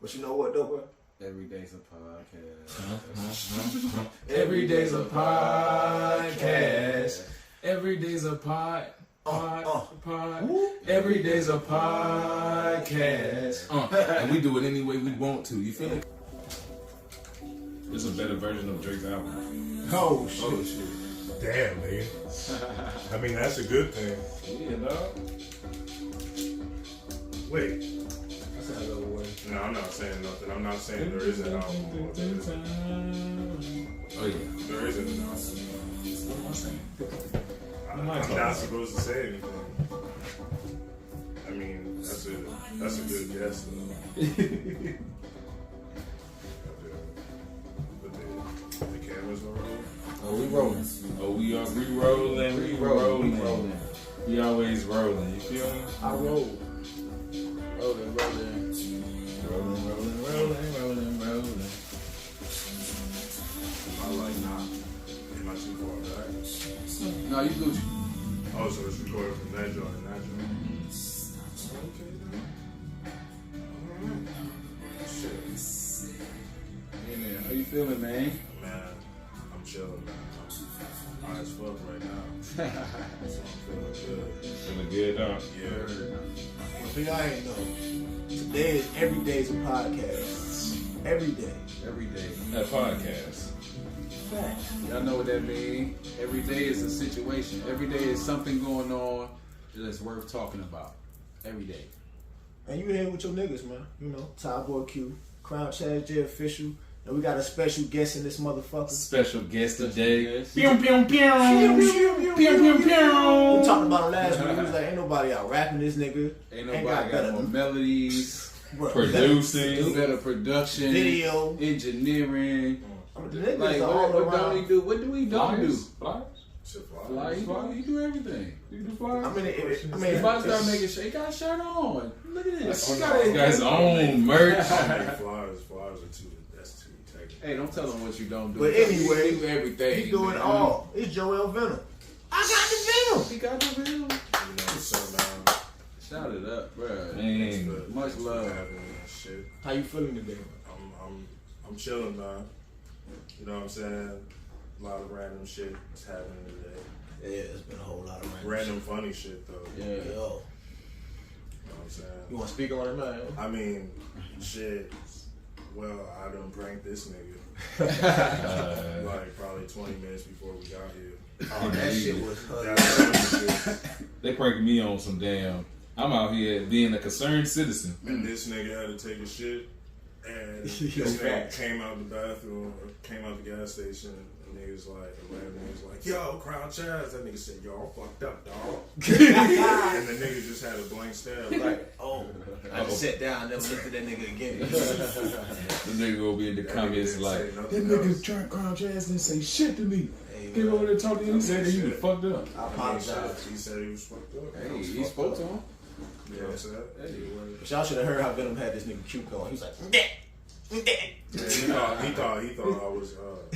But you know what though, bro? Everydaze a podcast. Everyday's a podcast. Everyday's a pod. Everyday's a podcast. And we do it any way we want to. You feel me? It's a better version of Drake's album. Oh shit. Damn, nigga. I mean, that's a good thing. Yeah, dog. Wait. That's a little way. No, I'm not saying nothing. I'm not saying there isn't an album. Oh yeah. There isn't an album. What am I saying? I'm not supposed to say anything. I mean, that's a good guess, though. But the cameras are rolling. Oh, we rolling. Oh, we are re-rolling. We always rolling. You feel me? I roll. Rolling. Rolling. I like not. Am I too far back? No, you Gucci. Oh, so it's recorded from that joint and that joint. Okay, then. Shit. Hey man, how you feeling, man? Man, I'm chilling, man. I'm high as fuck right now. So I'm feeling good. Feeling good, dog. Yeah. One thing I ain't know. Today is Everydaze a podcast. Every day. Every day. That podcast. Facts. Y'all know what that means. Every day is a situation. Every day is something going on that's worth talking about. Every day. And you here with your niggas, man. You know, Tireboy Q, CrownChaz, J Official. And we got a special guest in this motherfucker. Special guest today. Yes. Pew, pew, pew. We talked about it last week. He was like, ain't nobody out rapping this nigga. Ain't nobody got more melodies, Producing. better production, video, engineering. I mean, the niggas Like, are all what around. don't he do? What do we don't do? Flyers? Shit fly. Like, he do everything. You do flyers? I mean, He about to start making shit. He got a shirt on. Look at this. He got He got his own merch. Flyers are too, that's too technical. Hey, don't tell him what you don't do. But anyway, he do everything. He doing man. all. It's Joel Venom. I got the Venom. He got the Venom. You know, so man, Shout it up, bro. Man. Much love. Shit. How you feeling today? I'm chilling, man. You know what I'm saying? A lot of random shit is happening today. Yeah, it's been a whole lot of Random funny shit though. Yeah. You know what I'm saying? You want to speak on it, man? I mean, shit. Well, I done pranked this nigga like probably 20 minutes before we got here. Oh, that shit was They pranking me on some damn. I'm out here being a concerned citizen. And this nigga had to take a shit. And this nigga came out the bathroom, or came out the gas station, and niggas like, yo, CrownChaz. That nigga said, yo, I'm fucked up, dog. And the nigga just had a blank stare. like, oh. I just sat down and never looked at that nigga again. The nigga will be in the comments didn't like, say that nothing nigga else. turned CrownChaz didn't say shit to me. Hey, Came over there talking to him, he said that he was fucked up. I apologize. He said he was fucked up. Hey, I was he fucked spoke up. to him. You know what I'm saying? But y'all should have heard how Venom had this nigga cute going. He was like, Yeah, he thought I was,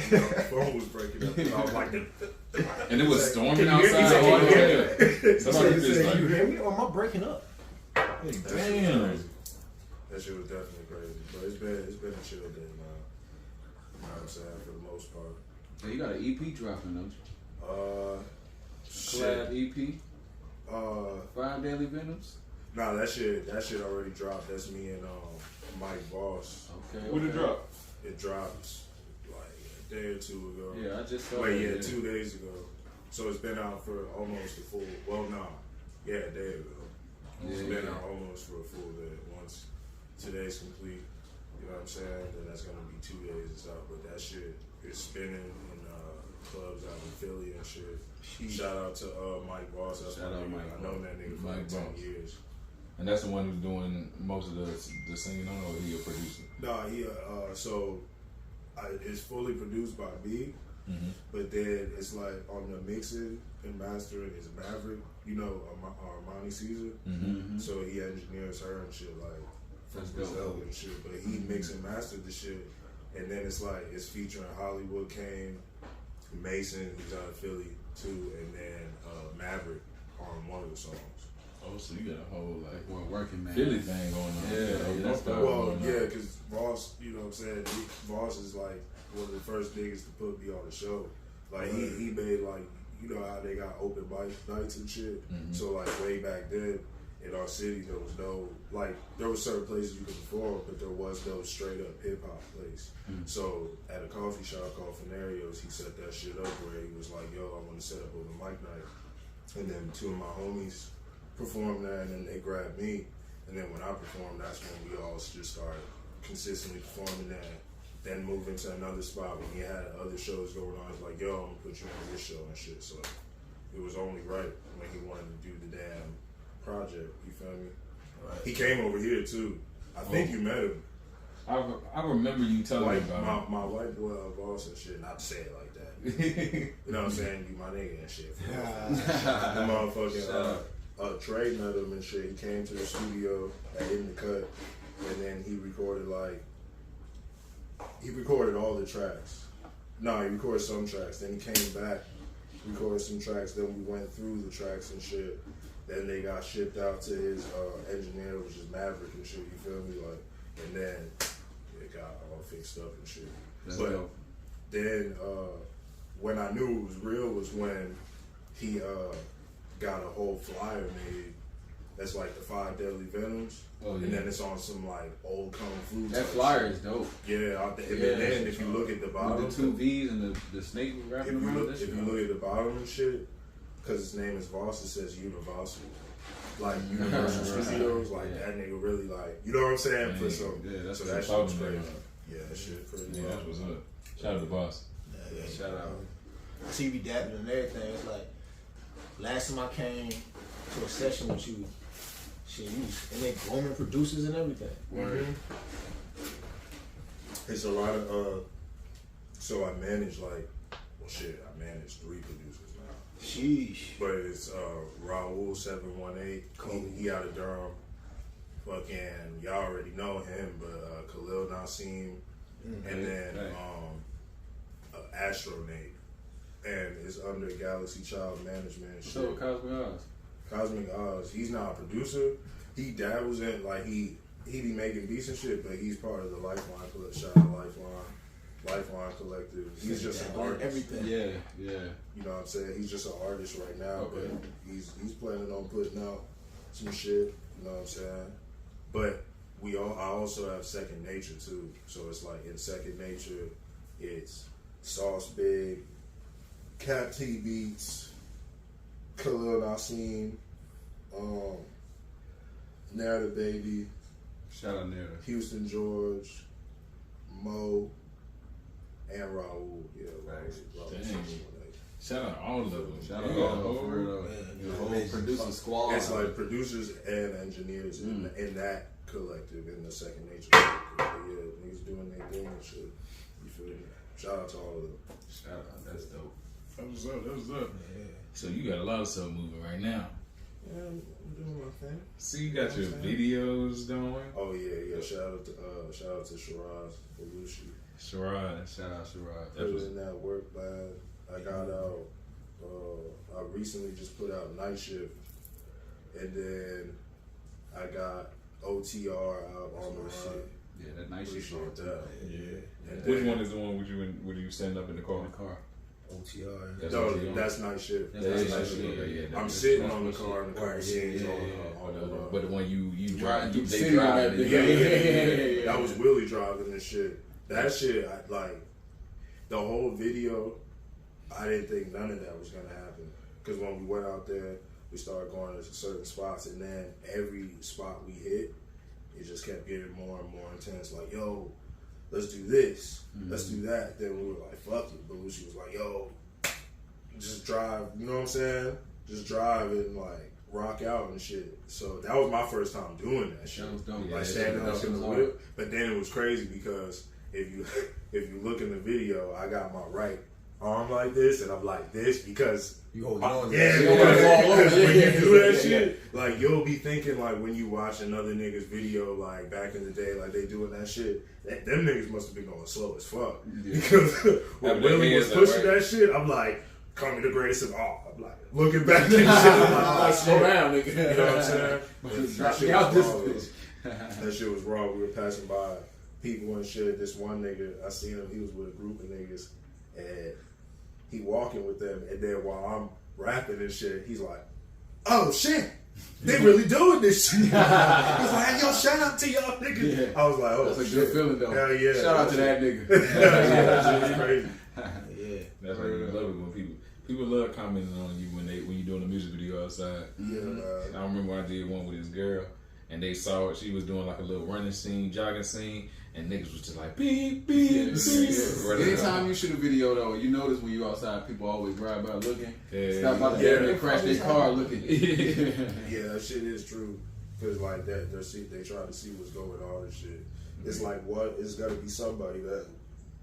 the phone was breaking up. I was like, And it was storming Can you hear me? outside. Can you Hard hear as hell. Somebody was you like, hear me or am I breaking up? that shit was damn. crazy. That shit was definitely crazy. But it's been a chill day, man. You know what I'm saying, for the most part. Hey, you got an EP dropping, don't you? Collab Shit. EP? 5 Daily Venoms? Nah, that shit already dropped. That's me and Mike Boss. Okay. What it drop? It dropped like a day or two ago. Yeah, I just saw Wait, it. yeah, 2 days ago. So it's been out for almost a full. Well, no, yeah, a day ago. It's been out almost for a full day. Once today's complete, you know what I'm saying? Then that's gonna be 2 days it's out. But that shit is spinning in clubs out in Philly and shit. Shout out to Mike Boss. That's Shout out Mike I know that nigga for like 10 years. And that's the one who's doing most of the singing on, or he a producer? Nah, he it's fully produced by me, but then it's like on the mixing and mastering is Maverick, you know, Armani Caesar. So he engineers her and shit like from Brazil and shit. But he mix and mastered the shit, and then it's like it's featuring Hollywood Kane, Mason, who's out of Philly too, and then Maverick on one of the songs. Oh, so you got a whole like working man Philly thing going on. Yeah, that's dope. Well, yeah, because I'm saying? Voss is like one of the first niggas to put me on the show. Like he made like, you know how they got open mic nights and shit. So like way back then in our city there was no like there were certain places you could perform, but there was no straight up hip hop place. So at a coffee shop called Fenarios, he set that shit up where he was like, yo, I want to set up open mic night. And then two of my homies performed that, and then they grabbed me. And then when I performed, that's when we all just started consistently performing that. Then moved into another spot when he had other shows going on. It's like, yo, I'm gonna put you on this show and shit. So it was only right when he wanted to do the damn project. You feel me? Right. He came over here too. I think you met him. I remember you telling me about my white boy boss and shit. Not to say it like that. You know what I'm saying? You my nigga and shit. The motherfucking Trey met him and shit. He came to the studio at In the Cut, and then he recorded all the tracks. No, he recorded some tracks. Then he came back, recorded some tracks. Then we went through the tracks and shit. Then they got shipped out to his engineer, which is Maverick and shit. You feel me? Like, and then it got all fixed up and shit. That's but dope. Then when I knew it was real was when he got a whole flyer made. That's like the 5 deadly Venoms. Oh, yeah. And then it's on some like old Kung Fu. That flyer is dope. Yeah, out there. And then if you look at the bottom, with the 2 V's and the snake wrapping around. If you look at the bottom and shit, because his name is Voss, it says Universal. Like Universal Studios, like that nigga really like, you know what I'm saying? For some, that's so that shit was crazy. Yeah, that shit pretty. Yeah, that's what's up. Shout out to Boss. Yeah, shout out. I see you be dabbing and everything. It's like last time I came to a session with you, shit, you and they grooming producers and everything. It's a lot of so I manage I manage 3 producers now. Sheesh. But it's Raul 718. Cool. He out of Durham. Fucking y'all already know him, but Khalil Nassim, and then Astronate, and it's under Galaxy Child Management. And shit. So Cosmic Oz. Cosmic Oz. He's not a producer. He dabbles in like he be making beats and shit, but he's part of the Lifeline Collective. He's just an artist. Everything. Yeah. You know what I'm saying? He's just an artist right now, but he's planning on putting out some shit. You know what I'm saying? But I also have Second Nature too. So it's like in Second Nature, it's Sauce Big, Cap T Beats, Khalil Nassim, Narrative Baby. Shout out Narrative. Houston George, Mo, and Raul. Yeah, Raul. Shout out all of them. Shout out all of them. The whole producer squad. It's like producers and engineers in that collective, in the Second Nature collective. Yeah, niggas doing their thing and shit. You feel me? Shout out to all of them. Shout out. That's dope. That was up. Yeah. So you got a lot of stuff moving right now. Yeah, I'm doing my thing. See, you got your videos going. Oh yeah. Shout out to Shiraz Belushi. Shiraz. Shout out Shiraz. Put in that work, man. I got out. I recently just put out Night Shift, and then I got OTR out on the run. Yeah, that Night Shift. Appreciate that. Yeah. And which one is the one with you stand up in the car? OTR. No, that's Night Shift. That's Night Shift. Yeah, I'm sitting on the car in the car scenes on the run. But the one you drive, they drive. Yeah. That was Willie driving this shit. That shit, the whole video, I didn't think none of that was gonna happen. Because when we went out there, we started going to certain spots, and then every spot we hit, it just kept getting more and more intense. Like, yo, let's do this, let's do that. Then we were like, fuck it. But she was like, yo, just drive, you know what I'm saying? Just drive and like rock out and shit. So that was my first time doing that shit. That was dope. Like standing up in the whip. But then it was crazy because if you look in the video, I got my right arm like this and I'm like this because you hold on. Because when you do that shit, like you'll be thinking like when you watch another nigga's video like back in the day, like they doing that shit, them niggas must have been going slow as fuck. Yeah. Because when Willie was pushing that shit, I'm like, call me the greatest of all. I'm like looking back and shit, I'm like, slow down, nigga. You know what I'm saying? Drop me out this bitch. That shit was raw. We were passing by people and shit. This one nigga, I seen him. He was with a group of niggas, and he walking with them. And then while I'm rapping and shit, he's like, "Oh shit, they really doing this shit." He's like, "Hey, yo, shout out to y'all niggas." Yeah. I was like, "Oh, that's a shit. good feeling though." Hell yeah! Shout out to that nigga. Yeah, that shit was crazy. Yeah. That's why you love it when people love commenting on you when you doing a music video outside. Yeah, I remember when I did one with this girl, and they saw it. She was doing like a little running scene, jogging scene, and niggas was just like beep beep. Yeah. Anytime you shoot a video though, you notice when you outside, people always drive by looking. Stop by the area and crash their car looking. yeah, that shit is true. Cause like that, they try to see what's going on and shit. It's like what? It's got to be somebody that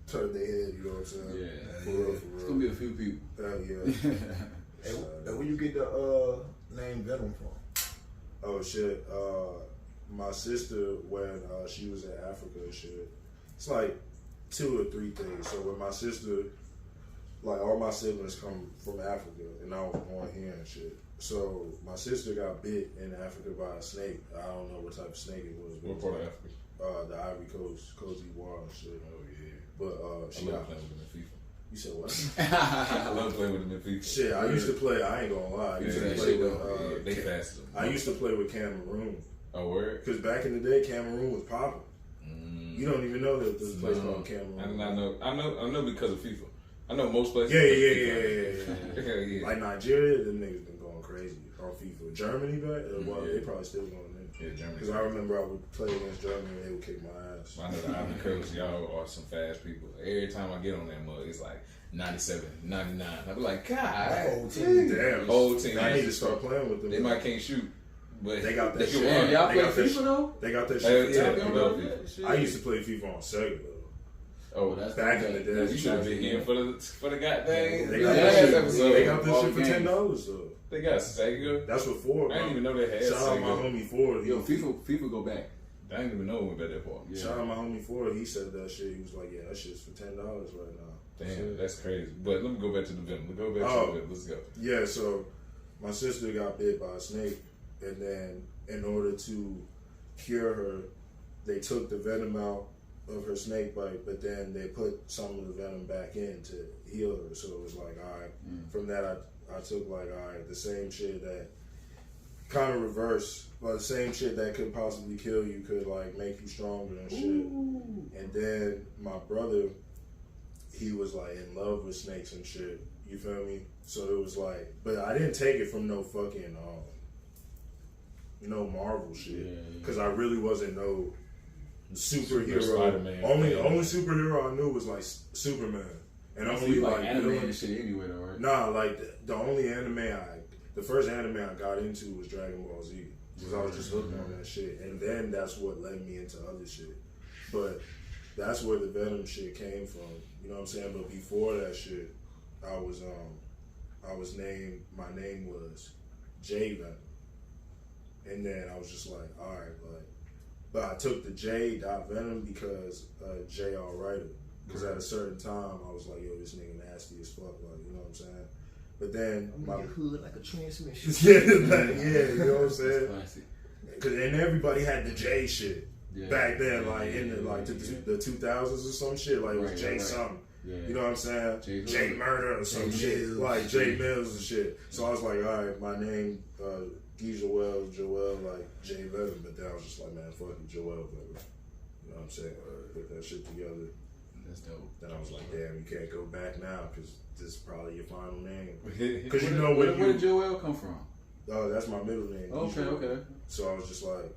turn their head. You know what I'm saying? Yeah, for real. It's gonna be a few people. Yeah. And where you get the name Venom from? Oh shit. My sister, when she was in Africa and shit, it's like 2 or 3 things. So when my sister, like all my siblings come from Africa, and I was born here and shit. So my sister got bit in Africa by a snake. I don't know what type of snake it was. What part of Africa? The Ivory Coast, Cote d'Ivoire and shit. Oh yeah. But she I love got. playing with them in FIFA. You said what? I love playing with them in FIFA. Shit, I used to play. I ain't gonna lie. I used to play with. They faster. I used to play with Cameroon. Oh, word? Because back in the day, Cameroon was popping. You don't even know that there's a place called Cameroon. I know because of FIFA. I know most places. Yeah. Like Nigeria, them niggas been going crazy on FIFA. Germany, well, they probably still going in. Yeah, Germany. Because I remember I would play against Germany and they would kick my ass. I know the Ivory Coast, y'all are some fast people. Every time I get on that mug, it's like 97, 99. I be like, God, whole team. Damn. Whole team. I need to start playing with them. They might can't shoot, but they got that shit. Damn, y'all play FIFA though? They got that shit. Yeah, I used to play FIFA on Sega though. Oh, that's back in the day. You should have been here for the goddamn. They got that shit for $10 though. They got Sega. That's what Ford. I didn't even know they had Shout out Sega. my homie Ford. Yo, FIFA go back. I didn't even know it went back that far. Yeah. Shout out my homie Ford. He said that shit. He was like, "Yeah, that shit's for $10 right now." Damn, that's crazy. But let me go back to the Venom. To the Venom. Let's go. Yeah, so my sister got bit by a snake, and then in order to cure her, they took the venom out of her snake bite, but then they put some of the venom back in to heal her. So it was like, all right. From that, I took like, all right, the same shit that kind of reverse, but the same shit that could possibly kill you could like make you stronger and shit. Ooh. And then my brother, he was like in love with snakes and shit. You feel me? So it was like, but I didn't take it from no fucking no Marvel shit, because I really wasn't no superhero. Only superhero I knew was like Superman, and only like anime and shit anyway, though, right? Nah, like the only the first anime I got into was Dragon Ball Z, because I was just hooked on that shit, and then that's what led me into other shit. But that's where the Venom shit came from. You know what I'm saying? But before that shit, I was named. My name was J Venom. And then I was just like, all right, like, but I took the J Venom because J.R. Writer. Because at a certain time, I was like, yo, this nigga nasty as fuck, like, you know what I'm saying? But then my hood like a transmission. yeah, you know what I'm saying? And everybody had the J shit back then, like in the the 2000s or some shit, like it was J something. Yeah. You know what I'm saying? J Murder or some shit, like J Mills and shit. So I was like, all right, my name. Joel, like J Venom, but then I was just like, man, fuck it, Joel Venom. You know what I'm saying? Put that shit together. That's dope. Then I was like, damn, you can't go back now because this is probably your final name. Because you know where did Joel come from? Oh, that's my middle name. Okay. So I was just like,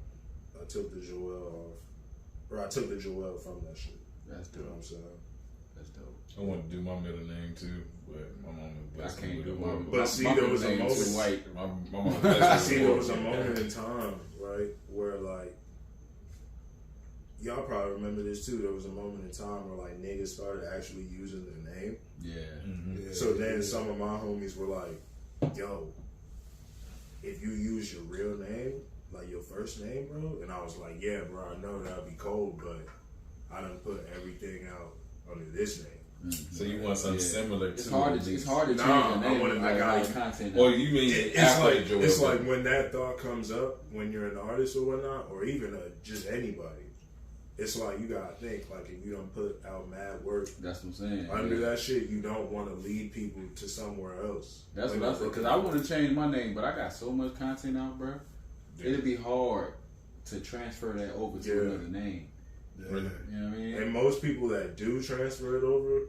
I took the Joel off, or I took the Joel from that shit. That's dope. You know what I'm saying? That's dope. I want to do my middle name too, but my mom I can't do my. But see, there was a moment. White. My mom. See, there was a moment in time, right, where like y'all probably remember this too. There was a moment in time where like niggas started actually using their name. Yeah. Mm-hmm. Yeah. So then some of my homies were like, "Yo, if you use your real name, like your first name, bro," and I was like, "Yeah, bro, I know that'd be cold, but I done put everything out under this name." Mm-hmm. So you want something similar to it's hard to change your name. I wanted content. Or you mean it's like when that thought comes up when you're an artist or whatnot, or even just anybody. it's like you gotta think, like if you don't put out mad work, That's what I'm saying. under that shit, you don't want to lead people to somewhere else. That's like, what I said. Because I want to change my name, but I got so much content out, bro. Yeah. It'd be hard to transfer that over to another name. Yeah. Really? You know what I mean? And most people that do transfer it over,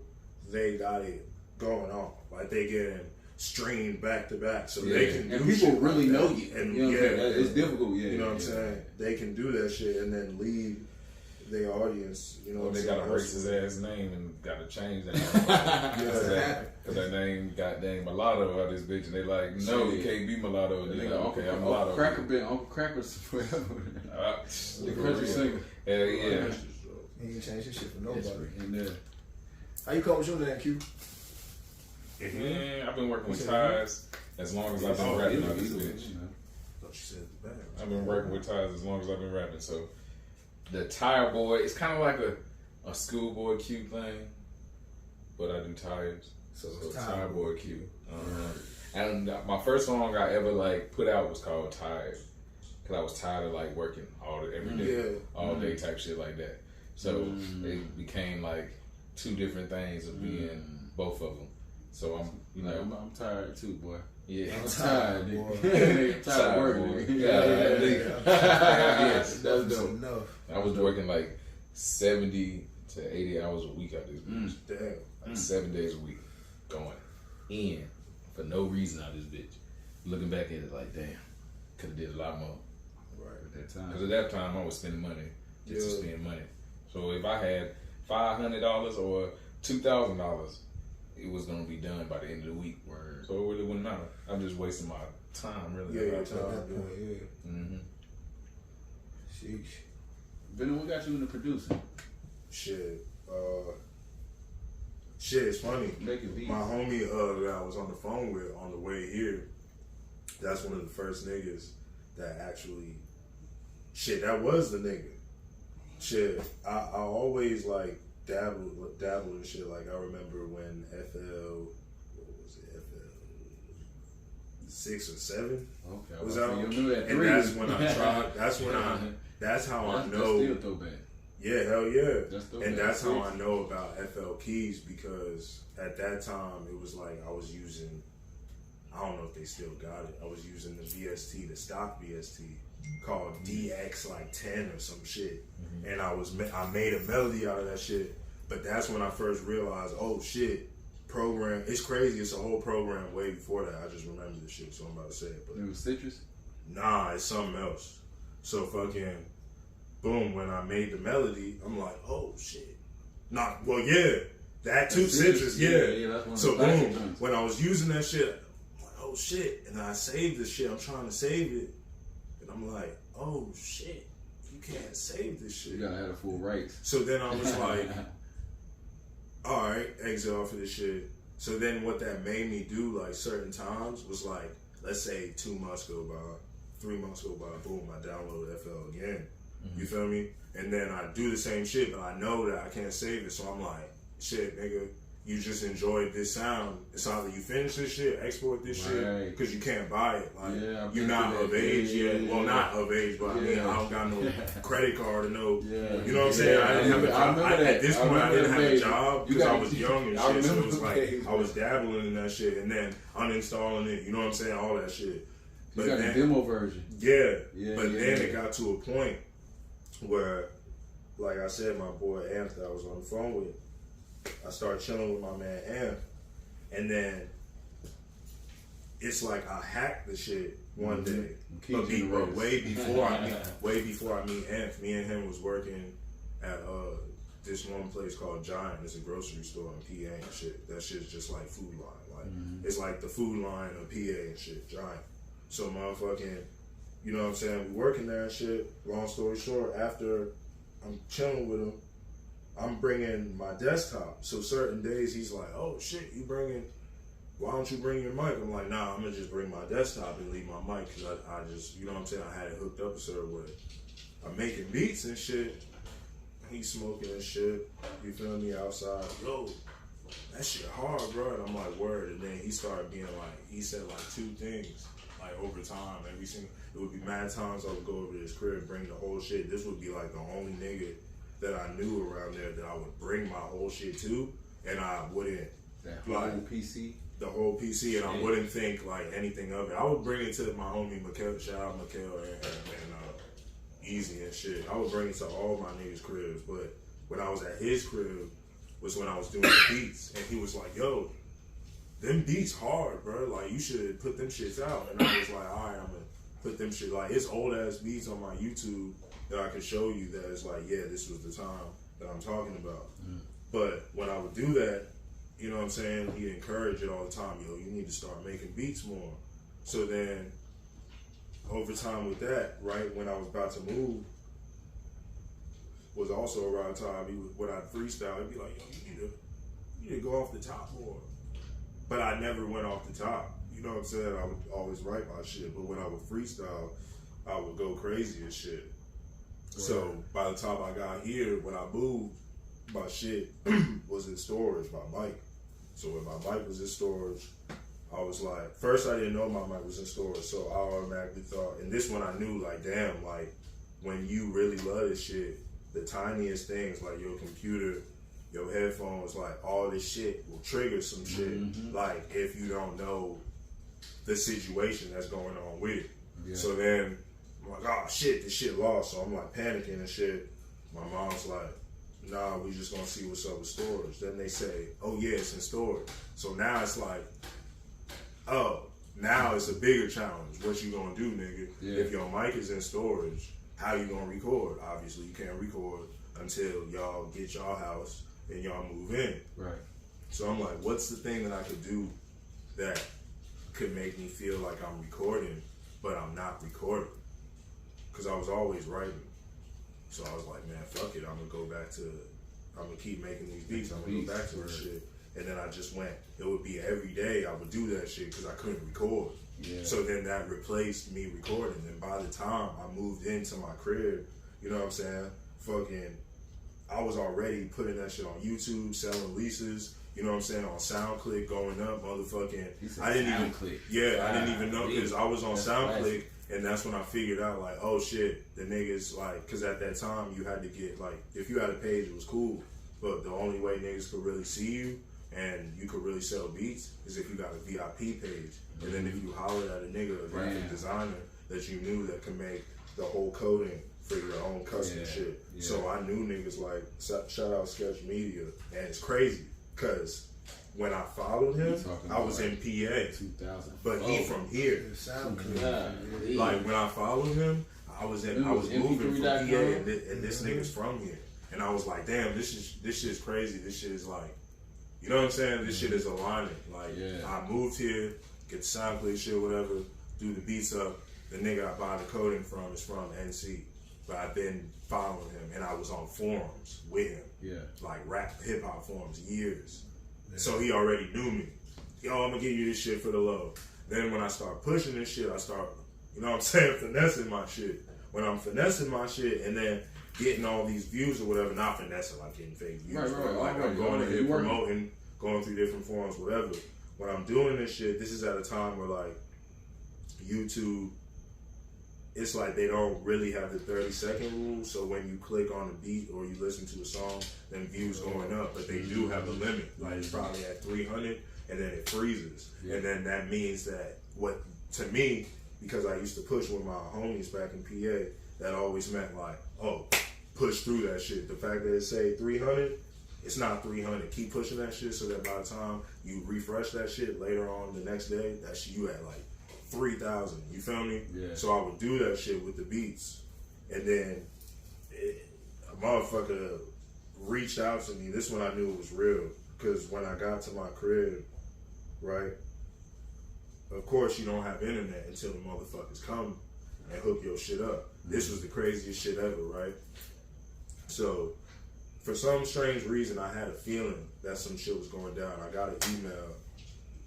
they got it going on. Like they getting streamed back to back, so they can. And do people shit really like know that. you. And You know what I'm saying? It's difficult. Yeah, you know what I'm saying? They can do that shit and then lead their audience. You know, Well, what they I'm got a saying? racist ass name and got to change that. Yeah. Because that name, goddamn mulatto out this bitch, and they like, no, you can't be mulatto. And Nigga, like, Uncle, okay, I'm Uncle mulatto. Cracker been Uncle Cracker's forever. The country singer. Hell yeah. He ain't changed his shit for nobody. And there. How you come with your name, Q? Man, I've been working with ties as long as I've been rapping on this bitch. Thought you said the bad. I've been working with ties as long as I've been rapping. So the Tireboy, it's kind of like a schoolboy Q thing, but I do tires. So it's Tireboy Q. And my first song I ever like put out was called Tired, because I was tired of like working every day, all day type shit like that. So it became like two different things of being both of them. So I'm tired too, boy. Yeah, I'm tired, boy. nigga. I'm tired of working. Nigga. Yes, That's dope. Enough. I was working like 70 to 80 hours a week out this bitch. Damn. Like 7 days a week, going in for no reason out this bitch. Looking back at it like, damn, could have did a lot more. Right at that time. Because at that time I was spending money just to spend money. So if I had $500 or $2,000, it was gonna be done by the end of the week. Word. So it really wouldn't matter. I'm just wasting my time, really. Yeah, At that point, yeah. Mm-hmm. Sheesh. Venom, what got you into producing? Shit. Shit, it's funny. Making beats. My homie that I was on the phone with on the way here, that's one of the first niggas that actually, shit, that was the nigga. Shit, I always like dabbled in shit. Like I remember when what was it, FL 6 or 7 Okay. was I out, you remember that and 3. that's when I tried. That's how I know. That's still throwback. Yeah, hell yeah. That's dope, And man. that's how I know about FL keys, because at that time it was like I was using, I don't know if they still got it, I was using the VST, the stock VST, called DX like 10 or some shit. And I made a melody out of that shit. But that's when I first realized, oh shit, program, it's crazy, it's a whole program way before that. I just remember the shit, so I'm about to say it. But It was Citrus? nah, it's something else. So fucking boom, when I made the melody, I'm like, oh shit. Well, yeah, that too, Citrus, yeah. That's one of So the classic boom, ones. when I was using that shit, I'm like, oh shit. And I saved this shit, I'm trying to save it. And I'm like, oh shit, you can't save this shit. You gotta have the full rights. So then I was like, all right, exit off of this shit. So then what that made me do, like certain times, was like, let's say 2 months go by, 3 months go by, boom, I download FL again. You feel me? And then I do the same shit, but I know that I can't save it. So I'm like, shit, nigga, you just enjoyed this sound. It's either you finish this shit, export this shit, because you can't buy it. Like, you're not of age yet. Well, not of age, but I mean, I don't got no credit card or no, you know what I'm saying? I didn't have a job. At this point, I didn't have a job because I was young and shit. So it was like, I was dabbling in that shit and then uninstalling it, you know what I'm saying? All that shit. But you got the demo version. But then it got to a point where, like I said, my boy Amp that I was on the phone with, I started chilling with my man Amp, and then it's like I hacked the shit one day, but way before I meet Amp, me and him was working at this one place called Giant. It's a grocery store in PA and shit. That shit's just like Food Line, like it's like the Food Line of PA and shit. Giant. So motherfucking, you know what I'm saying? We working there and shit. Long story short, after I'm chilling with him, I'm bringing my desktop. So certain days he's like, oh shit, why don't you bring your mic? I'm like, nah, I'm gonna just bring my desktop and leave my mic, because I just, you know what I'm saying? I had it hooked up a certain way. I'm making beats and shit. He's smoking and shit. You feel me? Outside. Yo, that shit hard, bro. And I'm like, word. And then he started being like, he said like 2 things. Like over time, it would be mad times I would go over to his crib, bring the whole shit. This would be like the only nigga that I knew around there that I would bring my whole shit to, and I wouldn't That whole PC. The whole PC, and I wouldn't think like anything of it. I would bring it to my homie Mikhail, shout out Mikhail and Easy and shit. I would bring it to all my niggas' cribs, but when I was at his crib was when I was doing the beats, and he was like, "Yo, them beats hard, bro. Like you should put them shits out." And I was like, "All right, I'm gonna put them shit." Like it's old ass beats on my YouTube that I can show you that is like, yeah, this was the time that I'm talking about. But when I would do that, you know what I'm saying, he'd encourage it all the time. Yo, you need to start making beats more. So then, over time with that, right, when I was about to move, was also around time when I'd freestyle, he'd be like, yo, you need to go off the top more. But I never went off the top. You know what I'm saying? I would always write my shit, but when I would freestyle, I would go crazy and shit. Right. So by the time I got here, when I moved, my shit was in storage, my mic. So when my mic was in storage, I was like, first I didn't know my mic was in storage, so I automatically thought, and this one I knew, like, damn, like, when you really love this shit, the tiniest things, like your computer, your headphones, like, all this shit will trigger some shit, like, if you don't know the situation that's going on with it. Yeah. So then, I'm like, oh, shit, this shit lost, so I'm, like, panicking and shit. My mom's like, nah, we just gonna see what's up with storage. Then they say, oh yeah, it's in storage. So now it's like, oh, now it's a bigger challenge. What you gonna do, nigga? Yeah. If your mic is in storage, how you gonna record? Obviously, you can't record until y'all get y'all house and y'all move in. Right. So I'm like, what's the thing that I could do that could make me feel like I'm recording, but I'm not recording? Because I was always writing. So I was like, man, fuck it. I'm gonna keep making these beats. I'm gonna go back to this shit. And then I just went, it would be every day I would do that shit because I couldn't record. Yeah. So then that replaced me recording. And by the time I moved into my crib, you know what I'm saying? Fucking, I was already putting that shit on YouTube, selling leases, you know what I'm saying? On SoundClick, going up, motherfucking. I didn't even know because I was on SoundClick. And that's when I figured out, like, oh shit, the niggas, like, because at that time you had to get, like, if you had a page, it was cool. But the only way niggas could really see you and you could really sell beats is if you got a VIP page. And then if you hollered at a nigga, a graphic designer that you knew that could make the whole coding for your own custom shit. Yeah. So I knew niggas like, shout out Sketch Media. And it's crazy because when I followed him, I was in PA, 2000. But he from here. Like when I followed him, I was moving from PA, and this nigga's from here. And I was like, damn, this shit's crazy. This shit is like, you know what I'm saying? This shit is aligning. Like I moved here, get the SoundCloud shit, whatever, do the beats up. The nigga I buy the coding from is from NC. But I've been following him, and I was on forums with him. Yeah. Like rap, hip hop forums, years. So he already knew me. Yo, I'm gonna give you this shit for the low. Then when I start pushing this shit, I start, you know what I'm saying, finessing my shit. When I'm finessing my shit and then getting all these views or whatever, not finessing, like getting fake views. Like I'm going in here promoting, going through different forums, whatever. When I'm doing this shit, this is at a time where like YouTube, it's like they don't really have the 30-second rule. So when you click on a beat or you listen to a song, then views going up. But they do have a limit. Like it's probably at 300 and then it freezes. Yeah. And then that means that to me, because I used to push with my homies back in PA, that always meant like, oh, push through that shit. The fact that it say 300, it's not 300. Keep pushing that shit so that by the time you refresh that shit later on the next day, that shit you at like 3,000, you feel me? Yeah. So I would do that shit with the beats. And then a motherfucker reached out to me. This one I knew it was real. Because when I got to my crib, right, of course you don't have internet until the motherfuckers come and hook your shit up. This was the craziest shit ever, right? So for some strange reason, I had a feeling that some shit was going down. I got an email.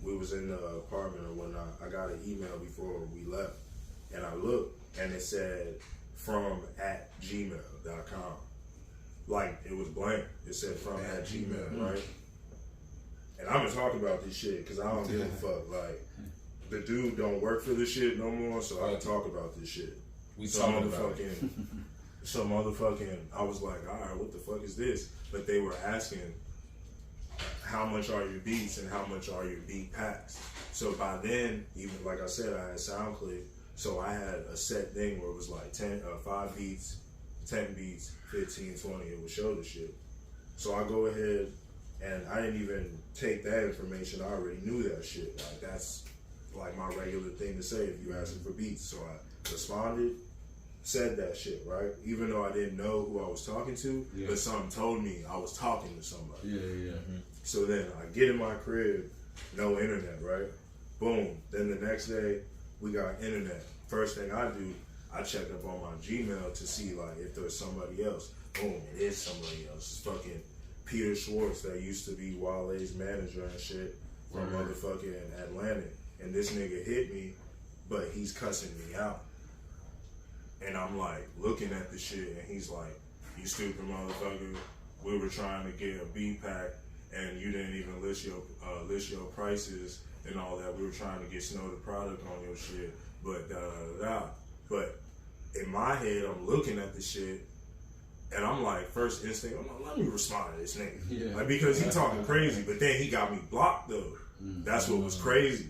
We was in the apartment or whatnot. I got an email before we left, and I looked, and it said from@gmail.com. Like it was blank. It said from@gmail, right? And I'm gonna talk about this shit because I don't give a fuck. Like the dude don't work for this shit no more, so I don't talk about this shit. We talking about it. So motherfucking, I was like, all right, what the fuck is this? But they were asking, how much are your beats and how much are your beat packs? So by then, even like I said, I had SoundClick, so I had a set thing where it was like 5 beats, 10 beats, 15, 20. It would show the shit. So I go ahead, and I didn't even take that information. I already knew that shit. Like that's like my regular thing to say if you asking for beats. So I responded, said that shit, right? Even though I didn't know who I was talking to, but something told me I was talking to somebody. Yeah. So then I get in my crib, no internet, right? Boom. Then the next day, we got internet. First thing I do, I check up on my Gmail to see like if there's somebody else. Boom, it is somebody else. It's fucking Peter Schwartz that used to be Wale's manager and shit from motherfucking Atlantic. And this nigga hit me, but he's cussing me out. And I'm like looking at the shit, and he's like, "You stupid motherfucker! We were trying to get a beat pack, and you didn't even list your prices and all that. We were trying to get Snow the product on your shit, but da da da." But in my head, I'm looking at the shit, and I'm like, first instinct, I'm like, let me respond to this nigga, like because he talking crazy. But then he got me blocked though. That's what was crazy,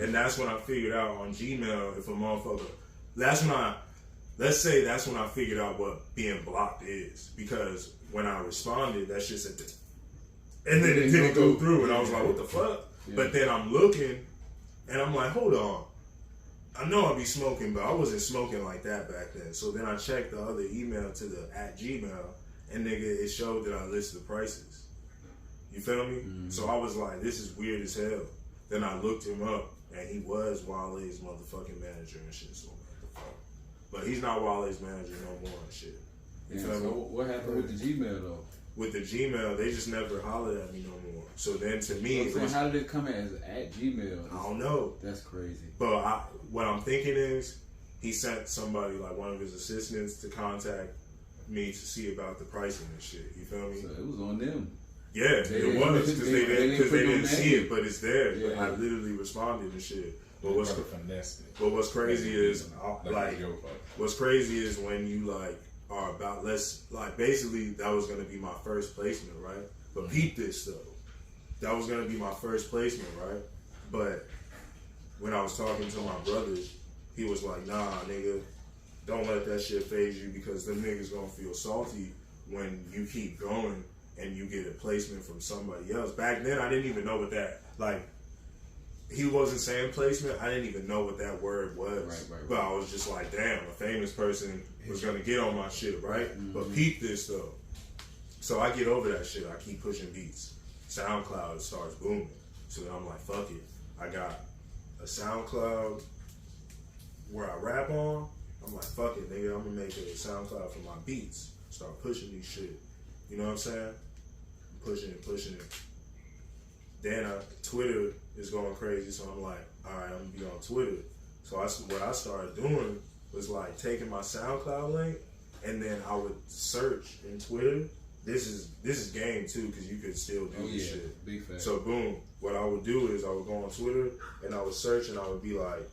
and that's when I figured out on Gmail if a motherfucker. Let's say that's when I figured out what being blocked is, because when I responded, that shit said, and then it didn't go through, and I was like, what the fuck? But then I'm looking, and I'm like, hold on. I know I be smoking, but I wasn't smoking like that back then. So then I checked the other email to the @Gmail, and nigga, it showed that I listed the prices. You feel me? So I was like, this is weird as hell. Then I looked him up, and he was Wale's motherfucking manager and shit. So what the fuck? But he's not Wale's manager no more and shit. You feel me? So what happened with the Gmail though? With the Gmail, they just never hollered at me no more. So then to me, so how did it come as @Gmail? I don't know. That's crazy. But what I'm thinking is he sent somebody, like one of his assistants, to contact me to see about the pricing and shit. You feel me? So it was on them. Yeah, it was because they didn't see it, but it's there. Yeah. But I literally responded and shit. But what's crazy is what's crazy is when you like are about basically that was gonna be my first placement, right? But peep this though. That was gonna be my first placement, right? But when I was talking to my brothers, he was like, nah, nigga, don't let that shit phase you, because them niggas gonna feel salty when you keep going and you get a placement from somebody else. Back then, I didn't even know what that, like, he wasn't saying placement. I didn't even know what that word was. Right. But I was just like, damn, a famous person was gonna get on my shit, right? But peep this though. So I get over that shit. I keep pushing beats. SoundCloud starts booming. So then I'm like, fuck it. I got a SoundCloud where I rap on. I'm like, fuck it, nigga. I'm gonna make a SoundCloud for my beats. Start pushing these shit. You know what I'm saying? Pushing it. Then Twitter is going crazy, so I'm like, all right, I'm gonna be on Twitter. So what I started doing was like taking my SoundCloud link, and then I would search in Twitter. This is game too, because you could still do this shit. Big fact. So boom, what I would do is I would go on Twitter and I would search, and I would be like,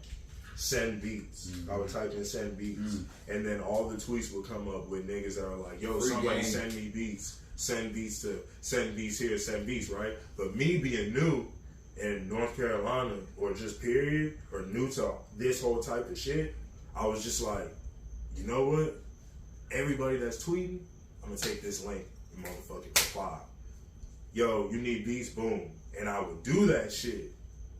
send beats. I would type in send beats, and then all the tweets would come up with niggas that are like, yo, somebody send me beats. Send beats here, send beats, right? But me being new in North Carolina, or just period, or new to this whole type of shit, I was just like, you know what? Everybody that's tweeting, I'm gonna take this link and motherfucking reply. Yo, you need beats, boom. And I would do that shit,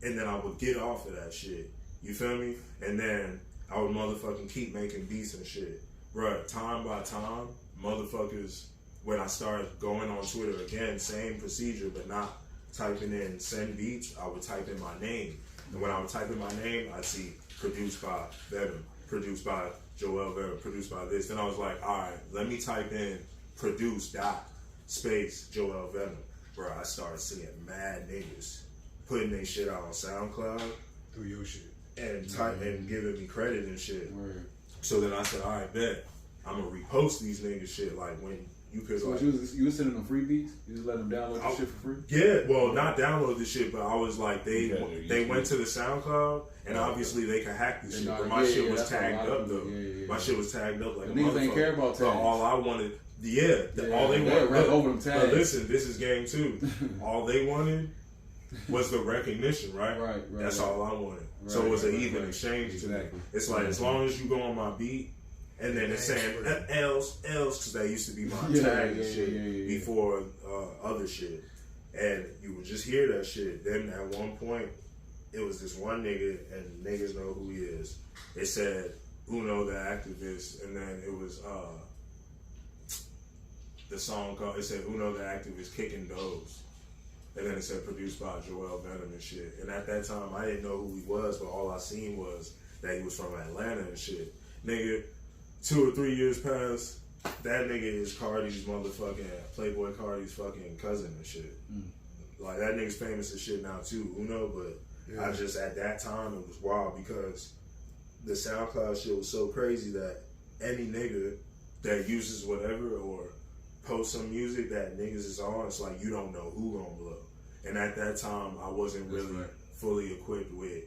and then I would get off of that shit. You feel me? And then I would motherfucking keep making beats and shit. Bruh, time by time, motherfuckers, when I started going on Twitter again, same procedure, but not typing in send beats, I would type in my name. And when I would type in my name, I'd see produced by Venom, produced by Joel Vera, produced by this. Then I was like, all right, let me type in produce space Joel Venom. Bro, I started seeing mad niggas putting their shit out on SoundCloud through your shit and and giving me credit and shit. Word. So then I said, all right, bet I'm gonna repost these niggas shit. Like when you could So like, you was sending them free beats? You just let them download the shit for free? yeah, well, not download the shit, but I was like, they went to the SoundCloud, and obviously they could hack the shit. But my shit was tagged up though. My shit was tagged up like a niggas ain't care about tags. But all I wanted, all they wanted. Right over them tags. But listen, this is game 2. All they wanted was the recognition, right? Right. That's all I wanted. So it was an even exchange to me. It's like as long as you go on my beat. And then it's saying else, because that used to be my tag and shit before other shit. And you would just hear that shit. Then at one point, it was this one nigga, and niggas know who he is. It said Uno the Activist, and then it was the song called, it said Uno the Activist Kicking Doors. And then it said produced by Joel Venom and shit. And at that time, I didn't know who he was, but all I seen was that he was from Atlanta and shit. Nigga, 2 or 3 years past, that nigga is Cardi's motherfucking Playboy Cardi's fucking cousin and shit. Like that nigga's famous as shit now too, Uno. But I just at that time it was wild because the SoundCloud shit was so crazy that any nigga that uses whatever or posts some music that niggas is on, it's like you don't know who gonna blow. And at that time, I wasn't really fully equipped with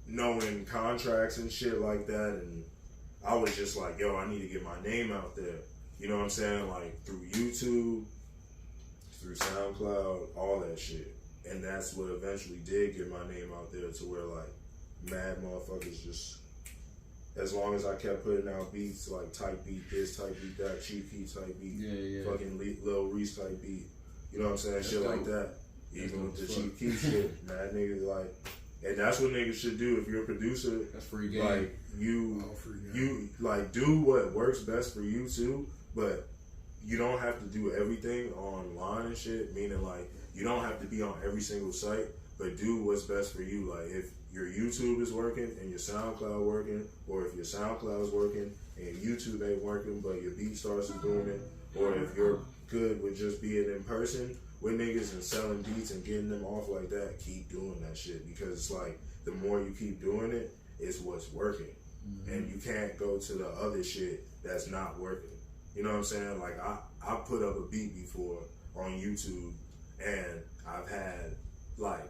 knowing contracts and shit like that, and I was just like, yo, I need to get my name out there. You know what I'm saying? Like, through YouTube, through SoundCloud, all that shit. And that's what eventually did get my name out there to where, like, mad motherfuckers just, as long as I kept putting out beats, like, type beat this, type beat that, Chief Keef type beat, fucking Lil Reese type beat. You know what I'm saying? That's shit dope. Like that. Even with the Chief Keef shit, mad niggas, like, and that's what niggas should do if you're a producer. That's free game. Like, you like do what works best for you too, but you don't have to do everything online and shit. Meaning like you don't have to be on every single site, but do what's best for you. Like if your YouTube is working and your SoundCloud working, or if your SoundCloud is working and your YouTube ain't working, but your BeatStars is doing it, or if you're good with just being in person with niggas and selling beats and getting them off like that, keep doing that shit because it's like the more you keep doing it, it's what's working. And you can't go to the other shit that's not working. You know what I'm saying? Like I put up a beat before on YouTube and I've had like,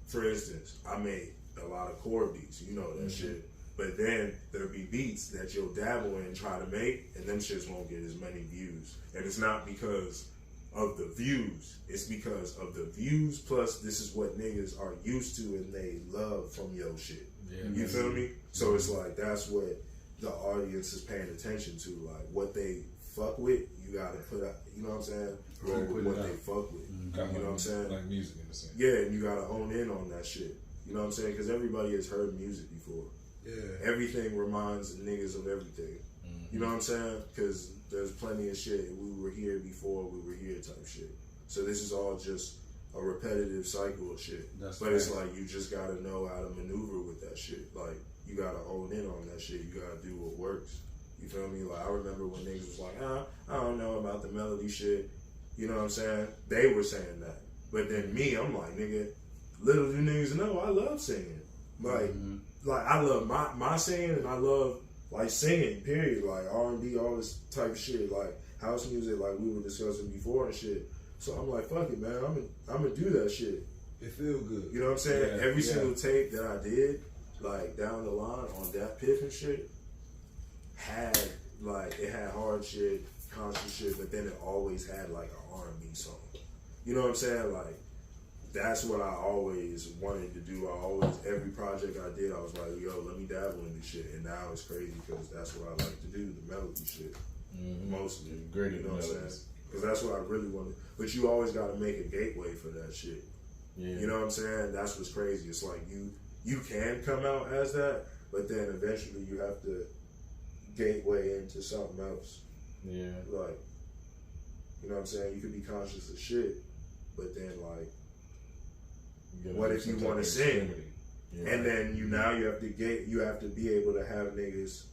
for instance, I made a lot of core beats, you know that shit. But then there'll be beats that you'll dabble in and try to make and them shits won't get as many views. And it's not because of the views, it's because of the views plus this is what niggas are used to and they love from your shit. You feel me? So it's like that's what the audience is paying attention to. Like what they fuck with, you gotta put out. You know what I'm saying? Or what they fuck with. You know what I'm saying? Like music in the sense. Yeah, and you gotta own in on that shit. You know what I'm saying? Because everybody has heard music before. Yeah. Everything reminds niggas of everything. You know what I'm saying? Because there's plenty of shit. We were here before we were here type shit. So this is all just a repetitive cycle of shit. But it's like you just gotta know how to maneuver with that shit. Like you gotta own in on that shit. You gotta do what works. You feel me? Like I remember when niggas was like, I don't know about the melody shit. You know what I'm saying? They were saying that. But then me, I'm like, nigga, little do niggas know I love singing. Like like I love my singing and I love like singing, period. Like R&B, all this type of shit, like house music, like we were discussing before and shit. So I'm like, fuck it, man. I'm gonna do that shit. It feel good. You know what I'm saying? Yeah, every single tape that I did, like down the line on that Piff and shit, had like it had hard shit, conscious shit, but then it always had like an R&B song. You know what I'm saying? Like that's what I always wanted to do. Every project I did, I was like, yo, let me dabble in this shit. And now it's crazy because that's what I like to do, the melody shit. Mostly. Great, you know what I'm saying? Because that's what I really wanted. But you always got to make a gateway for that shit. Yeah. You know what I'm saying? That's what's crazy. It's like you can come out as that, but then eventually you have to gateway into something else. Yeah. Like, you know what I'm saying? You could be conscious of shit, but then like, what if you want to sing? And then you have to be able to have niggas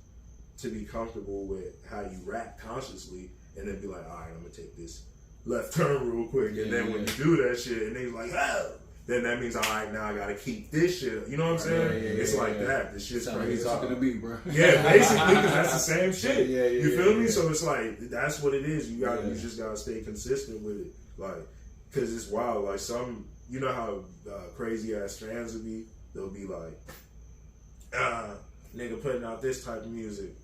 to be comfortable with how you rap consciously, and then be like, all right, I'm gonna take this left turn real quick, and then when you do that shit, and niggas like, oh, then that means, all right, now I gotta keep this shit. You know what I'm saying? It's like that. This shit's Sound like crazy. you talking to me, bro. Yeah, basically, because that's the same shit. You feel me? Yeah. So it's like, that's what it is. You just gotta stay consistent with it. Like, because it's wild. Like, some, you know how crazy ass fans would be? They'll be like, nigga putting out this type of music.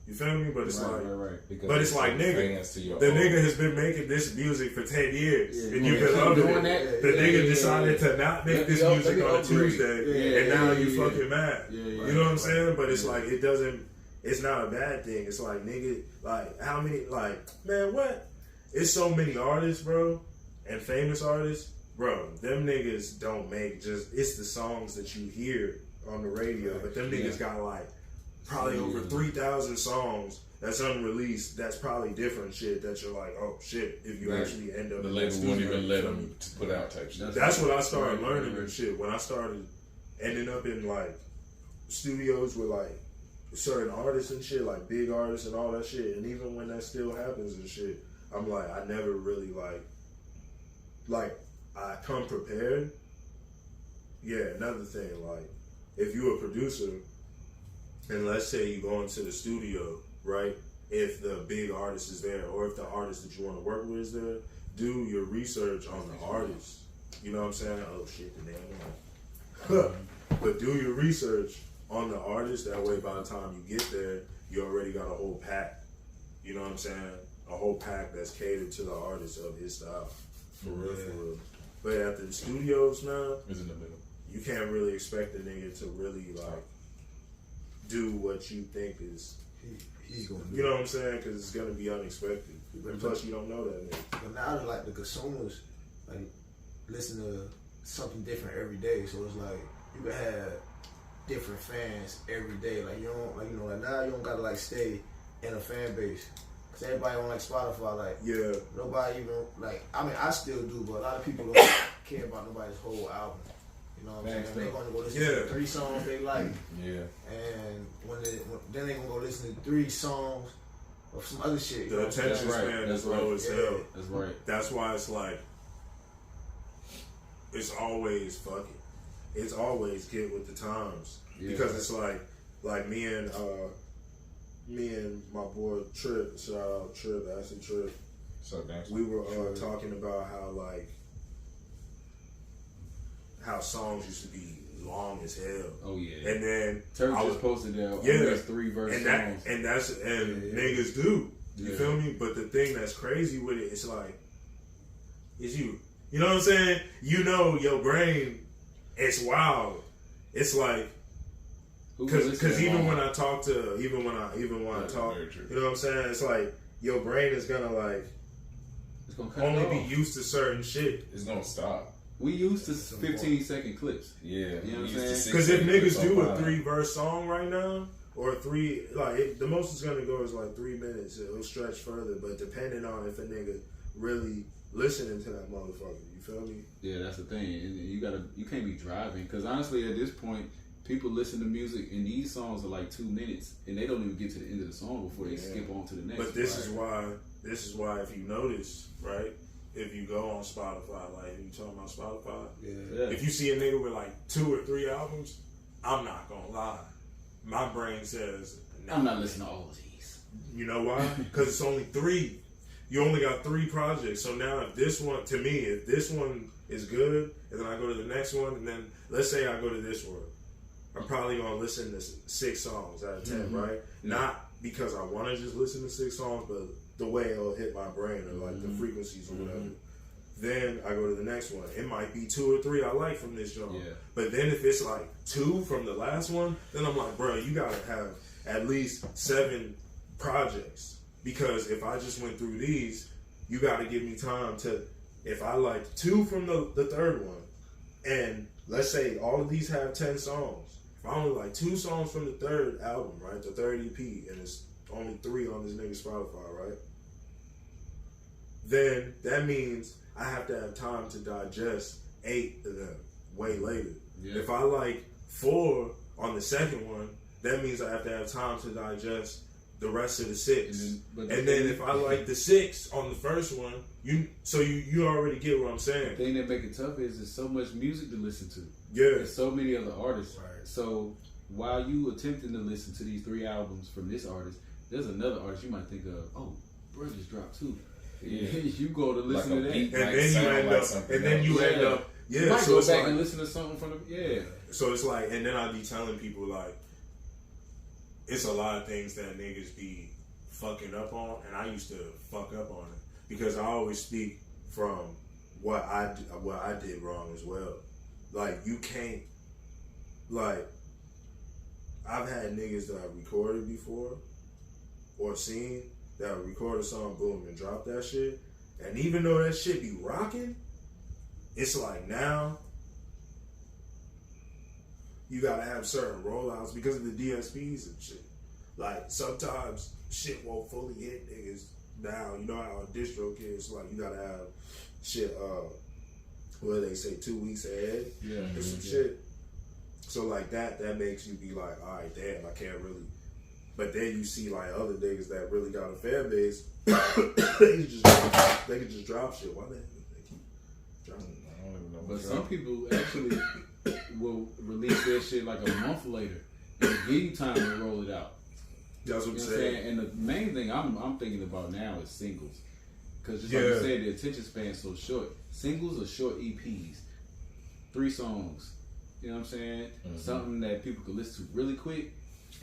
You feel me? But it's Because but it's like, nigga, the nigga has been making this music for 10 years. And you've been loving it. The nigga decided to not make this music on a Tuesday. And now you fucking mad. You know what I'm saying? But it's like, it's not a bad thing. It's like, nigga, like, how many, like, man, what? It's so many artists, bro, and famous artists. Bro, them niggas don't make it's the songs that you hear on the radio. But them niggas got like, probably over 3,000 songs that's unreleased. That's probably different shit that you're like, oh shit, if you actually end up the in label studio, won't even let them put out type shit. That's what I started learning and shit. When I started ending up in like studios with like certain artists and shit, like big artists and all that shit, and even when that still happens and shit, I'm like, I never really like I come prepared. Yeah, another thing, like if you're a producer, and let's say you go into the studio, right? If the big artist is there, or if the artist that you want to work with is there, do your research on the artist. You know what I'm saying? Oh shit, the name. But do your research on the artist. That way, by the time you get there, you already got a whole pack. You know what I'm saying? A whole pack that's catered to the artist of his style. For real, for real. But at the studios now, It's in the middle. you can't really expect a nigga to really like do what you think is He's gonna do. You know what I'm saying? Because it's gonna be unexpected. And plus, you don't know that nigga. But now, like the consumers, like listen to something different every day. So it's like you can have different fans every day. Like you don't, like like now you don't gotta like stay in a fan base. Cause everybody on like Spotify, like nobody even like. I mean, I still do, but a lot of people don't care about nobody's whole album. You know what I'm saying? They're gonna go listen to 3 songs they like. Yeah. And then they're gonna go listen to 3 songs of some other shit. The attention span is low as hell. That's right. That's why it's like, it's always fuck it. It's always get with the times. Because it's like me and my boy Trip, shout out Trip, Acid Trip. So we were talking about how songs used to be long as hell. Oh yeah. And then Turk just posted that. There's 3 verse songs. And niggas do. You feel me? But the thing that's crazy with it, it's like, it's you. You know what I'm saying? You know your brain, it's wild. It's like, because even when I talk, you know what I'm saying? It's like your brain is gonna like only be used to certain shit. It's gonna stop. We used to 15-second clips. Yeah, you know what I'm saying? Because if niggas do a 3-verse song right now, or 3, like the most it's gonna go is like 3 minutes. It'll stretch further, but depending on if a nigga really listening to that motherfucker, you feel me? Yeah, that's the thing. You can't be driving because honestly, at this point, people listen to music and these songs are like 2 minutes, and they don't even get to the end of the song before they skip on to the next. But this is why if you notice, right? If you go on Spotify, like if you talking about Spotify, if you see a nigga with like 2 or 3 albums, I'm not gonna lie, my brain says I'm not listening to all of these. You know why? Because it's only 3. You only got 3 projects. So now if this one is good, and then I go to the next one, and then let's say I go to this one, I'm probably gonna listen to 6 songs out of 10, right? Not because I want to just listen to 6 songs, but the way it'll hit my brain or like the frequencies or whatever. Then I go to the next one. It might be 2 or 3 I like from this genre. But then if it's like 2 from the last one, then I'm like, bro, you gotta have at least 7 projects. Because if I just went through these, you gotta give me time to, if I like 2 from the third one, and let's say all of these have 10 songs. If I only like 2 songs from the third album, right, the third EP, and it's only 3 on this nigga Spotify, right? Then that means I have to have time to digest 8 of them way later. If I like 4 on the second one, that means I have to have time to digest the rest of the 6. And then if I like the 6 on the first one, you already get what I'm saying. The thing that make it tough is there's so much music to listen to. Yeah. There's so many other artists. Right. So while you attempting to listen to these 3 albums from this artist, there's another artist you might think of, oh, bro just dropped 2. Yeah. You go to listen to that. beat And might then you sound end like up, something and then you else. end up, You yeah. might So go it's back like, and listen to something from the so it's like, and then I be telling people like, it's a lot of things that niggas be fucking up on, and I used to fuck up on it because I always speak from what I did wrong as well. Like you can't, like I've had niggas that I recorded before or seen that would record a song, boom, and drop that shit, and even though that shit be rocking, it's like now you gotta have certain rollouts because of the DSPs and shit. Like sometimes shit won't fully hit niggas now. You know how a distro is, like you gotta have shit what do they say, 2 weeks ahead or some shit. So like that makes you be like, alright, damn, I can't really. But then you see like other niggas that really got a fan base, they can just drop shit. Why they keep dropping? I don't even know. But some people actually will release their shit like a month later and give you time to roll it out. That's what I'm You know what I'm saying. saying? And the main thing I'm thinking about now is singles. Because just like you said, the attention span is so short. Singles are short EPs. 3 songs. You know what I'm saying? Mm-hmm. Something that people can listen to really quick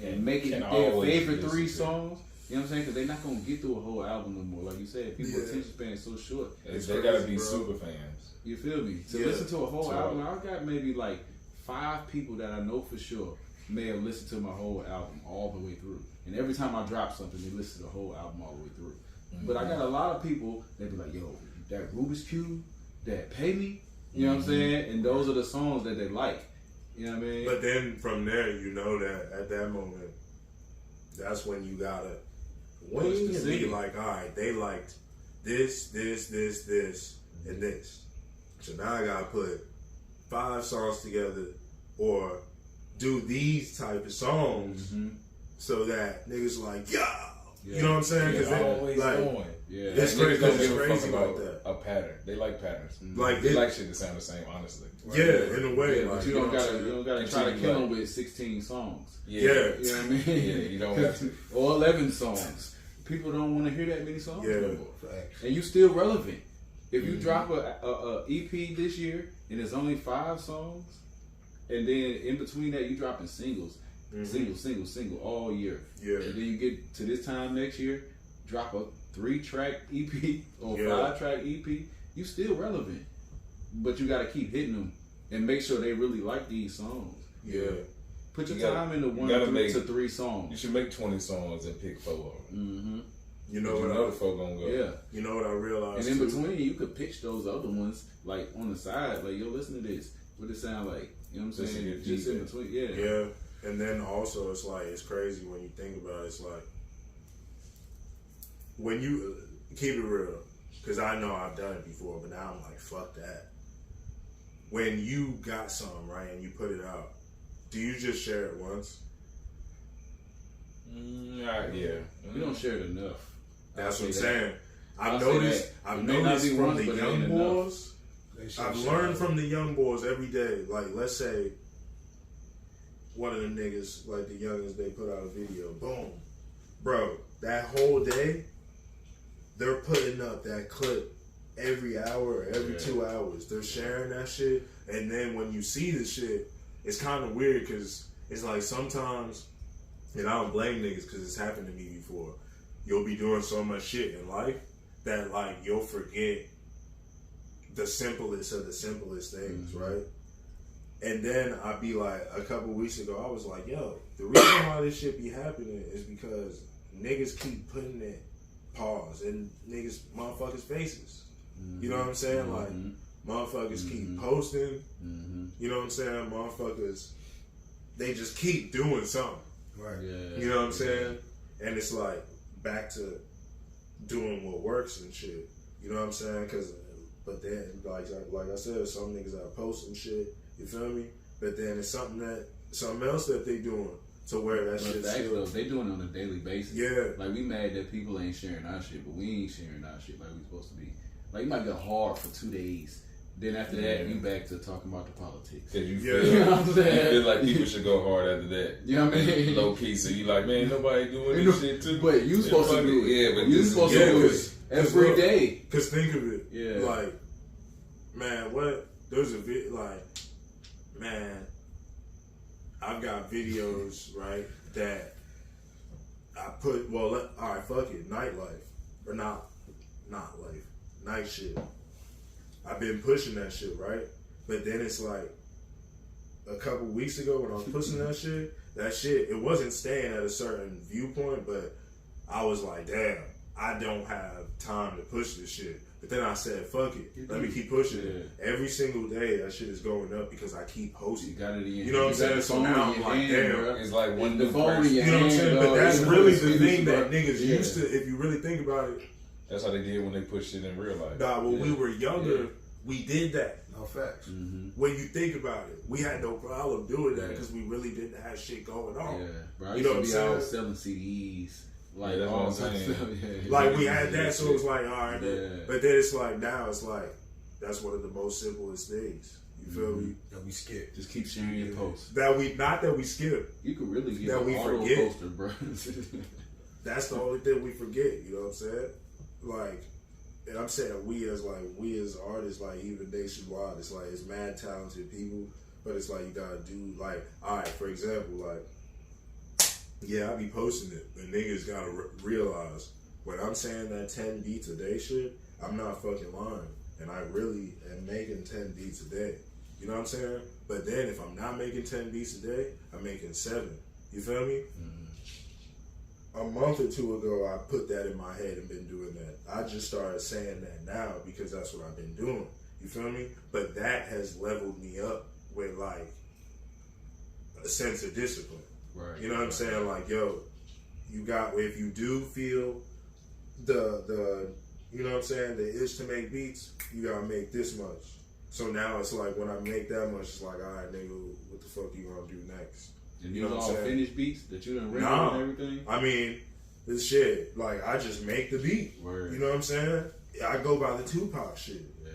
and make it Can their always favorite listen 3 to. songs. You know what I'm saying? Because they're not going to get through a whole album no more. Like you said, people's attention span is so short. They gotta be super fans. You feel me? To listen to a whole album, I got maybe like 5 people that I know for sure may have listened to my whole album all the way through. And every time I drop something, they listen to the whole album all the way through. Mm-hmm. But I got a lot of people that be like, yo, that Rubik's Cube, that Pay Me, you know what I'm saying? And those are the songs that they like. You know what I mean? But then from there, you know that at that moment, that's when you gotta wing and be like, all right, they liked this, and this. So now I gotta put 5 songs together or do these type of songs so that niggas like, yo, you know what I'm saying? Because They're they always like, going. Yeah. It's Niggas crazy. don't It's give a fuck crazy about like that. a pattern. They like patterns. Like They it- like shit to sound the same, honestly. Yeah, in a way. Yeah, like, but you don't know what I'm gotta saying? try to And kill like- them with 16 songs. Yeah. You know what I mean? Yeah, you don't have to. Or 11 songs. People don't want to hear that many songs Yeah. no more. Facts. And you still relevant. If you drop a EP this year and it's only 5 songs, and then in between that you dropping singles, single all year. Yeah. And then you get to this time next year, drop a 3-track EP or 5-track EP, you still relevant. But you gotta keep hitting them and make sure they really like these songs. Yeah. Put your You gotta- time into you 1 gotta make- to 3 You songs. should make 20 songs and pick 4 of them. Mm-hmm. You know You what know the 4 gonna go. Yeah. You know what I And realized in too? between, you could pitch those other ones like on the side, like, yo, listen to this. What it sound like? You know what I'm Just to saying? get Just in feedback. between, Yeah, and then also it's like it's crazy when you think about it. It's like when you keep it real, because I know I've done it before, but now I'm like, fuck that. When you got something right and you put it out, do you just share it once? Yeah. You don't share it enough. That's I'll what I'm say saying. I'll I've say noticed. that. I've It may not noticed be from once, the but it young ain't enough. boys. They should I've share learned it. from the young boys every day. Like, let's say one of the niggas, like the youngest, they put out a video. Boom. Bro, that whole day, they're putting up that clip every hour or every 2 hours. They're sharing that shit. And then when you see the shit, it's kind of weird because it's like sometimes, and I don't blame niggas because it's happened to me before, you'll be doing so much shit in life that like you'll forget the simplest of the simplest things, right? And then I'd be like, a couple weeks ago, I was like, yo, the reason why this shit be happening is because niggas keep putting it pause in niggas, motherfuckers' faces. You know what I'm saying? Like, motherfuckers keep posting. You know what I'm saying? Motherfuckers, they just keep doing something. Right. Yeah. You know what I'm saying? And it's like, back to doing what works and shit. You know what I'm saying? But then, like I said, some niggas that post some shit, you feel me? But then it's something else that they doing to where that shit still. They doing it on a daily basis. Yeah. Like, we mad that people ain't sharing our shit, but we ain't sharing our shit like we supposed to be. Like, you might go hard for 2 days. Then after that, you back to talking about the politics. Cause you You know what I'm saying? you feel like people should go hard after that. You know what I mean? Low key, so you like, man, nobody doing this shit too. But you supposed to do it. Yeah, but you supposed to do it every day. Cause think of it. Yeah. Like, man, there's a like, man, I've got videos, right, that I put, alright, fuck it, nightlife. Or not life. Night shit. I've been pushing that shit, right? But then it's like a couple weeks ago when I was pushing that shit, it wasn't staying at a certain viewpoint, but I was like, damn, I don't have time to push this shit. But then I said, fuck it, let me keep pushing it. Every single day that shit is going up because I keep posting. You got it in your You know what I'm saying? So now I'm like, damn. It's like one the phone in your You know what I'm hand, saying? dog. But that's You know, really it's the thing that finished, niggas yeah. used to, if you really think about it. That's how they did when they pushed it in real life. Nah, when we were younger, we did that. No facts. Mm-hmm. When you think about it, we had no problem doing that because we really didn't have shit going on. Yeah, bro. I You know used what to I'm be saying? out selling CDs. Like, that's all what I'm types saying. of stuff. Yeah. Like, we had that, so it was like, all right. Yeah. But then it's like, now it's like, that's one of the most simplest things. You feel me? That we skip. Just keep sharing your posts. Not that we skip. You could really get That an we auto forget. poster, bro. That's the only thing we forget. You know what I'm saying? Like, and I'm saying we as artists, like even nationwide, it's like it's mad talented people, but it's like you gotta do like, all right, for example, like, yeah, I be posting it, and niggas gotta realize when I'm saying that 10 beats a day shit, I'm not fucking lying, and I really am making 10 beats a day. You know what I'm saying? But then if I'm not making 10 beats a day, I'm making 7. You feel me? A month or two ago, I put that in my head and been doing that. I just started saying that now because that's what I've been doing. You feel me? But that has leveled me up with like a sense of discipline. Right. You know what I'm saying? Like, yo, if you do feel the you know what I'm saying, the itch to make beats, you gotta make this much. So now it's like when I make that much, it's like, all right, nigga, what the fuck you gonna do next? And You these know what all I'm saying? finished beats that you done rendered Nah. and everything? I mean, this shit, like, I just make the beat. Word. You know what I'm saying? I go by the Tupac shit. Yeah.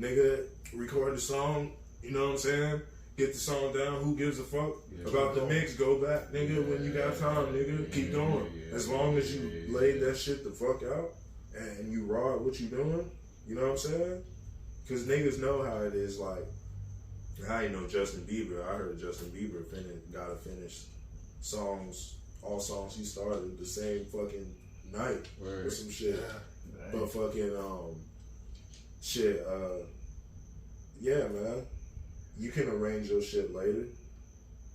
Nigga, record the song, you know what I'm saying? Get the song down, who gives a fuck about the mix, go back, nigga, when you got time, nigga, keep going. As long as you laid that shit the fuck out and you raw at what you doing, you know what I'm saying? Because niggas know how it is, like, I ain't know Justin Bieber. I heard Justin Bieber gotta finish songs, all songs he started the same fucking night or some shit. Yeah. But fucking yeah, man. You can arrange your shit later.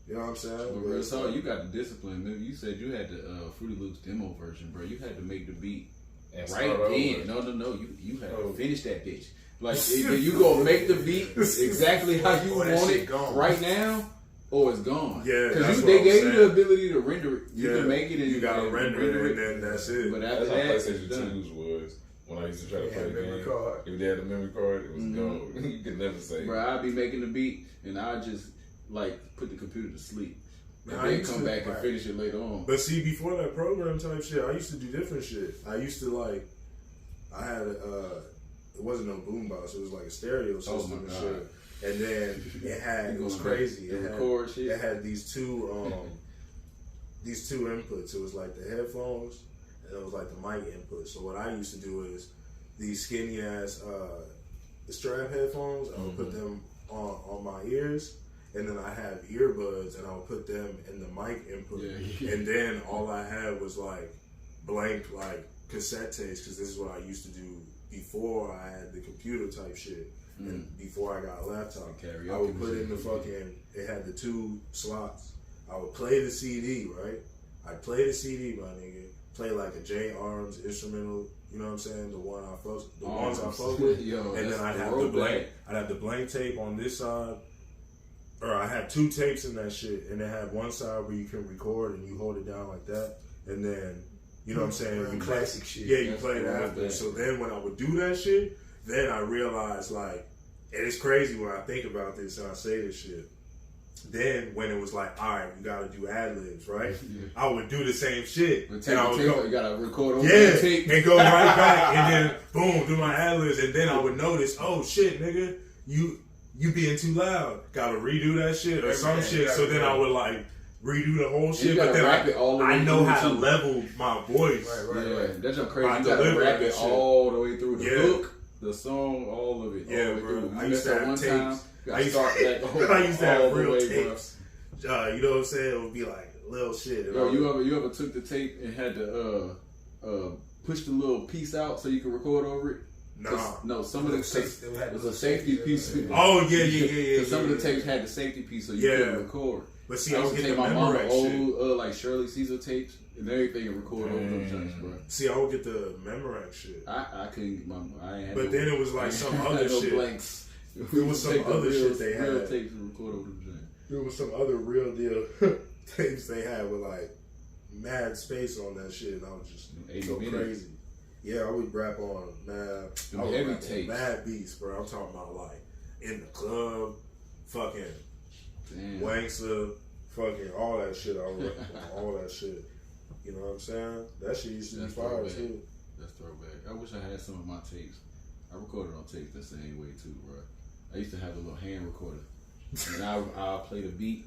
You know what I'm saying? But real talk, you got the discipline. Maybe you said you had the Fruity Loops demo version, bro. You had to make the beat And right start then. over. No. You had to finish that bitch. Like, either you gonna make the beat exactly how you want it right now, or it's gone. Yeah, because that's they what gave I'm you the ability to render it. You can make it, and you gotta render it, and then that's it. But after That's how that, PlayStation it's done. 2s was. When I used to try to They play had the memory game, card. if they had a memory card, it was gone. You could never say. Bro, I'd be making the beat, and I just like put the computer to sleep, and Man, I then used come to- back and finish it later on. But see, before that program type shit, I used to do different shit. I used to like, I had it wasn't no boombox, it was like a stereo system and God. shit. And then it was going crazy. back to It record shit? had these two inputs. It was like the headphones and it was like the mic input. So what I used to do is these skinny ass strap headphones, I would put them on my ears. And then I have earbuds, and I would put them in the mic input. Yeah. And then all I had was like blank like cassette tapes, because this is what I used to do before I had the computer type shit, and before I got a laptop. Karaoke I would put machine. in the fucking. It had the 2 slots. I would play the CD, right? I'd play the CD, my nigga. Play like a J Arms instrumental. You know what I'm saying? The ones I fuck with. Yo, And that's then I'd the have the rollback. blank. I'd have the blank tape on this side. Or I had 2 tapes in that shit, and it had one side where you can record and you hold it down like that, and then you know what I'm saying? Real You classic shit. Yeah, you That's play it the after. rollback. So then when I would do that shit, then I realized like, and it's crazy when I think about this and I say this shit. Then when it was like, all right, we gotta do ad libs, right? Yeah. I would do the same shit. And I would go, you gotta record over the tape and go right back, and then boom, do my ad libs, and then I would notice, oh shit, nigga, you being too loud. Gotta redo that shit or some shit. So then I would like redo the whole shit, but then I know how to level my voice. Right. That's just crazy. You gotta rap it all the way through the hook, the song, all of it. Yeah, bro. I used to have tapes. I used to have real tapes. You know what I'm saying? It would be like little shit. Yo, you ever took the tape and had to push the little piece out so you could record over it? No, some of the tapes was a safety piece. Oh yeah. Some of the tapes had the safety piece so you couldn't record. But see, I would get the Memorex old like Shirley Caesar tapes and everything and record over them joints, bro. See, I would get the Memorex shit. I couldn't get I ain't had but then it was like some other shit. Blanks. It was some other shit they had. Real tapes and record over them joints. There was some other real deal tapes they had with like mad space on that shit, and I was just so crazy. Yeah, I would rap on mad beats, bro. I'm talking about like in the club, fucking Wankster, fucking all that shit. I would rap on all that shit. You know what I'm saying? That shit used to be fire too. That's throwback. I wish I had some of my tapes. I recorded on tape the same way too, bro. I used to have a little hand recorder. And I'll play the beat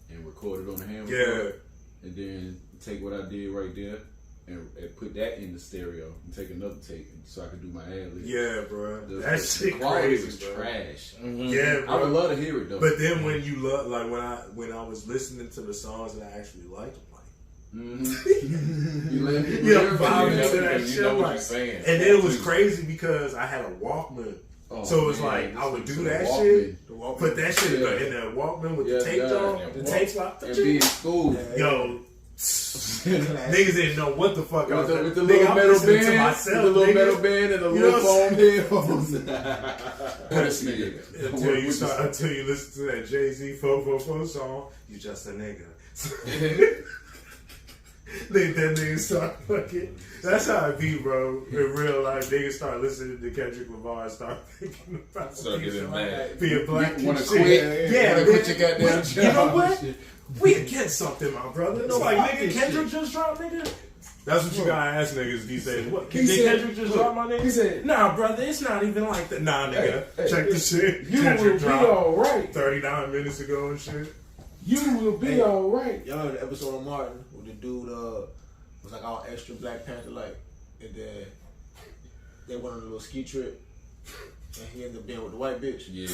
and record it on the hand recorder. And then take what I did right there and put that in the stereo and take another tape so I could do my ad lib. Yeah, bro. That shit quality crazy, was bro. trash. Mm-hmm. Yeah, bro. I would love to hear it though. But then when you look, like when I was listening to the songs that I actually liked, I'm like, you're vibing to that shit. Like, and then it was crazy because I had a Walkman. So it was like I would do that shit, put that shit in the Walkman with the tape on, the tape slot, and be in school. Yo, niggas didn't know what the fuck I was doing. With the little metal band, the little metal band and the little foam headphones. Until you listen to that Jay-Z 444 song, you just a nigga. Then niggas start fucking. That's how it be, bro. In real life, niggas start listening to Kendrick Lamar and start thinking about being black and shit. Quit. Yeah, quit your goddamn job. You know what? We against something, my brother. No, like, nigga, Kendrick just dropped, nigga. That's what you gotta ask niggas these days. What? Did Kendrick just drop my nigga? He said, nah, brother, it's not even like that. Nah, nigga. Check the shit. You will be alright. 39 minutes ago and shit. You will be alright. Y'all heard the episode of Martin with the dude was like all extra Black Panther like, and then they went on a little ski trip and he ended up being with the white bitch. Yeah.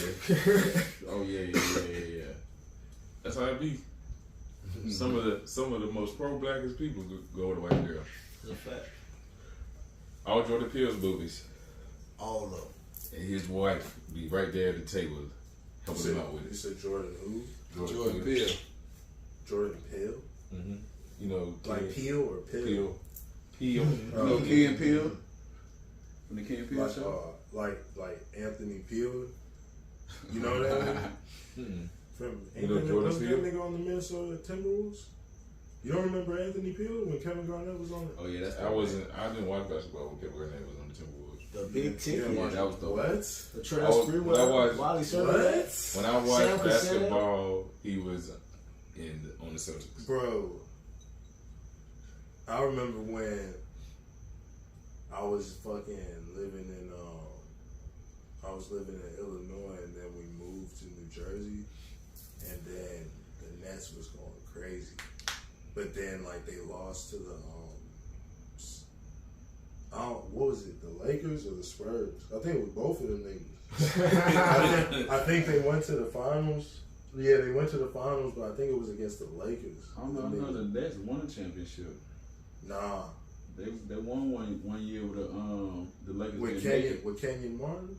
Oh yeah. That's how it be. Some of the most pro-blackest people go with a white girl. That's a fact. All Jordan Peele's movies. All of them. And his wife be right there at the table helping him out with it. You said Jordan who? Jordan Peele. Jordan Peele? Mm-hmm. You know, like Peele or Peele? Peele. You know Key and Peele? When the Key and Peele like, show? Like Anthony Peele? You know that? From was that nigga on the Minnesota Timberwolves? You don't remember Anthony Peele when Kevin Garnett was on it? Oh yeah, that's. I didn't watch basketball when Kevin Garnett was on the Timberwolves. The Big Ticket. Yeah, that was the what? The Trail Spree. Wally Server. When I watched basketball, he was on the Celtics. Bro, I remember when I was fucking living in Illinois, and then we moved to New Jersey, and then the Nets was going crazy, but then like they lost to the what was it, the Lakers or the Spurs? I think it was both of them niggas. I think they went to the finals. Yeah, they went to the finals, but I think it was against the Lakers. I don't know. The Nets won a championship. Nah, they won one year with the Lakers with Kenyon Martin.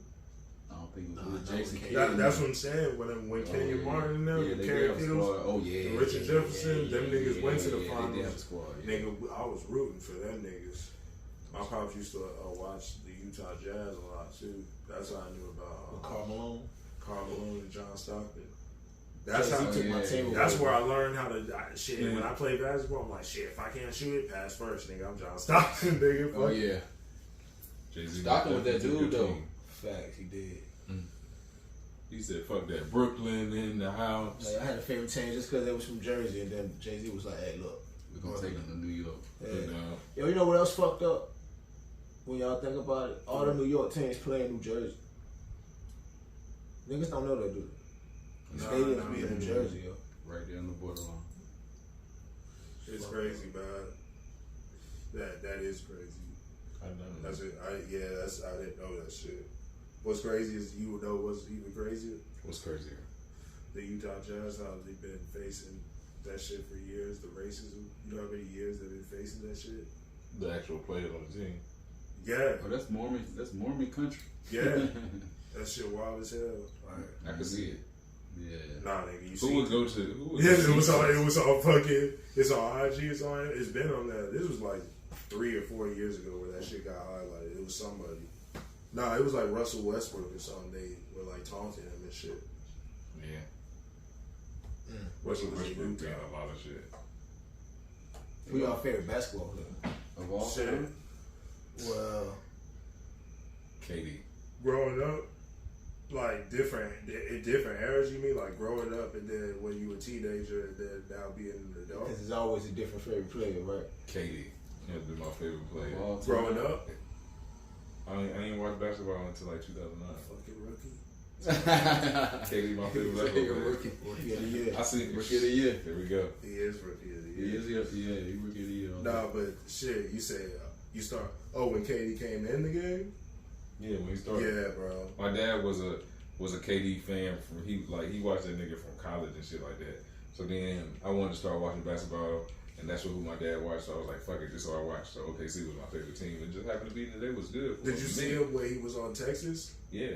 I don't think it was Jason Kidd. That's what I'm saying. When Kenyon Martin and them, Kerry Fields, Richard Jefferson, them niggas went to the finals. Nigga, I was rooting for them niggas. My pops used to watch the Utah Jazz a lot too. That's how I knew about Karl Malone and John Stockton. That's how my team. That's where I learned how to shit. Yeah. When I play basketball, I'm like, shit. If I can't shoot it, pass first, nigga. I'm John Stockton, nigga. Oh yeah. Stockton was that dude though. Facts, he did. He said, "Fuck that, Brooklyn in the house." Like, I had a favorite team just because they was from Jersey, and then Jay-Z was like, "Hey, look, We're gonna take them to New York. yeah. Yo, you know what else fucked up? When y'all think about it, all the New York teams play in New Jersey. Niggas don't know that, do they? The stadiums be in New Jersey, yo. Right there on the borderline. It's crazy, man. That is crazy. I know. That's it. I didn't know that shit. What's crazy is you would know what's even crazier. What's crazier? The Utah Jazz, how they've been facing that shit for years. The racism. You know how many years they've been facing that shit? The actual players on the team. Yeah. Oh, that's Mormon country. Yeah. That shit wild as hell. I can see it. Yeah. Nah, nigga, you Who would go to? Yeah, it was all fucking. It's on IG. It's on. It's been on that. This was like 3 or 4 years ago where that shit got highlighted. It was somebody. Nah, it was like Russell Westbrook or something. They were like taunting him and shit. Yeah. Russell Westbrook Westbrook done a lot of shit. Who y'all favorite basketball player? Of all Shit. time? Well, KD. Growing up, like different eras. You mean like growing up and then when you were a teenager and then now being an adult. because there's always a different favorite player, right? KD has been my favorite player. Of all time. Growing up, I didn't watch basketball until like 2009. fucking rookie. KD, my favorite basketball player. Rookie of the year. I see Rookie of the year. There we go. He is rookie of the He year. is, yeah, he rookie of the year. Nah, but shit, you say you start. Oh, when KD came in the game. Yeah, when he started. Yeah, bro. My dad was a KD fan from he watched that nigga from college and shit like that. So then I wanted to start watching basketball, and that's who my dad watched. So I was like, fuck it, this is what I watched. So OKC was my favorite team. It just happened to be that they was good. Did you see him when he was on Texas? Yeah.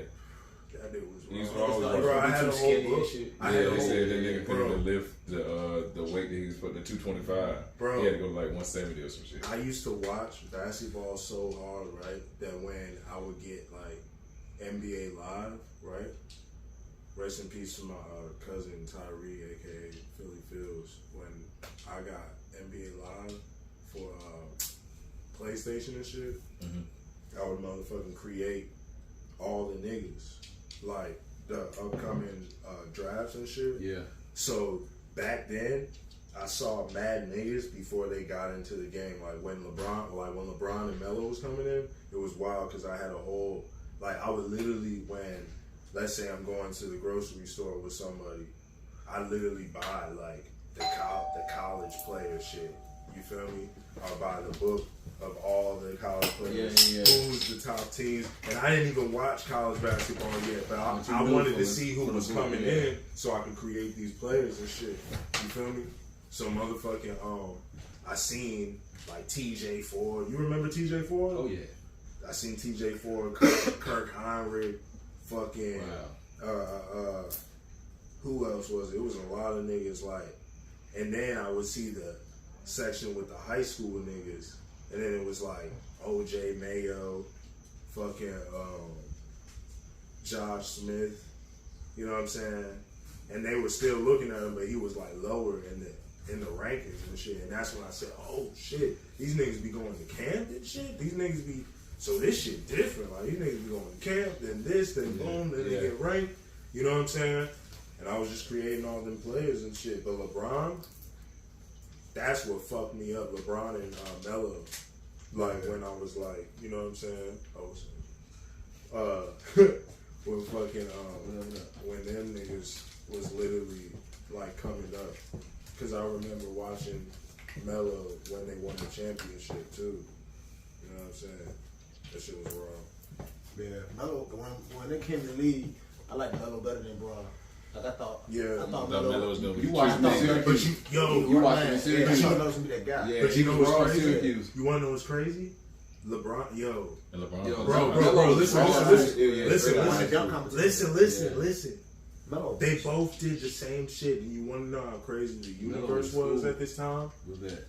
That nigga was He was wrong. always Bro, I wrong. had a whole book. I had Yeah, a they whole said that nigga couldn't bro. even lift the weight that he was putting, the 225. Bro. He had to go to like 170 or some shit. I used to watch basketball so hard, right, that when I would get like NBA Live, right? Rest in peace to my cousin Tyree, aka Philly Fields. When I got NBA Live for PlayStation and shit, I would motherfucking create all the niggas, like the upcoming drafts and shit. Yeah. So back then, I saw mad niggas before they got into the game. Like when LeBron and Melo was coming in, it was wild because I had a whole I would literally when let's say I'm going to the grocery store with somebody, I literally buy like the college player shit. You feel me? I'll buy the book of all the college players. Yeah. Who's the top teams? And I didn't even watch college basketball yet, but I wanted to see who was coming in so I could create these players and shit. You feel me? So motherfucking I seen like TJ Ford. You remember TJ Ford? Oh yeah. I seen TJ Ford, Kirk Heinrich, fucking who else was it? It was a lot of niggas like, and then I would see the section with the high school niggas, and then it was like OJ Mayo, fucking Josh Smith, you know what I'm saying? And they were still looking at him, but he was like lower in the rankings and shit. And that's when I said, oh shit, these niggas be going to camp and shit. These niggas be so this shit different. Like these niggas be going to camp, then this, then boom, then they get ranked. You know what I'm saying? And I was just creating all them players and shit. But LeBron, that's what fucked me up. LeBron and Melo. Like when I was like, you know what I'm saying? When fucking when them niggas was literally like coming up. Cause I remember watching Melo when they won the championship too. You know what I'm saying? That shit was wrong. Yeah. Melo, when they came to the league, I liked Melo better than Bron. Like I thought Melo was gonna be You watched the Syracuse. you watched the Syracuse. I thought Melo was gonna be that guy. Yeah, But you know what's Bron, crazy? Syracuse. You wanna know what's crazy? LeBron, And LeBron. Yo, Bro, listen. Listen. Melo. They both did the same shit, and you wanna know how crazy the universe was at this time? What's that?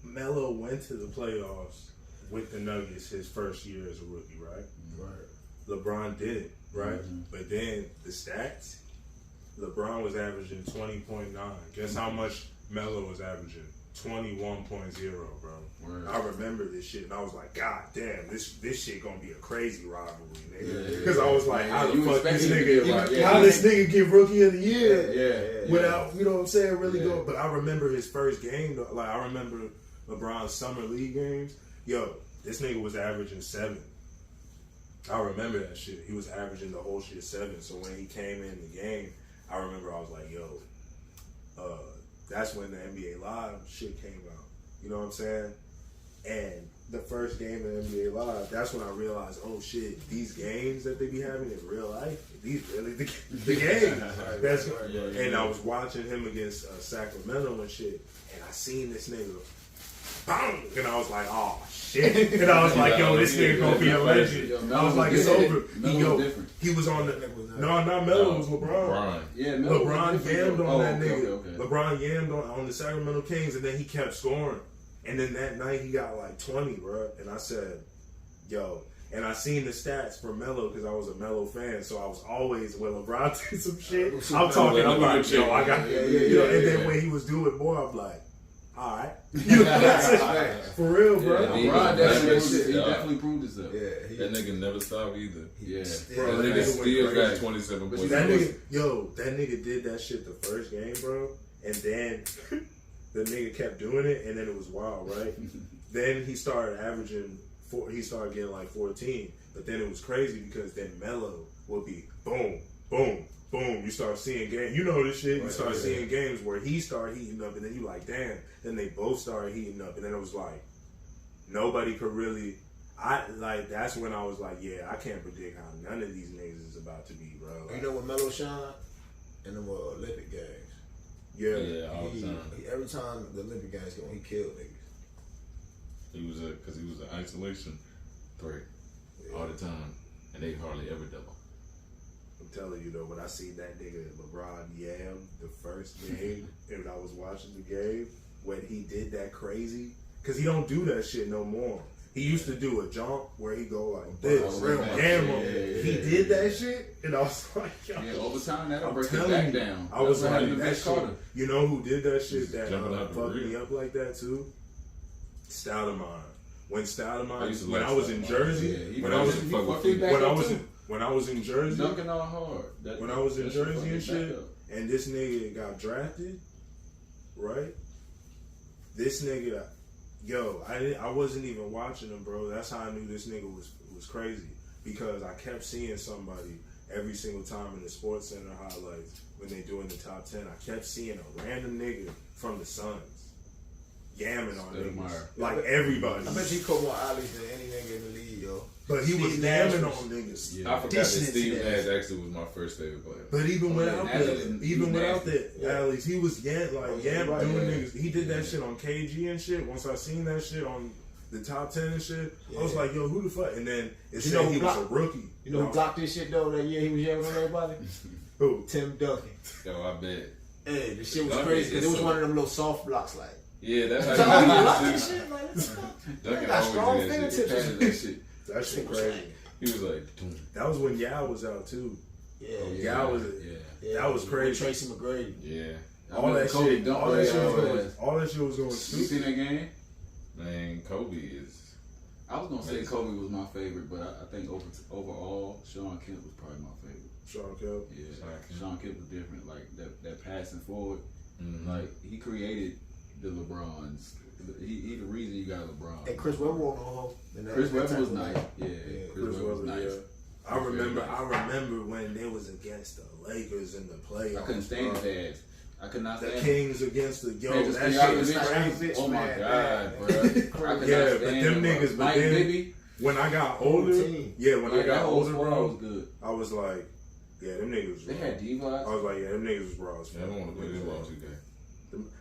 Melo went to the playoffs with the Nuggets his first year as a rookie, right? Right. LeBron did, right? Mm-hmm. But then the stats, LeBron was averaging 20.9. Guess how much Melo was averaging? 21.0, bro. Word. I remember this shit, and I was like, God damn, this shit gonna be a crazy rivalry, nigga. Yeah, Because I was like, how the you fuck this expected it to be nigga, like, yeah, how yeah. this nigga get Rookie of the Year Yeah. without, you know what I'm saying, really Yeah. going. But I remember his first game, though. Like, I remember LeBron's summer league games. Yo, this nigga was averaging 7. I remember that shit. He was averaging the whole shit 7. So when he came in the game, I remember I was like, yo, that's when the NBA Live shit came out. You know what I'm saying? And the first game of NBA Live, that's when I realized, oh shit, these games that they be having in real life, these really the games. That's and I was watching him against Sacramento and shit, and I seen this nigga, bang, and I was like, oh shit, and I was like, yo, this nigga gonna be a legend. I was like, it's over. He was on the not Melo, was LeBron. Yeah, LeBron yammed on that nigga. Okay. LeBron yammed on the Sacramento Kings, and then he kept scoring. And then that night he got like 20, bro. And I said, yo. And I seen the stats for Melo because I was a Melo fan. So I was always, when LeBron did some shit, I'm talking, I'm like, yo, I got, you know. And then when he was doing more, I'm like, all right. You know, for real, bro. Yeah, LeBron definitely proved himself. Yeah, that nigga never stopped either. Yeah. Bro, that nigga still got 27 points. That nigga did that shit the first game, bro. And then the nigga kept doing it, and then it was wild, right? Then he started averaging, he started getting like 14. But then it was crazy because then Melo would be boom, boom, boom. You start seeing games. You know this shit. You start seeing games where he started heating up, and then you like, damn. Then they both started heating up, and then it was like, nobody could really. That's when I was like, yeah, I can't predict how none of these niggas is about to be, bro. Like, you know what Melo shine? In the Olympic Games. Yeah, all the time. Every time the Olympic Games go, he killed niggas. He was an isolation threat all the time, and they hardly ever double. I'm telling you though, when I seen that nigga LeBron yam the first game, and I was watching the game when he did that crazy, because he don't do that shit no more. He used to do a jump where he go like this, He did that shit, and I was like, yo, over time that'll break his back down. I was like, that shit. You know who did that shit that fucked me up like that too? Stoudemire. When I was in Jersey, when I was in Jersey, dunking all hard. When I was in Jersey and shit, and this nigga got drafted, right? This nigga, yo, I wasn't even watching him, bro. That's how I knew this nigga was crazy, because I kept seeing somebody every single time in the Sports Center highlights when they doing the top 10. I kept seeing a random nigga from the Suns yamming on niggas. Like everybody. I bet he caught more alleys than any nigga in the league, yo. But he was yamming on niggas. Yeah. I forgot that Steve Nash actually was my first favorite player. But even without that, alleys, he was doing niggas. He did that shit on KG and shit. Once I seen that shit on the top 10 and shit, I was like, yo, who the fuck? And then it said he was a rookie. You know who blocked this shit though that year he was yamming on everybody? Who? Tim Duncan. Yo, I bet. Hey, the shit was crazy because it was one of them little soft blocks, like. Yeah, that's how you block this shit. Like, let's go. Duncan got strong always fingertips. that shit. That shit crazy. He was like, Doom. That was when Yao was out too. Yeah, that was crazy. Tracy McGrady. Yeah. All that shit was going stupid. You seen that game? Man, Kobe is. I was gonna say Kobe was my favorite, but I think overall, Sean Kemp was probably my favorite. Sean Kemp? Yeah. Sean Kemp was different. Like that passing forward. Mm-hmm. Like he created the LeBrons. He the reason you got LeBron. And Chris Webber won't go home. Chris Webber was nice. Yeah, Chris Webber was nice. I remember when they was against the Lakers in the playoffs. I couldn't stand the Jazz. I could not stand the Kings against the that shit was crazy. Oh my god, bro. But them niggas. But then when I got older, when I got older, bro, was good. I was like, yeah, them niggas was raw. They had D-Vox. I was like, yeah, them niggas was raw as fuck. I don't want to play this raw 2K.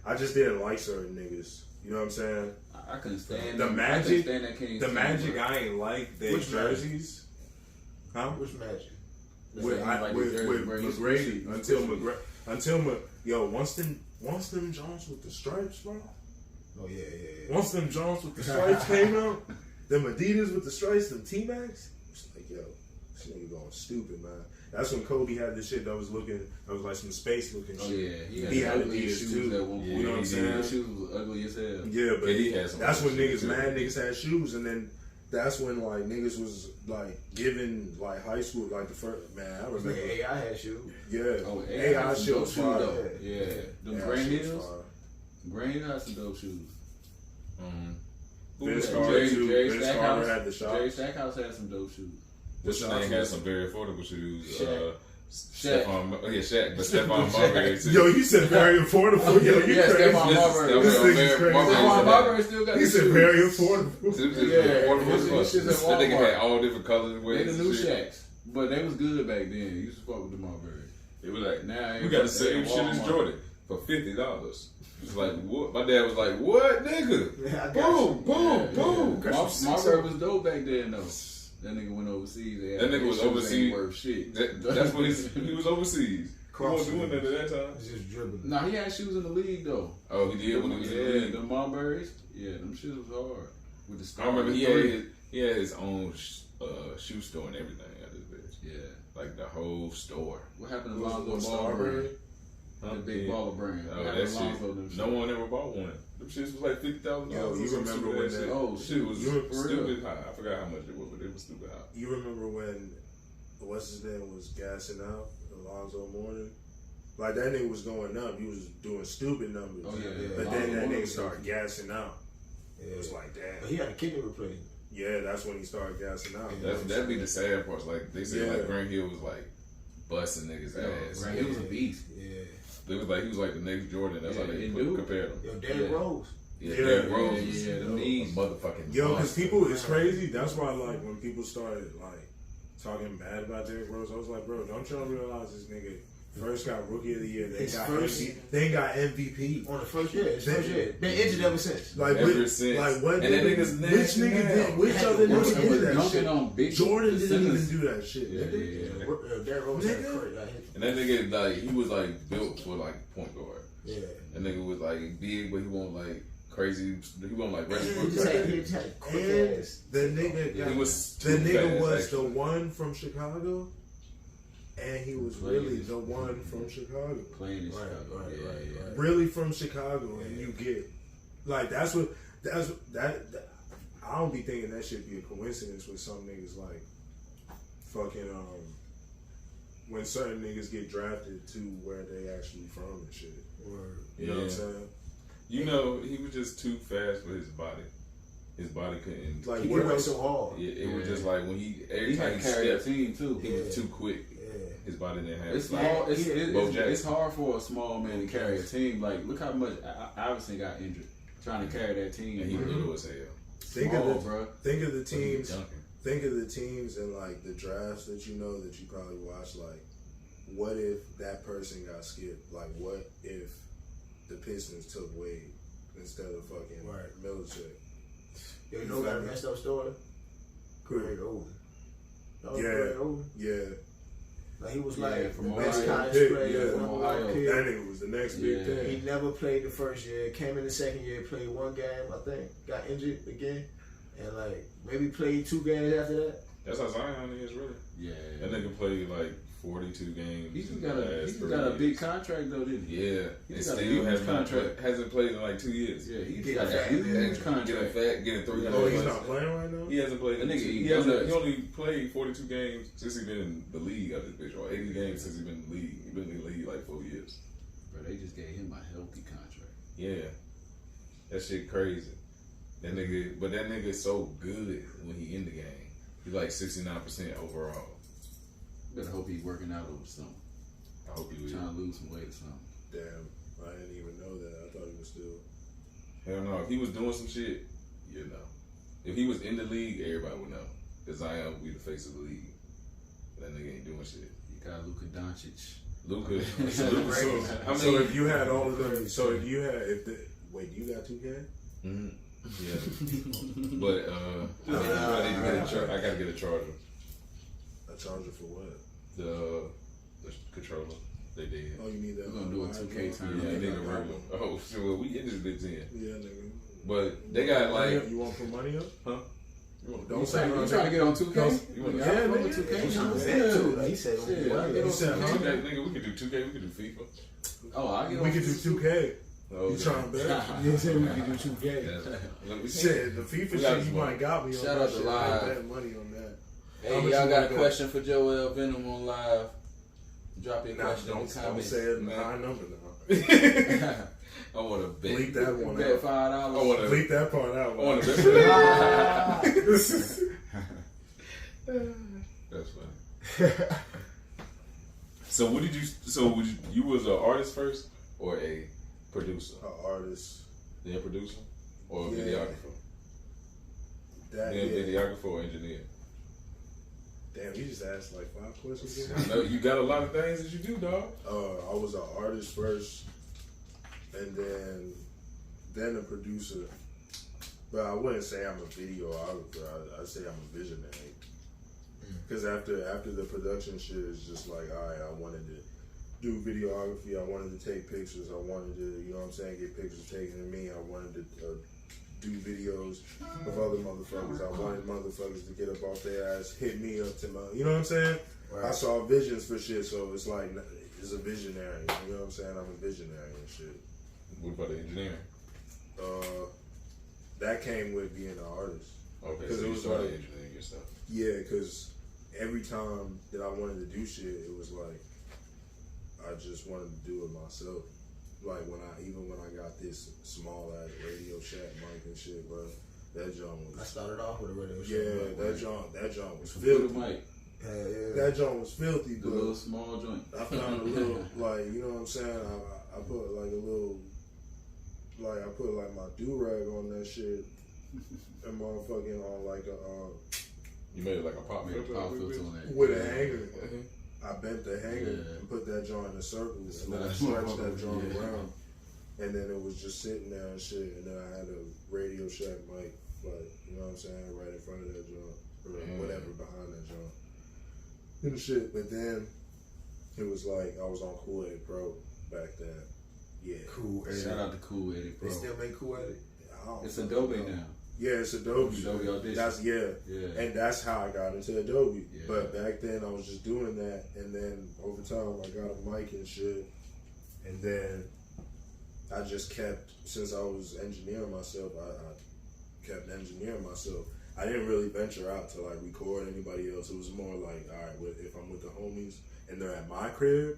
I just didn't like certain niggas. You know what I'm saying? I couldn't stand the Magic. The Magic, I ain't like their jerseys. Huh? Which Magic? With McGrady once them Jones with the stripes, bro. Oh yeah. Once them Jones with the stripes came out, them Adidas with the stripes, them T-Max. It's like, yo, This nigga going stupid, man. That's when Kobe had this shit that was like some space looking Oh shit. yeah, He had ugly Adidas shoes too. at one point. You know what I'm saying? His shoes was ugly as hell. Yeah, but he had some that's when shit, niggas, too. mad niggas had shoes, and then that's when like niggas was like giving like high school like the first man. I remember. Like AI had shoes. Yeah, Oh, AI shit was fire. though. Yeah, them AI Grand shit was Hills. fire. Grand Hills had some dope shoes. Vince Jerry- Carter too. Jerry Vince Stackhouse. Carter had the Jerry shots. Stackhouse had some dope shoes. What's your name? Had some very affordable shoes. Shaq. Stephon, Shaq, but Stephon Marbury too. Yo, you said very affordable. Yo, you Yeah, crazy. Stephon Marbury. This nigga's crazy. Stephon Marbury still got He the said shoes. very affordable. This shit's at That nigga Walmart. had all different colors and They ways. the and new shit. Shaqs, but they was good back then. You used to fuck with the Marbury. It was like, Now we got the same at shit as Walmart. Jordan for $50. It's like, what? My dad was like, what, nigga? Yeah, I got Boom, boom, Yeah, boom. yeah. Marbury was dope back then though. That nigga went overseas. They had That nigga was shoes ain't overseas. Worth shit. That's when he was overseas. He wasn't doing that at that time. It's just dribbling. Nah, he had shoes in the league though. Oh, he did when he was in the league. the Marburys. Yeah, them shoes was hard. With the I star. remember he had his own shoe store and everything at this bitch. Yeah. Like the whole store. What happened to Was Lonzo it Ball Starbury? brand? The big Yeah. baller brand. Oh, What that happened to shit. Lonzo them No one ever bought one. Them shits was like $50,000. Yo, you remember when that- Oh, shit was you remember- stupid high. I forgot how much it was, but it was stupid high. You remember when what's his name was gassing out Alonzo Mourning? Like that nigga was going up. He was doing stupid numbers. Oh, yeah, yeah. But Alonzo then that Mourning nigga was started stupid. gassing out. Yeah. It was like, damn. But he had a kidney replacement. Yeah, that's when he started gassing out. That'd be the sad part. Like they said, Yeah. like Grant Hill was like busting niggas' ass. Right, it was a beast. Yeah. It was like he was like the next Jordan. That's Yeah, how they it do. compared him. Yo, Derrick Yeah. Rose. Yeah, Yeah, Derrick Rose. yeah, them a knees. motherfucking. Yo, because bust. people, it's crazy. That's why, like, when people started like talking bad about Derrick Rose, I was like, bro, don't y'all realize this nigga first got Rookie of the Year, His first- they got MVP. On the first year. His first year. Been injured ever since. Like, Ever which, since. like what? And that nigga- nigga's which nasty nigga now. did? Which other He was nigga did that dunking shit? on big Jordan didn't even Simmons. do that shit. Yeah, nigga. yeah. Derrick Rose had a Nigga. crazy. Like, And that nigga like he was like built for like point guard. yeah. That nigga was like big, but he wasn't like crazy. He wasn't like He Westbrook. just had a quick And ass. the nigga, Yeah, got, he was the too nigga fast, was actually. the one from Chicago, and he was really the one from Chicago. Playing this Right, stuff. right, Yeah, right, yeah. right. Really from Chicago, and you get like that. I don't be thinking that should be a coincidence with some niggas like fucking when certain niggas get drafted to where they actually from and shit. You know what I'm saying? You know, he was just too fast for his body. His body couldn't. Like He where went else? so hard. Yeah, it was just like when every He time had he to carry that stepped, team too. he was too quick. Yeah. His body didn't have. It's like, hard. Bo Jackson. It's hard for a small man to carry a team. Like, look how much Iverson got injured trying to carry that team. and he little as hell. Think Small, of bro. think of the But he was teams. dunking. Think of the teams and like the drafts that you know that you probably watch. Like, what if that person got skipped? Like, what if the Pistons took Wade instead of fucking Right. Milicic? Yo, you know that messed up story? Greg Oden. That was Yeah. Greg Oden. Yeah, Like he was Yeah, like from the best Ohio. college Pick, player, yeah. from From Ohio. Ohio. Pick. that nigga was the next big Yeah. He thing. never played the first year. Came in the second year, played one game, I think. Got injured again, and like maybe played 2 games after that. That's how Zion is really. Yeah. That nigga played like 42 games. He's in got the a last he's 3 got a years. big contract though, didn't he? Yeah, He's and got a still huge hasn't played in like 2 years. Yeah, he's Get got a fat, huge man. Getting contract. fat, getting 3 Yeah. Oh, he's points. not playing right now. He hasn't played. That nigga he, eat hasn't, donuts. he only played 42 games since he been in the league. Out this bitch, or 80 games since he been in the league. He been in the league like 4 years. Bro, they just gave him a healthy contract. Yeah, that shit crazy. That nigga is so good when he in the game. He's like 69% overall. Better hope he's working out over the summer. I hope he will. Trying to lose some weight or something. Damn, I didn't even know that. I thought he was still. Hell no. If he was doing some shit, you know. If he was in the league, everybody would know. Because Zion would be the face of the league. That nigga ain't doing shit. You got Luka Doncic. Luka. So if you had all of them, so if you had, wait, you got 2K? Mhm. Yeah. But I need to get I gotta get a charger. A charger for what? The controller. They did. Oh, you need that. We're gonna do a 2K Yeah, tournament. I need a regular. Oh, shit. Well, we in this bitch in. Yeah, nigga. But they got like. You want to put money up? Huh? Don't say You trying to get on 2K? You want to Yeah, I'm man. on 2K. He I'm said too. Like, he said, Shit, well, I get on He said, 2K. huh? Nigga, we can do 2K, we can do FIFA. Oh, I get on We could do 2K. Oh, You yeah. trying to bet? You said we could do 2K. Yeah. Look, we Shit, the FIFA We got shit, some you money. might got me on Shout that out to shit. Live. I bet money on that. How Hey, much y'all you got a wanna bet? question for Joel Venom on live? Drop your Nah, question in don't the say comments. it in Man. high number now. I want to bet. Bleep that one Bet out. $5. I want to. Bleep that part out. I want man. to bet. That's funny. So what did you? So you was an artist first or a producer? An artist. Then a producer or a Yeah. videographer? That Then a yeah. videographer or engineer? Damn, you just asked like 5 questions. I know you got a lot of things that you do, dog. I was an artist first, and then a producer. But I wouldn't say I'm a videographer. I'd say I'm a visionary. Because after the production shit, it's just like, all right, I wanted to do videography. I wanted to take pictures. I wanted to, you know what I'm saying, get pictures taken of me. I wanted to do videos of other motherfuckers. I wanted motherfuckers to get up off their ass, hit me up to my, you know what I'm saying? Right. I saw visions for shit, so it's like, it's a visionary. You know what I'm saying? I'm a visionary and shit. What about the engineering? That came with being an artist. Okay, 'Cause so it you was started like- engineering your stuff. Yeah, because every time that I wanted to do shit, it was like I just wanted to do it myself. Like when I got this small ass Radio Shack mic and shit, bro, that joint I was started off with a radio show. yeah, that joint was Computer filthy. mic, Yeah. That joint was filthy, the but little small joint. I found a little like you know what I'm saying. I put like a little like I put like my do rag on that shit and motherfucking on like a. You made it like a pop Made a pop filter on that. With a hanger. I bent the hanger Yeah. and put that joint in a circle and then I Nice. stretched that joint Yeah. around. And then it was just sitting there and shit. And then I had a Radio Shack mic, like, you know what I'm saying, right in front of that joint. Or whatever behind that joint. And shit. But then it was like I was on Kool Aid Pro back then. Yeah. Cool. Shout out to Cool Edit, They bro. still make Cool Edit? I don't It's fucking Adobe know. now. Yeah, it's Adobe. Adobe Audition. That's yeah. Yeah. And that's how I got into Adobe. Yeah. But back then I was just doing that, and then over time I got a mic and shit, and then I just kept, since I was engineering myself, I kept engineering myself. I didn't really venture out to like record anybody else. It was more like, all right, if I'm with the homies and they're at my crib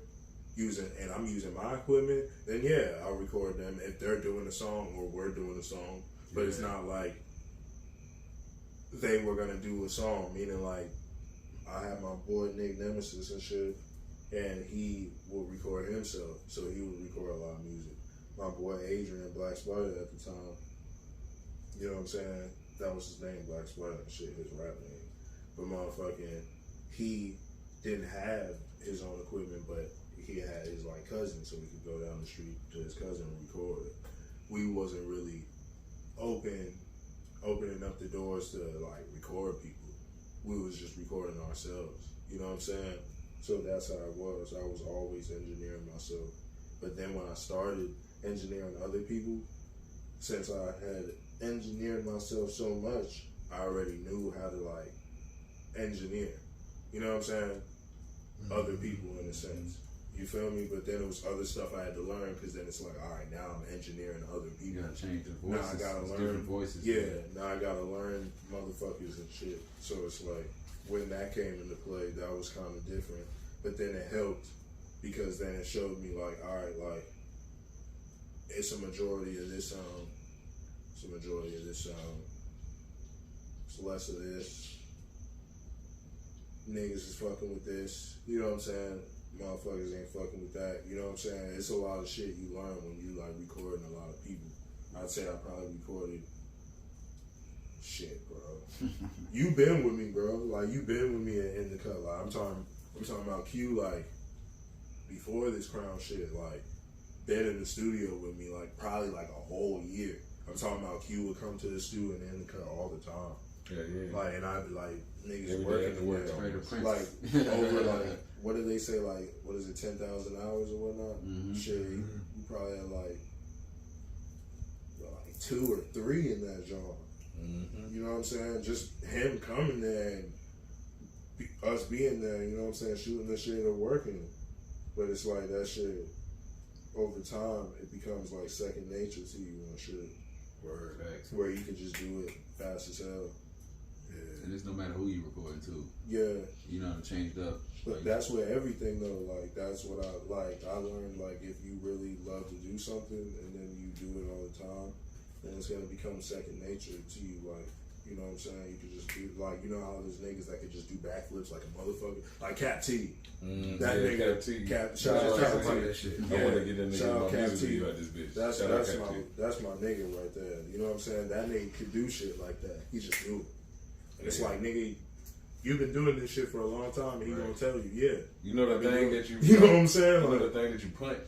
and I'm using my equipment, then yeah, I'll record them if they're doing a song or we're doing a song. But it's not like they were gonna do a song, meaning like I had my boy Nick Nemesis and shit, and he would record himself, so he would record a lot of music. My boy Adrian Black Spider at the time, you know what I'm saying? That was his name, Black Spider and shit, his rap name. But motherfucking, he didn't have his own equipment, but he had his like cousin, so we could go down the street to his cousin and record it. We wasn't really opening up the doors to like record people. We was just recording ourselves. You know what I'm saying? So that's how it was. I was always engineering myself. But then when I started engineering other people, since I had engineered myself so much, I already knew how to like engineer. You know what I'm saying? Other people in a sense. You feel me? But then it was other stuff I had to learn because then it's like, all right, now I'm engineering other You people. gotta change the Now voices. I gotta It's learn different voices. Yeah, now I gotta learn motherfuckers and shit. So it's like when that came into play, that was kind of different. But then it helped because then it showed me like, all right, like it's a majority of this sound. It's a majority of this sound. It's less of this. Niggas is fucking with this. You know what I'm saying? Motherfuckers ain't fucking with that. You know what I'm saying? It's a lot of shit you learn when you like recording a lot of people. I'd say I probably recorded shit, bro. You been with me, bro. Like you been with me in the cut. Like I'm talking about Q. Like before this Crown shit, like been in the studio with me, like probably like a whole year. I'm talking about Q would come to the studio and in the cut all the time. Yeah. Like and I'd be like niggas Every day working after work, there. Trader Prince. Like over like what did they say, like what is it, 10,000 hours or whatnot? Mhm. Shit, you probably had like 2 or 3 in that genre. Mm-hmm. You know what I'm saying? Just him coming there and us being there, you know what I'm saying, shooting the shit or working. But it's like that shit, over time, it becomes like second nature to you and shit. Word. Facts. Where you can just do it fast as hell. Yeah. And it's no matter who you recording to. Yeah. You know, changed up. But like, that's where everything though, like that's what I like. I learned like if you really love to do something and then you do it all the time, then it's gonna become second nature to you. Like, you know what I'm saying? You can just do like, you know how there's niggas that could just do backflips like a motherfucker, like Cap T. That nigga, Cap T. Shout out Cap T. that shit. I want to get that Shout out nigga my Cap music T. video at this bitch. That's my nigga right there. You know what I'm saying? That nigga could do shit like that. He just do it. And it's like, nigga, you've been doing this shit for a long time, and he gonna tell you, yeah. You know the thing that you know what I'm saying? You know Like, the thing that you punch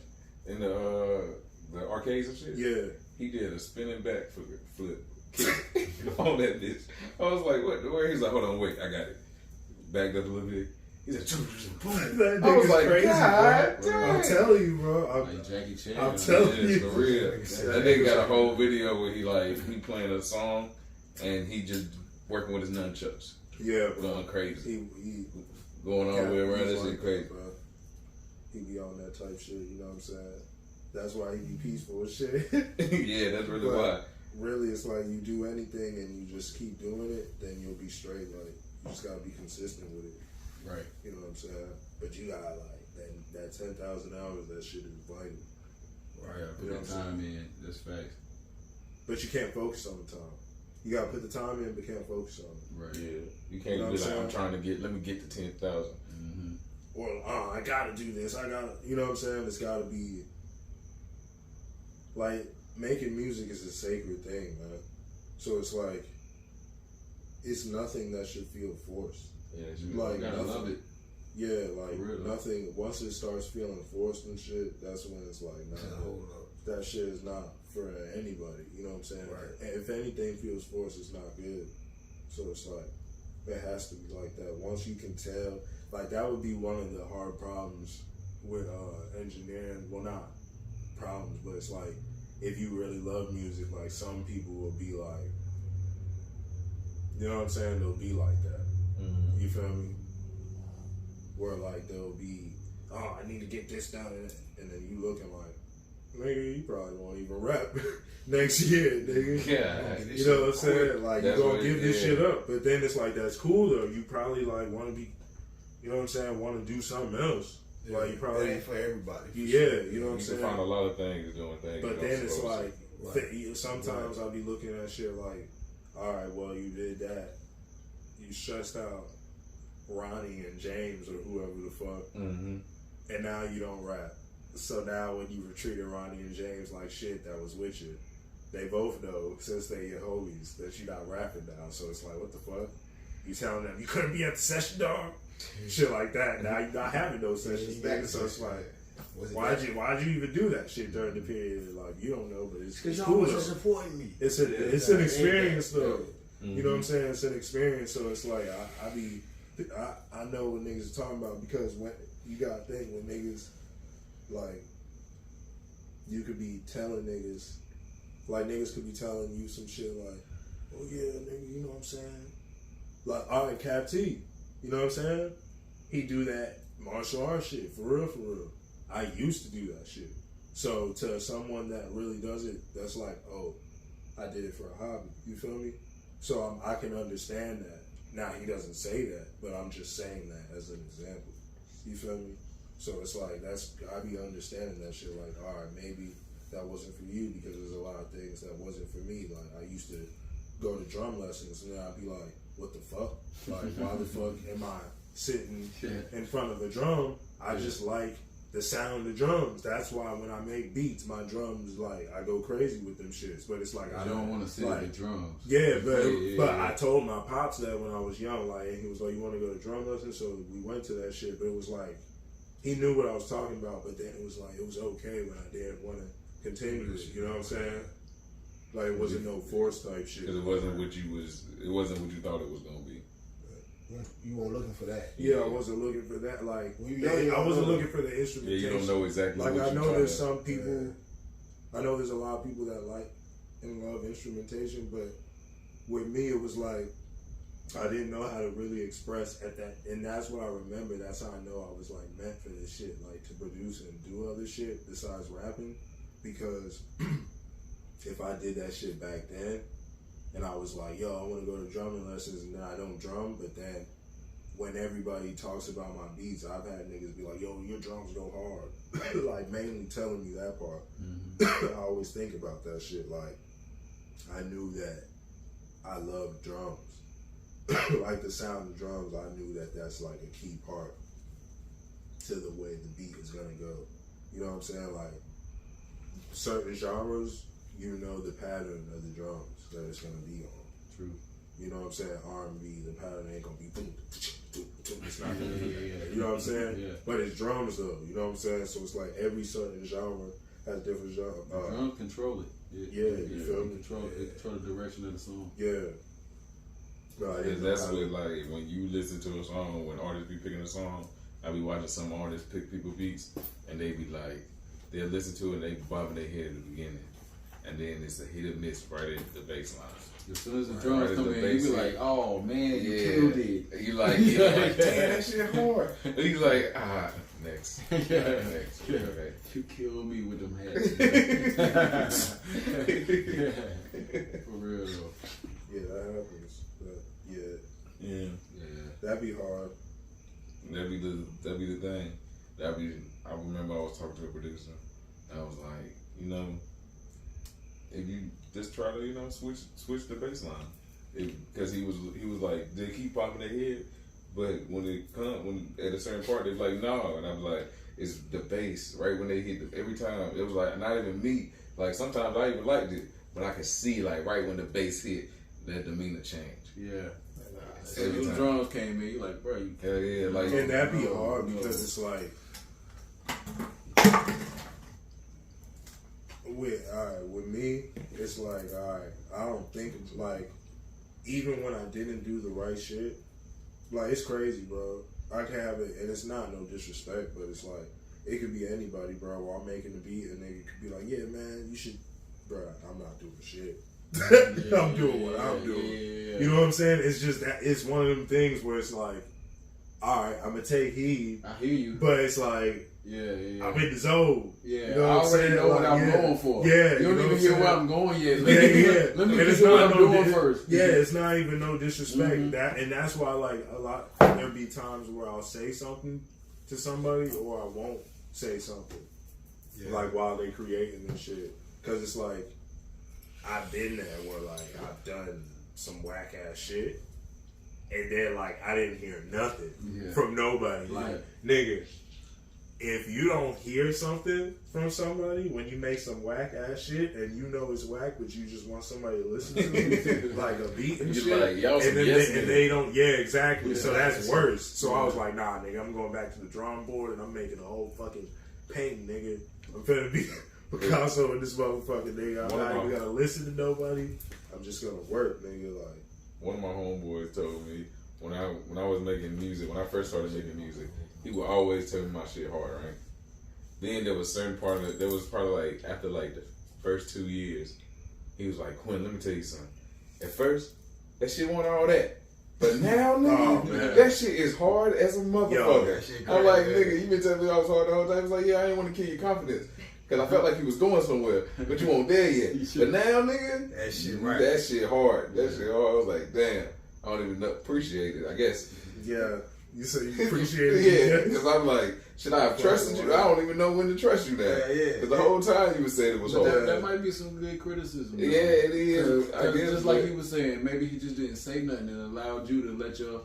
in the arcades and shit? yeah. He did a spinning back flip kick on that bitch. I was like, what? Where? He's like, hold on, wait, I got it. Backed up a little bit. He's like, boom. That I was nigga's like, crazy, God bro. damn. I'm telling you, bro. like Jackie Chan. I'm telling Yeah, you. for real. That nigga got a whole video where he playing a song and he just working with his nunchucks. Yeah, Going crazy. He Going all the way around. he's That like shit crazy. that, bro. He be on that type shit, you know what I'm saying? That's why he be peaceful as shit. Yeah, that's really But why. really, it's like you do anything and you just keep doing it, then you'll be straight. Like, you just gotta be consistent with it. Right. You know what I'm saying? But you gotta, like, that 10,000 hours, that shit is vital. Right. Put that time in. That's facts. But you can't focus on the time. You gotta put the time in, but can't focus on it. Right. Yeah. You can't You know be what like, I'm I'm trying to let me get to 10,000. Mm-hmm. Or, I gotta do this. I gotta, you know what I'm saying? It's gotta be, like, making music is a sacred thing, man. So it's like, it's nothing that should feel forced. Yeah, Like, You gotta nothing. love it. Yeah, like, For real, though. nothing, once it starts feeling forced and shit, that's when it's like, nah, Hold up. that shit is not for anybody. You know what I'm saying? Right. And if anything feels forced, it's not good. So it's like, it has to be like that. Once you can tell, like, that would be one of the hard problems with engineering. Well, not problems, but it's like, if you really love music, like, some people will be like, you know what I'm saying? They'll be like that. Mm-hmm. You feel me? Where, like, they'll be, oh, I need to get this done, and then you looking like, nigga, you probably won't even rap next year, nigga. Yeah. You know what I'm saying? Like, That's you gonna what give it this is. shit up. But then it's like, that's cool, though. You probably, like, want to be, you know what I'm saying, want to do something else. Yeah, Like, you probably, it ain't for everybody. For yeah, sure. you know what I'm You saying? can find a lot of things doing things. But you then don't it's supposed to. like, Right. sometimes I'll be looking at shit like, all right, well, you did that. You stressed out Ronnie and James or whoever the fuck, Mm-hmm. and now you don't rap. So now when you were treating Ronnie and James like shit that was with you, they both know, since they your homies, that you're not rapping now. So it's like, what the fuck? You telling them you couldn't be at the session, dog? Shit like that. Now you're not having those sessions, nigga. So it's like, why'd you even do that shit during the period? Like, you don't know, but it's Because y'all cool. wasn't though. supporting me. It's an experience though. Mm-hmm. You know what I'm saying? It's an experience. So it's like I know what niggas are talking about, because when you gotta think, when niggas, like, you could be telling niggas, like, niggas could be telling you some shit like, oh yeah, nigga, you know what I'm saying? Like, all right, Cap T, you know what I'm saying? He do that martial arts shit, for real, for real. I used to do that shit. So to someone that really does it, that's like, oh, I did it for a hobby. You feel me? So I can understand that. Now, he doesn't say that, but I'm just saying that as an example. You feel me? So it's like, I be understanding that shit like, all right, maybe that wasn't for you, because there's a lot of things that wasn't for me. Like, I used to go to drum lessons, and then I'd be like, what the fuck? Like, why the fuck am I sitting in front of a drum? I just like the sound of drums. That's why when I make beats, my drums, like, I go crazy with them shits. But it's like, I don't want to sit like, at the drums. Yeah, but Yeah. I told my pops that when I was young, like, and he was like, you want to go to drum lessons? So we went to that shit, but it was like, he knew what I was talking about, but then it was like, it was okay when I didn't want to continue it, you know what I'm saying? Like, it wasn't no force type shit. Because it wasn't what you thought it was gonna be. You weren't looking for that. Yeah, I wasn't looking for that. Like, When you young, you I wasn't don't know. looking for the Yeah, instrumentation. you don't know exactly. Like, what I you're know trying there's to- some people, I know there's a lot of people that like and love instrumentation, but with me, it was like I didn't know how to really express at that, and that's what I remember. That's how I know I was like meant for this shit, like to produce and do other shit besides rapping. Because if I did that shit back then, and I was like, yo, I want to go to drumming lessons, and then I don't drum, but then when everybody talks about my beats, I've had niggas be like, yo, your drums go hard. Like, mainly telling me that part. I always think about that shit. Like, I knew that I loved drums. Like, the sound of drums, I knew that that's, like, a key part to the way the beat is going to go. You know what I'm saying? Like, certain genres, you know the pattern of the drums that it's going to be on. True. You know what I'm saying? R&B, the pattern ain't going to be boom, it's not going to be that. You know what I'm saying? Yeah. But it's drums, though. You know what I'm saying? So it's like every certain genre has different genre. Drums control it. You feel me? Control the direction of the song. Yeah. No, That's what, like, when you listen to a song, when artists be picking a song, I be watching some artists pick people beats, and they be like, they'll listen to it and they bobbing their head at the beginning. And then it's a hit or miss right at the bass line. As soon as the drums come in, you be like, oh man, you killed it. You like, damn, that shit hard. And he's like, next. Next. Yeah. Okay. You killed me with them hats. For real though. Yeah, that happens. But yeah. That'd be hard. That'd be the thing. I remember I was talking to a producer. I was like, you know, if you just try to, you know, switch the bass line, because he was like, they keep popping their head, but when at a certain part they're like, no, and I was like, it's the bass right when they hit every time. It was like not even me. Like sometimes I even liked it, but I could see like right when the bass hit, that demeanor change. Yeah. Every Those time drums came in, you like, bro, you hell yeah, like, and that'd be hard because it's like, with me, it's like, I don't think it's like, even when I didn't do the right shit, like, it's crazy, bro. I can have it, and it's not no disrespect, but it's like, it could be anybody, bro, while I'm making the beat, and they could be like, yeah, man, you should, bro, I'm not doing shit. I'm doing what I'm doing. Yeah. You know what I'm saying? It's just that, it's one of them things where it's like, all right, I'm gonna take heed. I hear you. But it's like, yeah. I'm in the zone. Yeah, you know I already know what I'm going for. Yeah, you don't even hear where I'm going yet. Let me hear what I'm doing first. Yeah, it's not even no disrespect. And that's why, like, a lot, there'll be times where I'll say something to somebody or I won't say something. Yeah. Like, while they creating this shit. Because it's like, I've been there where, like, I've done some whack ass shit, and then, like, I didn't hear nothing from nobody. Like, nigga, if you don't hear something from somebody when you make some whack ass shit and you know it's whack, but you just want somebody to listen to, like a beat and shit, like, and they don't, exactly. So that's worse. So I was like, nah, nigga, I'm going back to the drawing board and I'm making a whole fucking painting, nigga. I'm finna be Picasso in this motherfucking nigga. I'm not even gonna listen to nobody. I'm just gonna work, nigga. Like, one of my homeboys told me when I was making music, when I first started making music, he would always tell me my shit hard, right? Then there was certain part of it, there was probably like after like the first 2 years, he was like, Quinn, let me tell you something. At first, that shit wasn't all that. But now, nigga, that shit is hard as a motherfucker. I'm like, nigga, you been telling me I was hard the whole time. He was like, yeah, I didn't want to kill your confidence. Because I felt like he was going somewhere, but you weren't there yet. But now, nigga, that shit hard. That shit hard. I was like, damn, I don't even appreciate it, I guess. Yeah. You say you appreciate it? Yeah, because I'm like, should I have trusted you? I don't even know when to trust you now. Because the whole time you were saying it was hard. That might be some good criticism. Yeah, it is. I guess just like he was saying, maybe he just didn't say nothing and allowed you to let your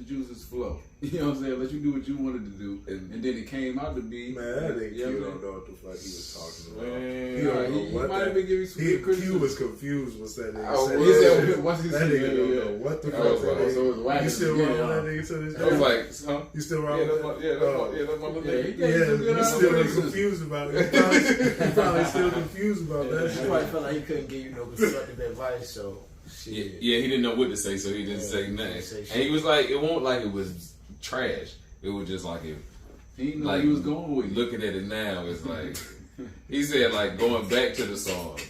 juices flow. You know what I'm saying? Let you do what you wanted to do, and then it came out to be. Man, that nigga Q don't know what the fuck he was talking about. Man, he might have been giving some good criticism. Q was confused. What's that nigga said? He said, "What's he saying?" That nigga don't know what the fuck. So it was you still rolling that nigga to this day? I was like, huh? You still rolling that? That's my little nigga. You still confused about it. You probably still confused about that. He probably felt like he couldn't give you no constructive advice, so. Shit. Yeah, he didn't know what to say, so he didn't say nothing. And he was like, it won't like it was trash. It was just like it. He knew like, he was going with. Looking at it now, it's like he said, like going back to the song,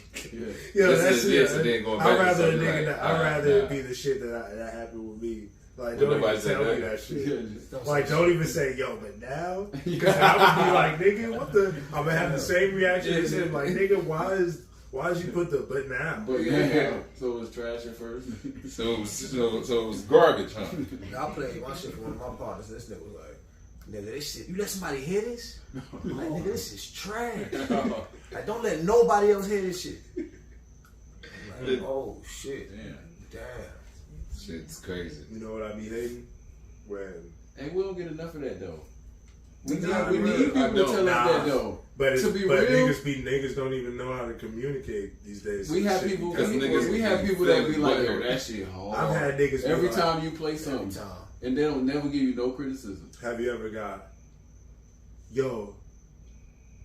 Yo, that's it. And then going I'd back rather to a nigga. like, I'd rather it be the shit that happened with me. Like, don't even tell me that shit. Like, don't even say, yo, but now? Because I would be like, nigga, what the? I'm gonna have the same reaction as him. Like, nigga, why did you put the but now? But yeah, so it was trash at first. So it was garbage, huh? I played my shit for one of my partners. This nigga was like, nigga, this shit, you let somebody hear this? I'm like, nigga, this is trash. Like, don't let nobody else hear this shit. I'm like, oh shit. Damn. Shit's crazy. You know what I be hating? When. And we don't get enough of that though. We need really. people to tell us that though. But to be real, niggas don't even know how to communicate these days. We have people that be like, yo, that shit hard. I've had niggas every like, time you play something, and they don't never give you no criticism. Have you ever got, yo,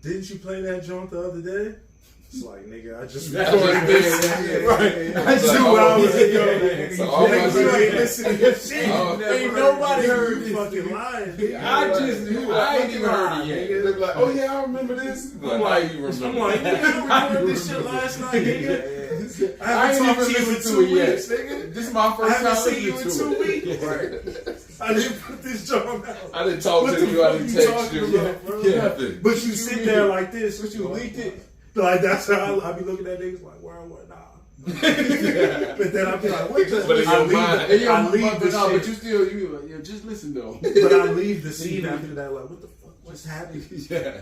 didn't you play that joint the other day? It's like, nigga, I just recorded this. Right. That's 2 hours ago. So you ain't listening to your shit. Ain't nobody heard you this. Fucking lying. I ain't even heard it yet. They're like, oh yeah, I remember this. I'm like, nigga, I recorded this shit last night, nigga. I haven't talked to you in 2 weeks, nigga. This is my first time I haven't seen you listening in to 2 weeks. Right. I didn't put this joint out. I didn't talk to you. I didn't text you. Nothing. But you sit there like this. But you leaked it. Like, that's how I be looking at niggas like, where I was, nah. But then I be like, what the? But in your mind, I leave the shit. But you still, you like, yeah, just listen though. But I leave the scene after that, like, what the fuck just happened? Yeah.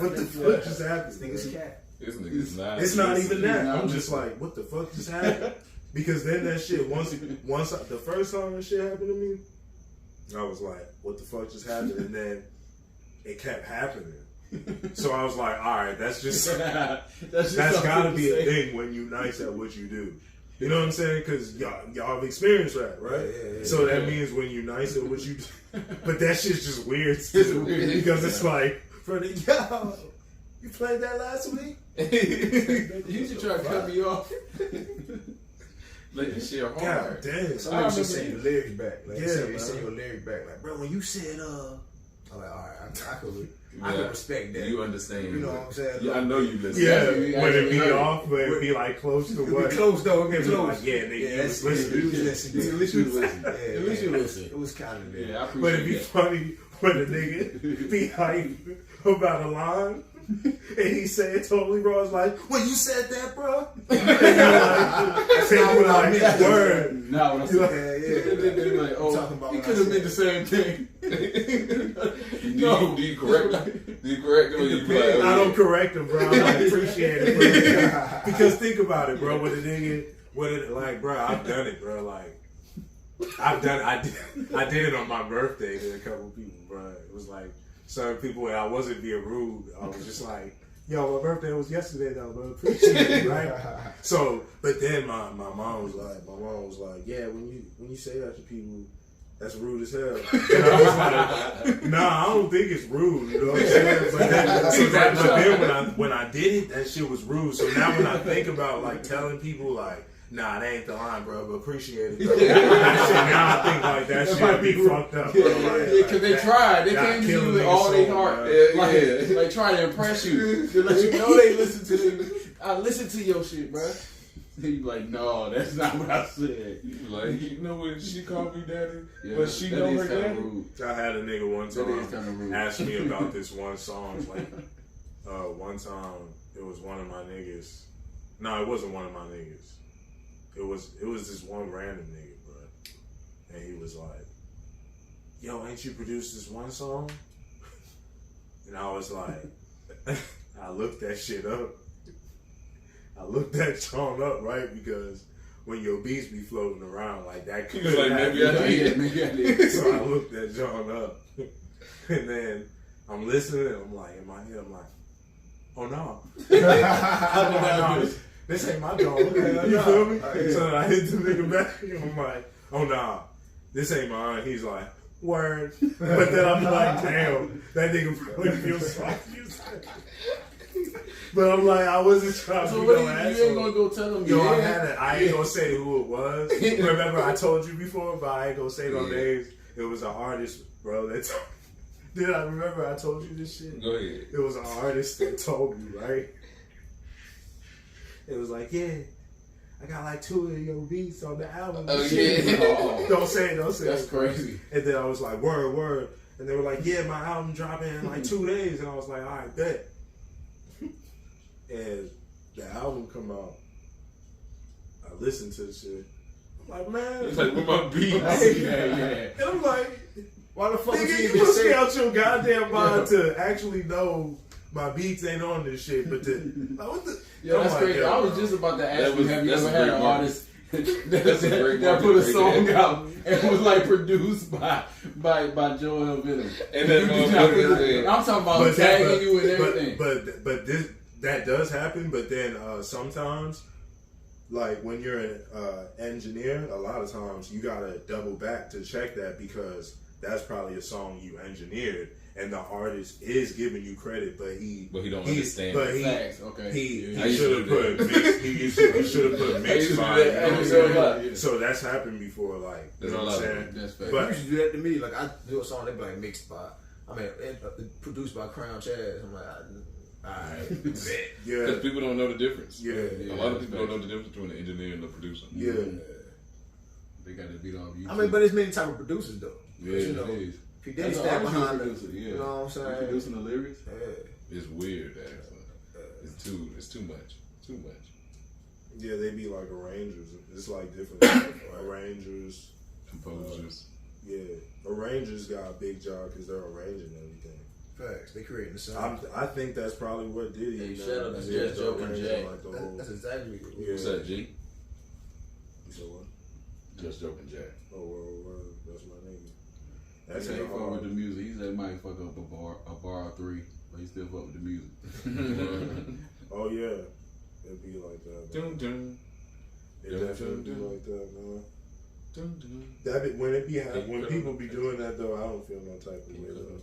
What the fuck just happened? This nigga's cat. This nigga's not. It's not even that. I'm just like, what the fuck just happened? Because then that shit, once the first time that shit happened to me, I was like, what the fuck just happened? And then it kept happening. So I was like, all right, that's gotta be a thing when you nice at what you do. You know what I'm saying? Because y'all have experienced that, right? Yeah. So that means when you nice at what you do. But that shit's just weird still. Because it's like, yo, you played that last week? You should try to cut me off. Let the shit hard. God damn. Some niggas just send your lyrics back. Like, Yeah, they send your lyrics back. Like, bro, when you said, I'm like, all right, I can respect that. You understand. You know what I'm saying? Yeah, I know you listen. Yeah, when it be off, but it be like close to what? Close though, okay, Close. close. Like, yeah, nigga, you was listening. At least you listen. At least you listen. It was kind of there. Yeah, I appreciate But it'd be that. funny when a nigga be hype about a line and he say it totally wrong. It's like, when you said that, bro? And you're like, That's not what I meant. Word. Nah, what I'm saying. Yeah. They're like, oh, Talking about he what could I have meant said. the same thing. Do you correct him? Do you correct him? Or you be like, I don't correct him, bro. I appreciate it, bro. Because think about it, bro. When the nigga, like, bro, I've done it, bro. Like, I did it on my birthday to a couple people, bro. It was like certain people, and I wasn't being rude. I was just like, yo, my birthday was yesterday, though, bro. Appreciate it, right? So, but then my mom was like, yeah, when you say that to people, that's rude as hell. And I was like, nah, I don't think it's rude, you know what I'm saying? But then when I did it, that shit was rude. So now when I think about like telling people like, nah, that ain't the line, bro, but appreciate it. Though. Now I think like that shit be fucked up, bro. Yeah, because they tried. They came to you with all their heart. Like trying to impress you. To let you know they listen to you. I listen to your shit, bro. You be like, no, that's not what I said. Like, you know when she called me daddy, Yeah, but she that know is her kinda daddy. rude. I had a nigga one That is kinda time rude. ask me about this one song. Like, one time it was one of my niggas. No, it wasn't one of my niggas. It was this one random nigga, bro. And he was like, yo, ain't you produced this one song? And I was like, I looked that shit up. I looked that song up, right? Because when your beats be floating around like that, He was like, maybe I did. Maybe I did. So I looked that song up. And then I'm listening and I'm like, in my head, I'm like, oh no. No, this ain't my dog. You feel me? So then I hit the nigga back and I'm like, oh nah, this ain't mine. He's like, word. But then I'm like, damn, that nigga probably feels like you said. But I'm like, I wasn't trying to So be what no you asshole. ain't gonna go tell them? Yo, Yeah. I ain't gonna say who it was. Remember, I told you before, but I ain't gonna say no Yeah. names. It was an artist, bro. Did I remember I told you this shit? Go ahead. It was an artist that told me, right? It was like, yeah, I got like 2 of your beats on the album. Oh, yeah. Don't say it. That's crazy. And then I was like, word. And they were like, yeah, my album dropping in like 2 days. And I was like, all right, bet. And the album come out. I listened to the shit. I'm like, man. It's like, with my beats. Yeah. And I'm like, Why the fuck would nigga, you you even must say be out your goddamn mind to actually know my beats ain't on this shit. But like, what the? Yeah, that's my crazy. God, I was bro. just about to ask That you, was- have you that's ever a had great an market. artist That's a great that market put a right song there. out and was like produced by Joel Venom? And that You did motherfucker not put said- it- I'm talking about But tagging you and everything. But this that does happen. But then sometimes, like when you're an engineer, a lot of times you gotta double back to check that because that's probably a song you engineered, and the artist is giving you credit, but he don't understand. But Facts, okay. he I used should to have do put mix. He should have put I mix used to do by. that. You know I what used to do I'm that. saying? So that's happened before. Like you There's know a what I'm lot of saying? That's fact. But You used to do that to me. Like I do a song, they be like mixed by, produced by CrownChaz. I'm like, alright, bet. yeah, Because people don't know the difference. yeah, A lot of people don't know the difference between the engineer and the producer. yeah. They got to beat off YouTube. I mean, but there's many type of producers though. yeah, But, you know, it is. P Diddy That's stand an behind it. producer, yeah. You know what I'm saying? You producing the lyrics? Yeah. It's weird, actually. It's too much. Too much. Yeah, they be like arrangers. It's like different arrangers. Composers. Yeah, arrangers got a big job because they're arranging everything. Facts. They creating the sound. I think that's probably what did it. Hey, you shout know, out to is Just the Joking arranging, Jack. like, the whole- That's exactly what Yeah. What's that, G? You said what? Just joking, Jack. Oh, well, that's my name. He That's said he it. fuck with the music. He said he might fuck up a bar or 3, but he still fuck with the music. Oh yeah, it'd be like that. Dun, Man. dun, It dun, definitely be dun, dun. like that, man. dun, dun. That be, when people be doing that though, I don't feel no type of way. Though.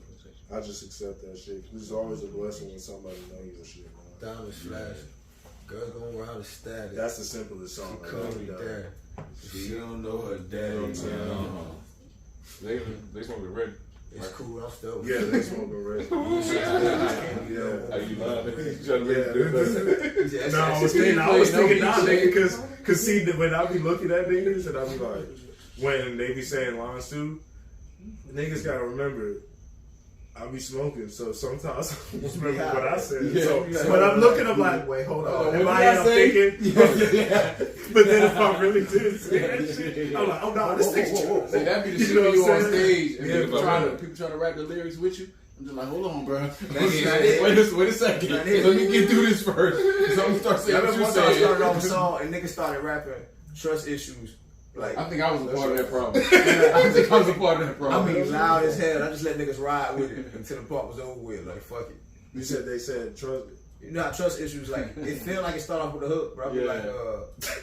I just accept that shit. It's always a blessing when somebody knows your shit, man. Diamonds flashing. Girls going around the static. That's the simplest song. She I've call ever me done. dad. She don't know her You know daddy. what I'm saying? They smoke it ready. It's cool. I'm still. Yeah, they smoking red. Yeah. How you lying? You trying to make Yeah. it do that? No, I was thinking, nah, nigga, cause see, when I be looking at niggas and I be like, when they be saying lines too, niggas gotta remember, I be smoking, so sometimes I don't remember what I said. Yeah. So when I'm looking, I'm like, wait, hold on. in What my did I head I'm say? thinking, but then if I really did say that shit, I'm like, oh no, this thing's true. See, that be the You shit know when you what I'm on saying? stage and Yeah, people but trying to rap the lyrics with you. I'm just like, hold on, bro. it. Wait a second. That Let is. me get through this first. So I'm gonna start I saying what remember you one time I started off a said. song and niggas started rapping trust issues. Like, I think I was a part of that problem. I think I was a part of that I problem. mean, loud as hell. I just let niggas ride with it until the part was over with. Like, fuck it. You said they said trust. You know how trust issues, like, it feel like it start off with a hook, bro. I be Yeah. like,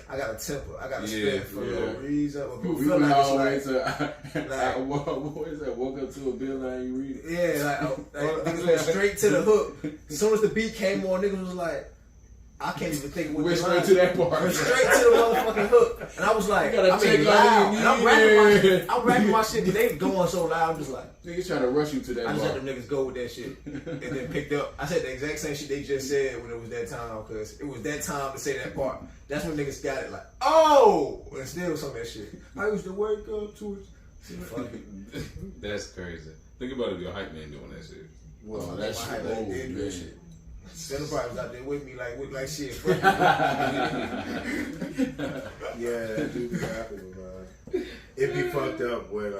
I got a temper. I got to Yeah, spin for yeah. no reason. But We feel went like all the way it's like, to what is that? Woke up to a bill and you read it. yeah, like niggas went straight to the hook. As soon as the beat came on, niggas was like, I can't even think what Went the straight line- to that part. Went straight to the motherfucking hook. And I was like, You gotta I check mean, like loud. you And I'm need rapping my it. shit. I'm rapping my shit, but they going so loud. I'm just like, Niggas trying to rush you to that I just let part. them niggas go with that shit. And then picked up. I said the exact same shit they just said when it was that time, because it was that time to say that part. That's when niggas got it like, oh! And still some of that shit. I used to wake up to it. Fuck it. That's crazy. Think about if your hype man doing that shit. Well, Oh, that that shit shit like, old, they do man. that shit. Center probably was out there with me like shit. Fuck it. Yeah, that do be happening, man. It be fucked up when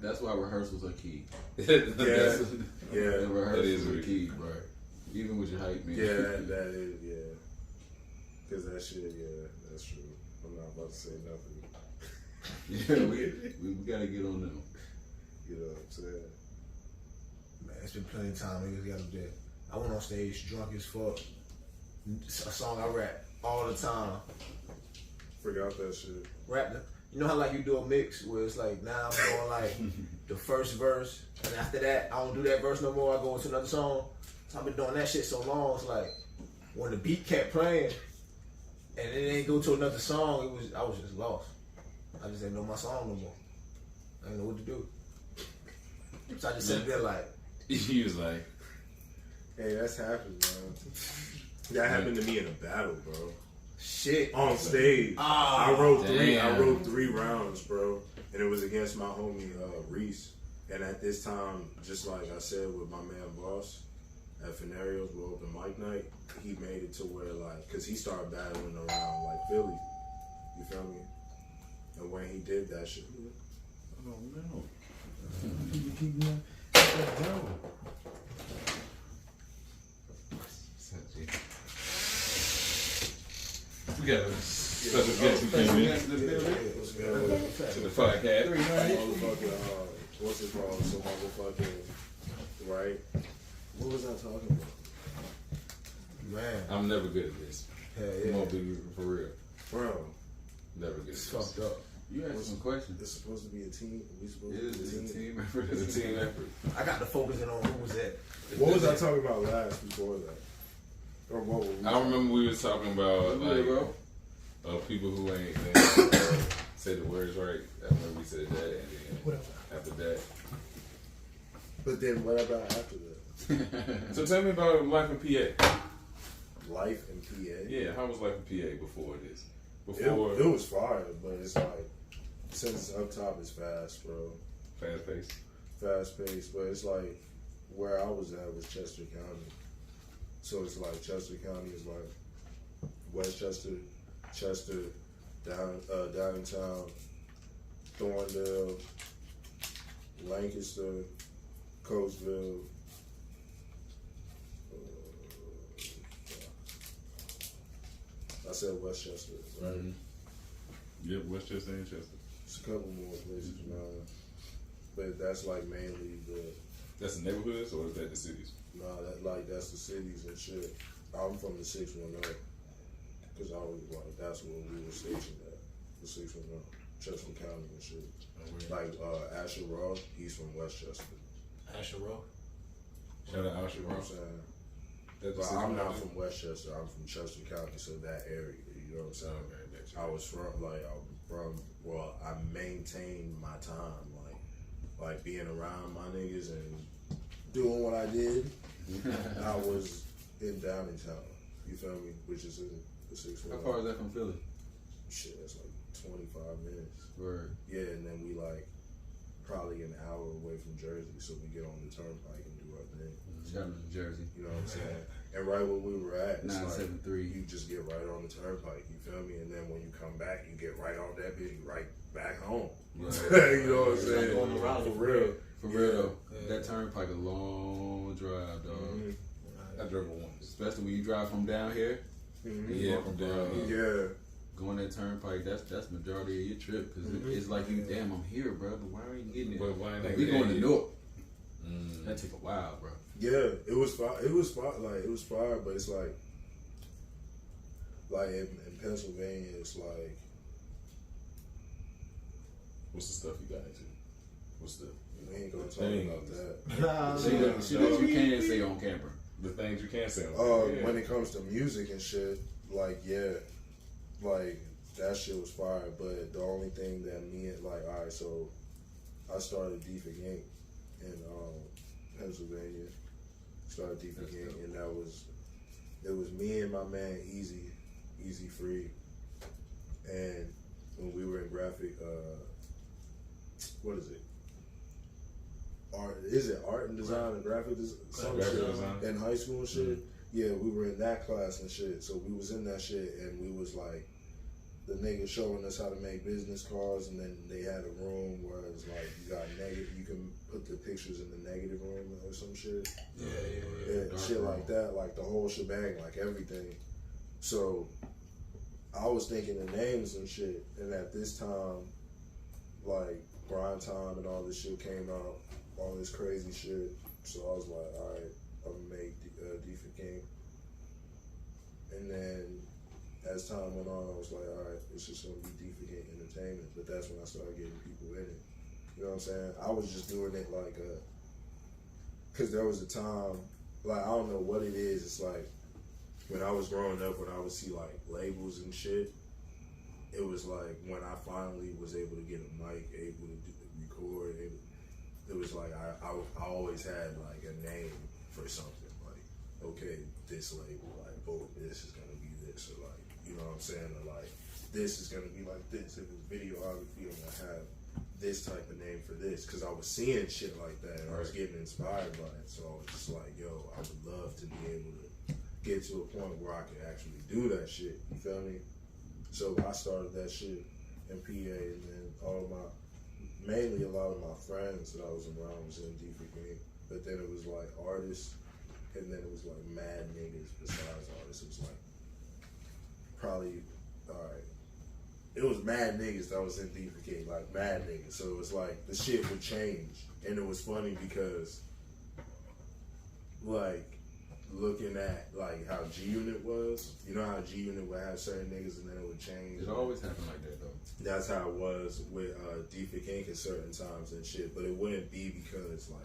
That's why rehearsals are key. yeah, The yeah, rehearsals is are really key, bro. Even with your hype man. yeah, that is, yeah. Cause that shit, yeah, that's true. I'm not about to say nothing. Yeah, we gotta get on them. You know what I'm saying? Man, it's been plenty of time niggas got up there. I went on stage drunk as fuck. A song I rap all the time. Forgot that shit. Rap the, you know how like you do a mix where it's like now I'm going like the first verse and after that I don't do that verse no more, I go into another song. So I've been doing that shit so long, it's like when the beat kept playing and it ain't go to another song, I was just lost. I just didn't know my song no more. I didn't know what to do. So I just sat there like, He was like, Hey, that's happened, man. That happened to me in a battle, bro. Shit. On stage. Ah, I wrote damn. 3 rounds, bro. And it was against my homie Reese. And at this time, just like I said with my man Boss at Fenarios with open mic night, he made it to where like, cause he started battling around like Philly. You feel me? And when he did that shit, Oh no. Keep going. We got a special guest who came in to the podcast. motherfucking, what's it called? So motherfucking, right? What was I talking about? man. I'm never good at this. Hell I'm yeah. gonna be for real. Bro, Never good at It's this. fucked up. You asked some questions. it's supposed to be a team. We supposed It to is be a a team. team effort. It's a team effort. I got to focus in on who was that. What was I talking about last before that? Or what were we I remember we was talking about You good, like bro? people who ain't say the words right. I remember we said that, and then after that. But then what about after that? So tell me about life in PA. Life in PA? Yeah, how was life in PA before this? It was fire, but it's like, since up top is fast, bro. Fast paced. Fast paced, but it's like, where I was at was Chester County. So it's like, Chester County is like, Westchester, Chester, downtown, Thorndale, Lancaster, Coatesville, I said Westchester, right? Mm-hmm. Yep, Westchester and Chester. It's a couple more places, man. But that's like mainly That's the neighborhoods, or is that the cities? that's the cities and shit. I'm from the 610, because I was like, that's where we were stationed at, the 610, Chester County and shit. Like Asher Ross, he's from Westchester. Asher Rowe. Shout out Asher You know what I'm Ross. saying? That's the But I'm not 610? from Westchester. I'm from Chester County, so that area. You know what I'm saying? Okay, gotcha. I was from. Well, I maintained my time, like being around my niggas and doing what I did. I was in Downingtown. You feel me? Which is in the 610. How far is that from Philly? Shit, that's like 25 minutes. Word. Yeah, and then we like probably an hour away from Jersey, so we get on the turnpike and do our thing. Shout out to Jersey. You know what I'm saying? And right where we were at, it's like 973. you just get right on the turnpike. You feel me? And then when you come back, you get right on that bitch, right back home. Right. You know what I'm It's saying? like going to Raleigh, For real. For real though, that turnpike a long drive, dog. Mhm. I drove it once. Especially when you drive from down here, Mhm. Yeah, from down here. Yeah. going that turnpike. That's majority of your trip because it's like you, damn, I'm here, bro. But why ain't you getting it? But why ain't Like, they we going to there? Newark. Mm. That take a while, bro. Yeah, it was fire. It was fire. Like it was fire, but it's like in Pennsylvania, it's like What's the stuff you got into? What's the we ain't gonna talk Things. about that. Nah, Shit that you can't say on camera. the things you can't say? On yeah. When it comes to music and shit, like that shit was fire. But the only thing that alright, so I started Deefa Gang in Pennsylvania. Started Deefa That's Gang, dope. and it was me and my man Easy Free, and when we were in graphic, what is it? Art and design and graphic some Graphic shit design. in high school and shit. Yeah, we were in that class and shit. So we was in that shit, and we was like, the nigga showing us how to make business cards, and then they had a room where it's like you can put the pictures in the negative room or some shit. Yeah, Dark shit room. like that, like the whole shebang, like everything. So I was thinking of names and shit, and at this time, like Grind Time and all this shit came out, all this crazy shit. So I was like, all right, I'm gonna make Deefa King. And then as time went on, I was like, all right, it's just gonna be Deefa King Entertainment. But that's when I started getting people in it. You know what I'm saying? I was just doing it like because there was a time, like I don't know what it is. It's like when I was growing up, when I would see like labels and shit, it was like when I finally was able to get a mic, able to record, it was like I always had like a name for something. Like, okay, this label, like, boom, this is gonna be this, or like, You know what I'm saying? Or like, this is gonna be like this. If it's videography, I'm gonna have this type of name for this. Because I was seeing shit like that, and I was getting inspired by it. So I was just like, yo, I would love to be able to get to a point where I could actually do that shit. You feel me? So I started that shit in PA, and then mainly a lot of my friends that I was around was in D4K. But then it was like artists, and then it was like mad niggas besides artists. It was like probably, alright, it was mad niggas that was in D4K, like mad niggas. So it was like the shit would change. And it was funny because like looking at like how G-Unit was, you know how G-Unit would have certain niggas and then it would change. It always happened like that though. That's how it was with D4K at certain times and shit. But it wouldn't be because like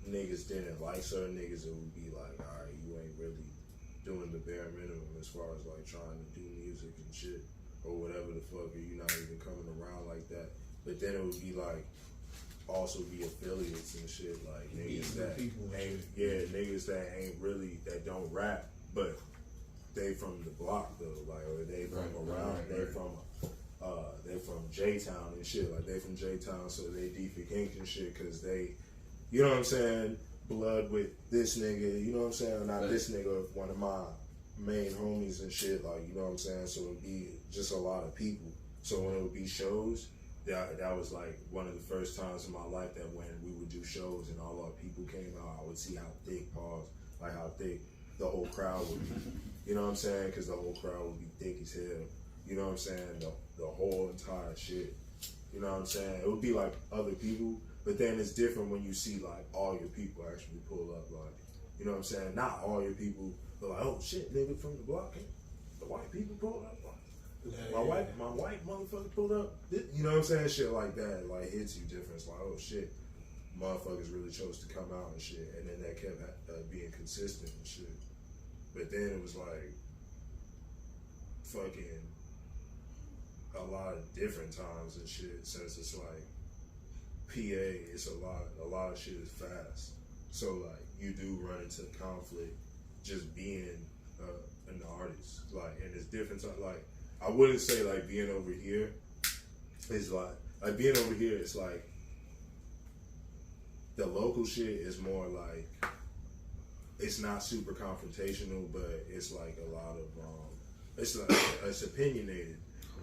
niggas didn't like certain niggas. It would be like, alright, you ain't really doing the bare minimum as far as like trying to do music and shit or whatever the fuck, or you not even coming around like that. But then it would be like also be affiliates and shit, like niggas that ain't, niggas that ain't really, that don't rap, but they from the block though, like, or they from around, they from J-Town and shit, like they from J-Town, so they D4K and shit, cause they, you know what I'm saying, blood with this nigga, you know what I'm saying, not this nigga, one of my main homies and shit, like, you know what I'm saying, so it'd be just a lot of people, so when it would be shows, that was like one of the first times in my life that when we would do shows and all our people came out, I would see how thick, like how thick the whole crowd would be. You know what I'm saying? Because the whole crowd would be thick as hell. You know what I'm saying? The whole entire shit. You know what I'm saying? It would be like other people, but then it's different when you see like all your people actually pull up. Like, you know what I'm saying? Not all your people, but like, oh shit, nigga from the block, the white people pulled up. My white motherfucker pulled up. You know what I'm saying? Shit like that, like hits you different. It's like, oh shit, motherfuckers really chose to come out and shit, and then that kept being consistent and shit. But then it was like fucking a lot of different times and shit. Since it's like PA, it's a lot of shit is fast. So like you do run into conflict just being an artist, like, and it's different. Like, I wouldn't say like being over here is like being over here is like the local shit is more like, it's not super confrontational, but it's like a lot of it's opinionated.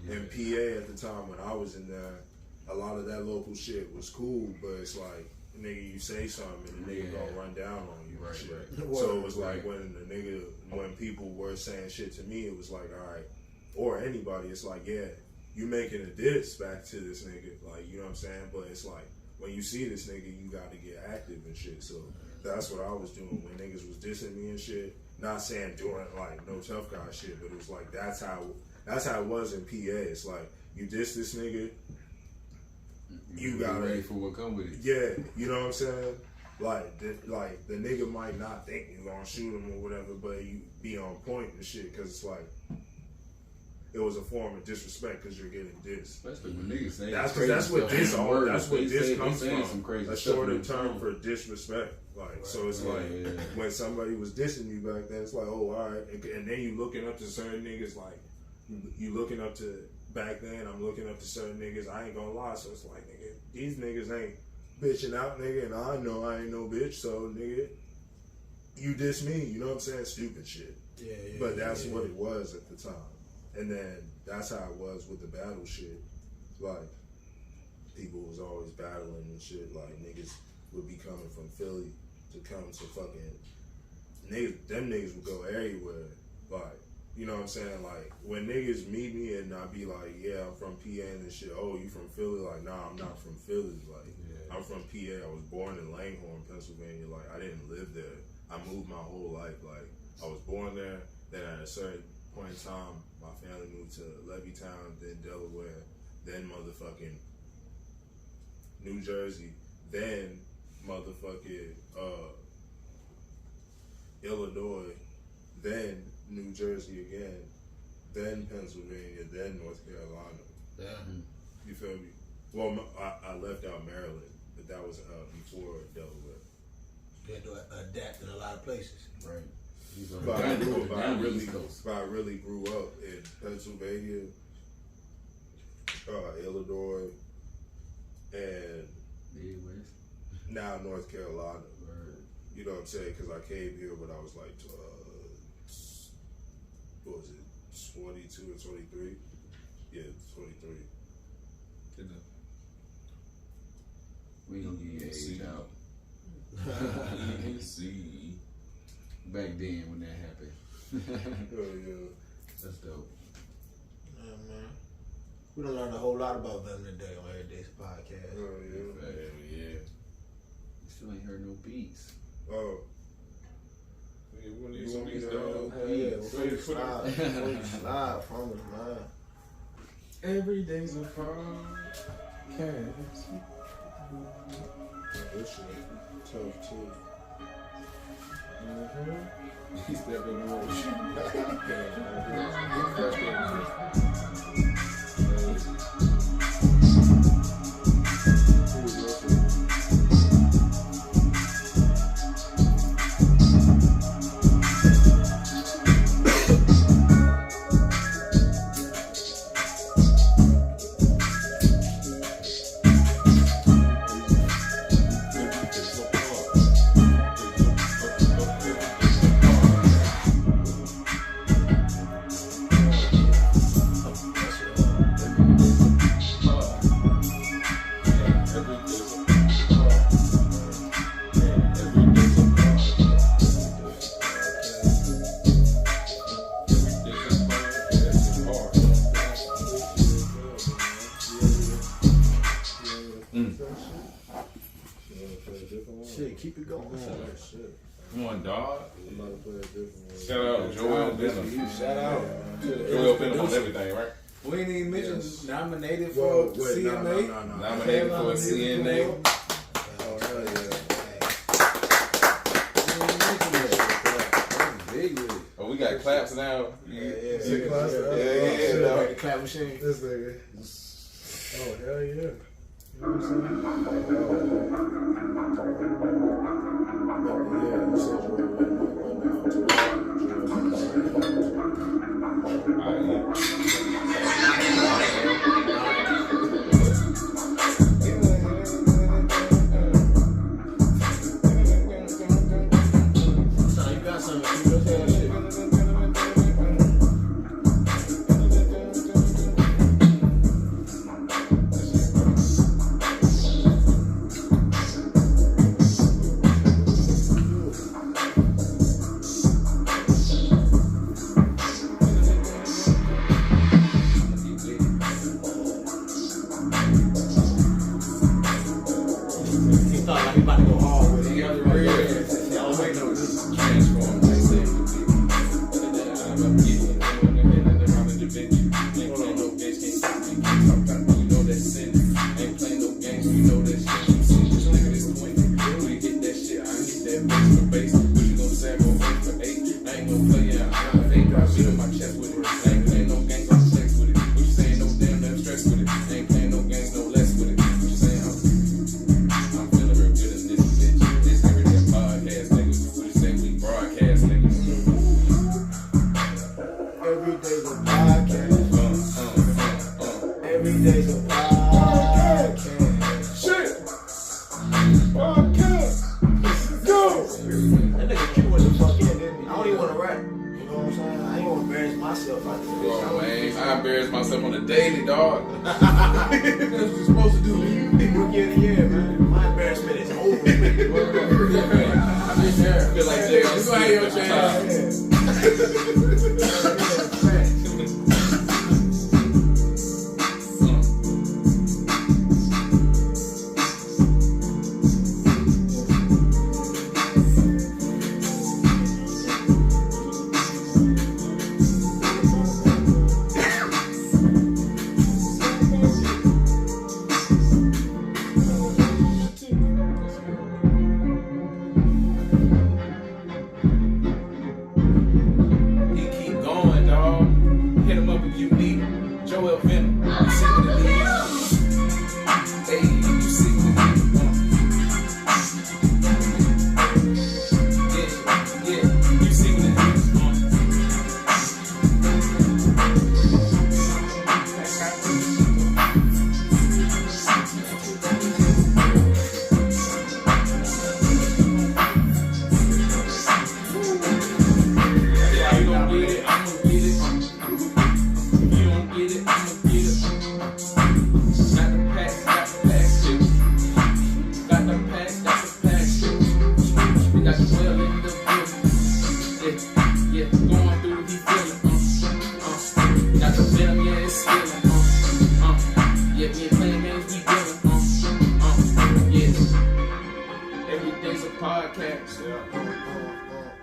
In PA at the time when I was in there, a lot of that local shit was cool, but it's like, nigga, you say something and the nigga gonna run down on you and shit. So it was like when people were saying shit to me, it was like, alright, or anybody, it's like, yeah, you making a diss back to this nigga, like, you know what I'm saying? But it's like, when you see this nigga, you gotta get active and shit. So that's what I was doing when niggas was dissing me and shit. Not saying doing like no tough guy shit, but it was like, that's how it was in PA. It's like, you diss this nigga, you gotta be ready for what come with it. Yeah, you know what I'm saying? Like the nigga might not think you gonna shoot him or whatever, but you be on point and shit, because it's like, it was a form of disrespect because you're getting dissed. Especially when niggas say that's what diss comes from. A shorter term for disrespect. Like, so it's like when somebody was dissing you back then, it's like, oh, all right, and then you looking up to certain niggas, like you looking up to back then. I'm looking up to certain niggas. I ain't gonna lie, so it's like, nigga, these niggas ain't bitching out, nigga, and I know I ain't no bitch, so nigga, you diss me. You know what I'm saying? Stupid shit. But that's what it was at the time. And then that's how it was with the battle shit. Like, people was always battling and shit. Like, niggas would be coming from Philly to come to fucking niggas. Them niggas would go everywhere. Like, you know what I'm saying? Like, when niggas meet me and I be like, yeah, I'm from PA and shit. Oh, you from Philly? Like, nah, I'm not from Philly. Like, I'm from PA. I was born in Langhorne, Pennsylvania. Like, I didn't live there. I moved my whole life. Like, I was born there. Then at a certain point in time, my family moved to Levittown, then Delaware, then motherfucking New Jersey, then motherfucking Illinois, then New Jersey again, then Pennsylvania, then North Carolina. Yeah. You feel me? Well, I left out Maryland, but that was before Delaware. You had to adapt in a lot of places. Right. But I really grew up in Pennsylvania, Illinois, and now North Carolina. You know what I'm saying? Because I came here when I was like, what was it, 22 or 23? Yeah, 23. We gonna give you age out. See. Back then when that happened. Oh, yeah. That's dope. Yeah, man. We done learned a whole lot about Venom today on Everydaze podcast. Oh, yeah. Yeah. You still ain't heard no beats. Oh. Yeah, we're gonna need some of these Hell dogs. yeah, before you slide from us, man. Everyday's a podcast. This shit tough, too. He stepped in the road. Shit, keep it going. Come on, dog. I'm about to play a different one. Shout out Joel Venom. Shout out. Joel Venom on everything, right? We ain't even mentioned nominated for Whoa, wait, CMA. no. Nominated for a CNA. Oh, hell yeah. Big with it. Oh, we got claps now. Yeah. Yeah, dog. The clap machine. This nigga. Oh, hell yeah. You know what I'm saying? Yeah, you said you were So you got something. You just had shit. He thought like he about to go hard with it. Yeah, I'm waiting on this. Transform, they say we be. I'm up getting on the head and around the bench. Ain't playing no games, can't talk about it, you know that's sin. Ain't playing no games, we know that shit. You see this nigga this point. We hit that shit, I hit that bass for bass. What you gonna say, I'm gonna wait for 8. I ain't gonna play, yeah, I'm fake. I beat on my chest with it. I ain't playing no games, I'm sex with it. What you saying, no damn stress with it. Ain't playing no games, no less with it. What you saying, I'm feeling real good in this bitch. This Everyday podcast, niggas. What you say, we broadcast, niggas. Everyday's a podcast. Everyday's a podcast. Shit! Podcast! Go! That nigga Q was the fuck in, didn't he? I don't even want to rap. You know what I'm saying? I ain't want to embarrass myself like this. Oh, man. I embarrass myself on a daily, dog. That's what you're supposed to do. Rookie of the year, man. My embarrassment is over. I've been there. I feel like Jay on You gonna have your chance. He keep going.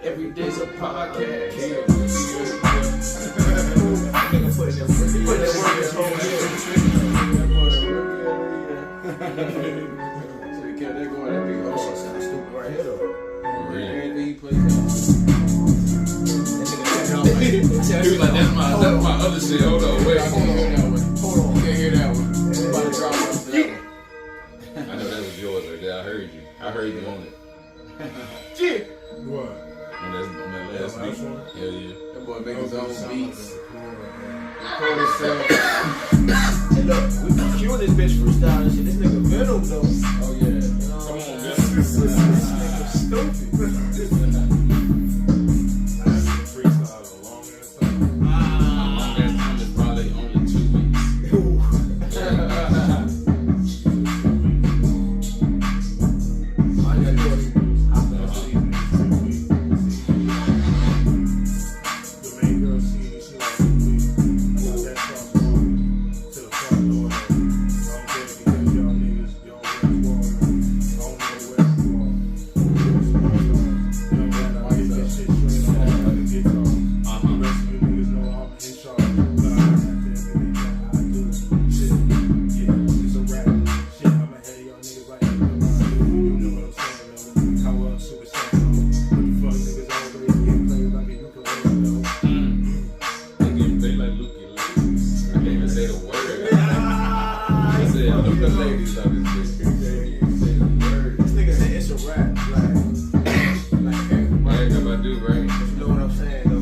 Everyday's a podcast. Nigga put that work So we kept that going. That big hard. Sound stupid right here though. Everything he plays. He was like, that's my other shit. Hold on, wait. I can't hear that one. Hold on, I can't hear that one. I'm about to drop off that one. I know that was yours right there. I heard you. I heard you on it. What? On that last beat. Hell yeah. That boy make his own beats. Record himself. Hey look, we been queuing this bitch freestyle and shit. This nigga Venom though. Oh yeah. Come on, This nigga stupid. I haven't freestyled a long ass time. Long ass time is probably only 2 weeks. All you gotta do is The main girl, she like I got that sauce on to the front door. I'm dead because y'all niggas, y'all West Wall. I don't know West Wall. You know that I get this shit straight on like a guitar. The rest of you niggas know I'm in charge. But I have to admit that I do shit. Yeah, it's a rap. Shit, I'm ahead of y'all niggas like you know what I'm saying, though. How I'm super sad, though. What the fuck niggas always get played like a ukulele, though. They get played like Luke and ladies. I can't even say the word. I said Luke and ladies on this bitch. Say the word. this nigga said it's a rap. Like Right, how about do, right? you know what I'm saying though.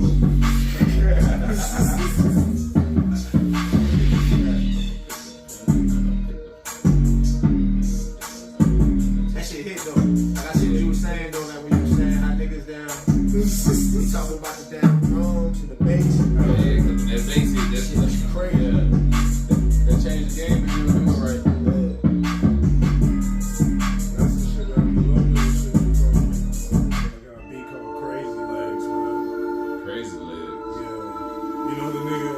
That shit hit though. Like I see what you was saying though, like when you was saying how niggas down. We talking about the damn drums and the bass. Yeah, because that bass hit, that's That's crazy. That changed the game if you do it right. That's the shit that I love this shit, bro. I got a beat called Crazy Legs, man. crazy legs. Yeah. You know the nigga,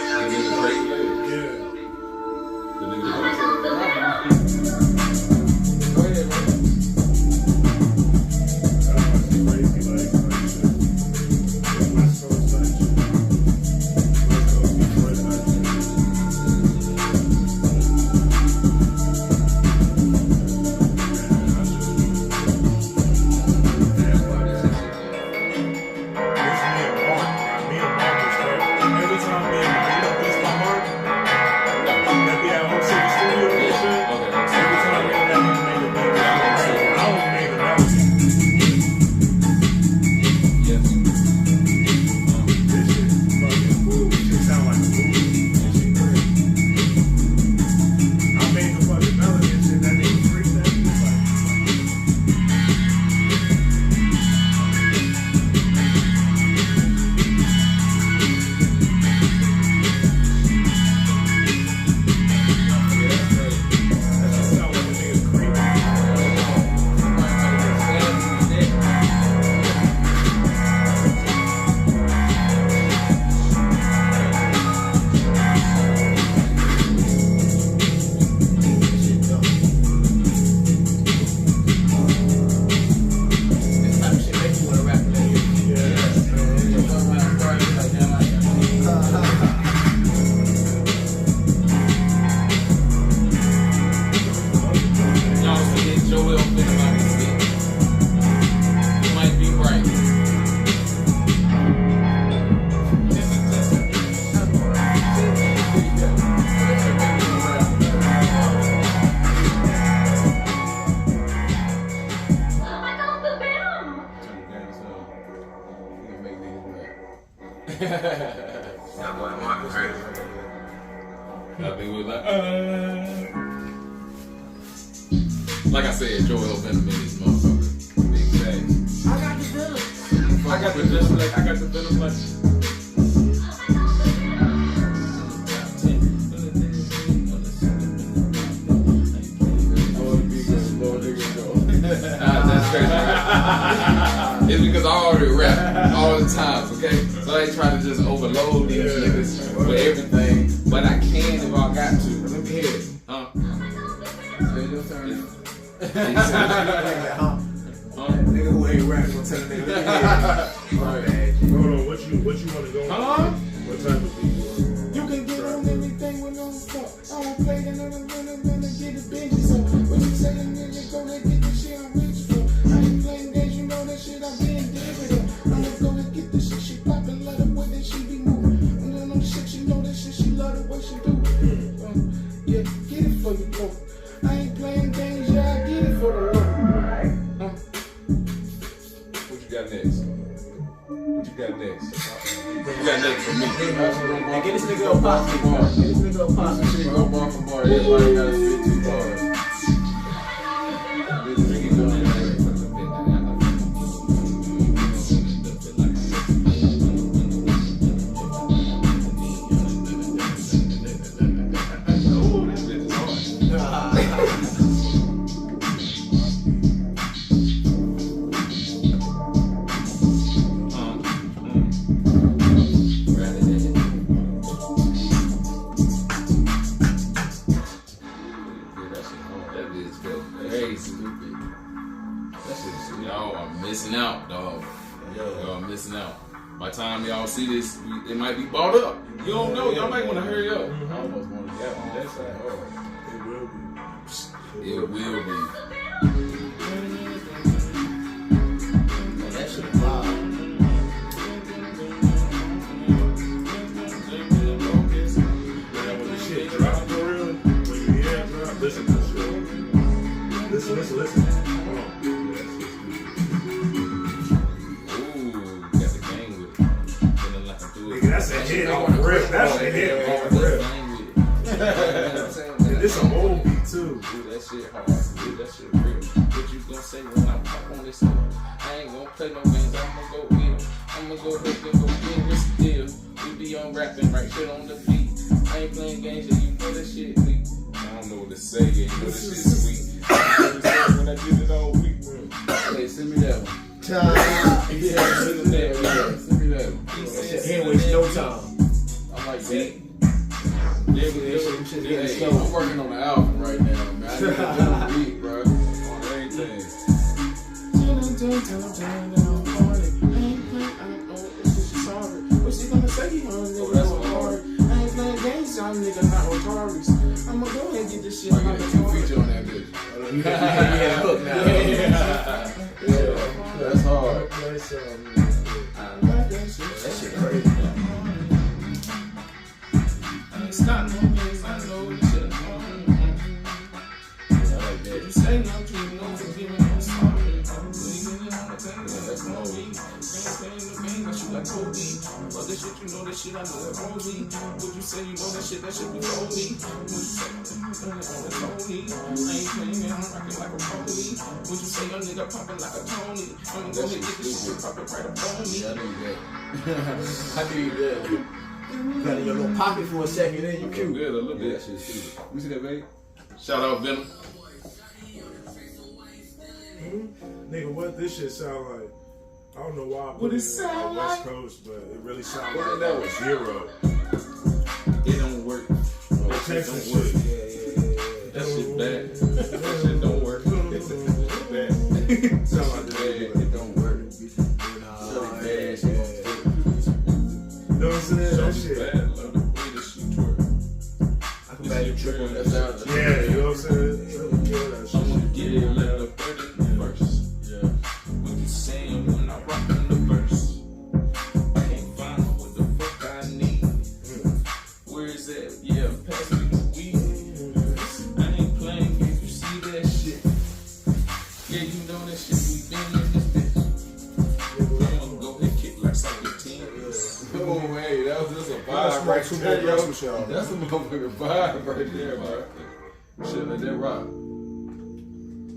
The nigga crazy legs. yeah. The nigga Go ahead, bro. I don't know, Crazy Legs type shit. Yeah, West Coast type shit. West Coast Detroit type shit. Like I said, Joel Venom in this motherfucker. Big facts. I got the Venom. I got the Venom like I got the Venom like. That's crazy. It's because I already rap all the time, okay? So I ain't trying to just overload these niggas with everything, but I can if I got to. Let me hear it. Huh? Nigga who ain't rapping gonna tell a nigga. Right. Hold on, what you want to go on? Huh? What type of beat You can get on everything with no fuck. I don't play the runner, get the binges up. When you say a nigga go and get the shit I'm rich for. I ain't playing games, you know that shit I've been giving her. I'ma go and get the shit, she poppin', love the way that she be moving. And then on the shit, she know that shit, she love the way she do it. Yeah, get it for you, bro. I ain't playing games, yeah, I get it for the Lord. What you got next? What you got next? What you got next for me? Hey, get this nigga a posse bar. Get this nigga a posse. Shit, go bar for bar. Everybody gotta spit 2 bars. Y'all are missing out, dog. Y'all are missing out. By the time y'all see this, it might be bought up. You don't know. Y'all might want to hurry up. I almost wanted to get on that side. It will be. It will be. That shit wild. When the shit drop for real, when you hear it drop, listen to the shit. Listen. Hold on. Ooh, got the game with it. Feeling like I'm doing Nigga, that's a hit on the rip. That's a hit on the rip. This an old beat too. Dude, that shit hard. Dude, that shit real. What you gonna say when I pop on this song? I ain't gonna play no games. I'ma go in. I'ma go ahead and go in. What's the deal? We be on rapping right shit on the beat. I ain't playing games, and you know that shit weak. I don't know what to say, yeah, you know this shit sweet. When I did it all week. Hey, send me that one. Yeah, Send me that one. he ain't waste no time. I'm like, hey, I'm working on the album right now, man. I need a beat, bro. On everything. I'ma go and get this shit. I got 2 features on that bitch. Yeah, hook now. Yeah, that's hard. That shit crazy. It's not no games, I know this shit. I like that. You say no to me, no forgiving, no sorry. That's no me. Ain't playing no game, that shit like Kobe. But this shit, you know this shit, I know that Kobe. Would you say you know that shit be for me? Would you say I'm on the Tony? I ain't playing, man, I'm rocking like a pony. Would you say your nigga popping like a Tony? I'ma go ahead and get this shit popping right up on me. Yeah, I need that. I need that. Got in your little pocket for a second, then you cute. Good, a little bit. That shit's stupid. You see that, babe? Shout out Venom. Nigga, what this shit sound like? I don't know why I What put it it sound on the West like? Coast, but it really sounds What like that a was? Zero. It don't work. The Texas shit. That shit bad. That shit don't work. Bad. Sound like that. It don't work. Bad. You know what I'm saying? That shit. Bad. Love the way that she twerk. I can imagine you tripping on that sound. Yeah, you know what I'm saying? Kill that shit. I'ma get it like the bird in the verse. Yeah. What you saying when I rock in the verse? I can't find what the fuck I need. Where is that? Yeah, pass me the weed. I ain't playing games, you see that shit? Yeah, you know that shit, we been in this bitch. I'ma go ahead and kick like something team. Oh, hey, that was just a That's vibe right too there, many bro. with y'all. That's a motherfucking vibe right there, bro. Shit, let that rock.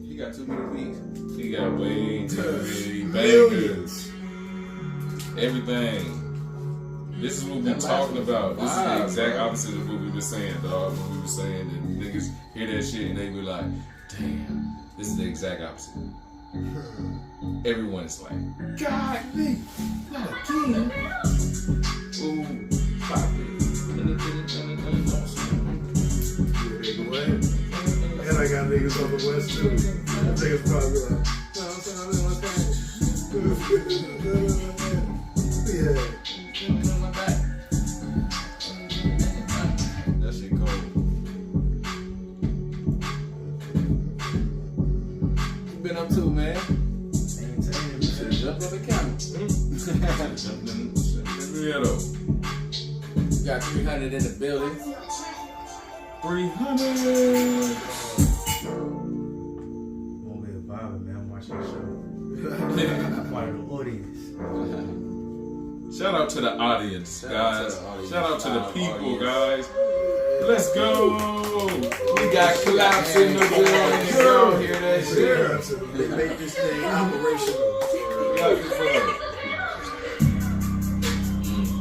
He got too many weeks. He got way too many bangers. Everything. This is what we're talking about. This is the exact opposite of what we were saying, dog. When we were saying that niggas hear that shit and they be like, damn, this is the exact opposite. Everyone is like, God, me, not again. Ooh, pop it. And I got niggas on the West too. Niggas probably like, Yeah. That shit cold. What been up to, man? Jump on the camera. Got 300 in the building. 300. Over here vibing, man. I'm watching the show. I'm part of the audience. Shout out to the audience, guys. Shout out to the people, audience. guys. Let's go. We got claps in the building. Y'all hear that shit? They make this thing operational.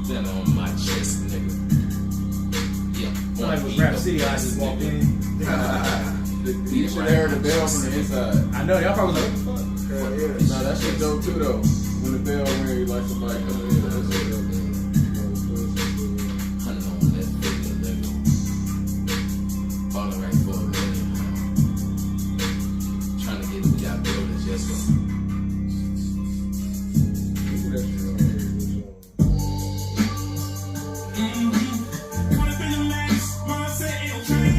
Then on my chest, nigga. Yeah. Like with Rap City, I just walked in. You should have heard the bell from the inside. I know, y'all probably was like, what the fuck? No, that shit dope too though. When the bell rings, like somebody coming in, that shit dope. Falling right for a million. Trying to get it without buildings, yes, sir.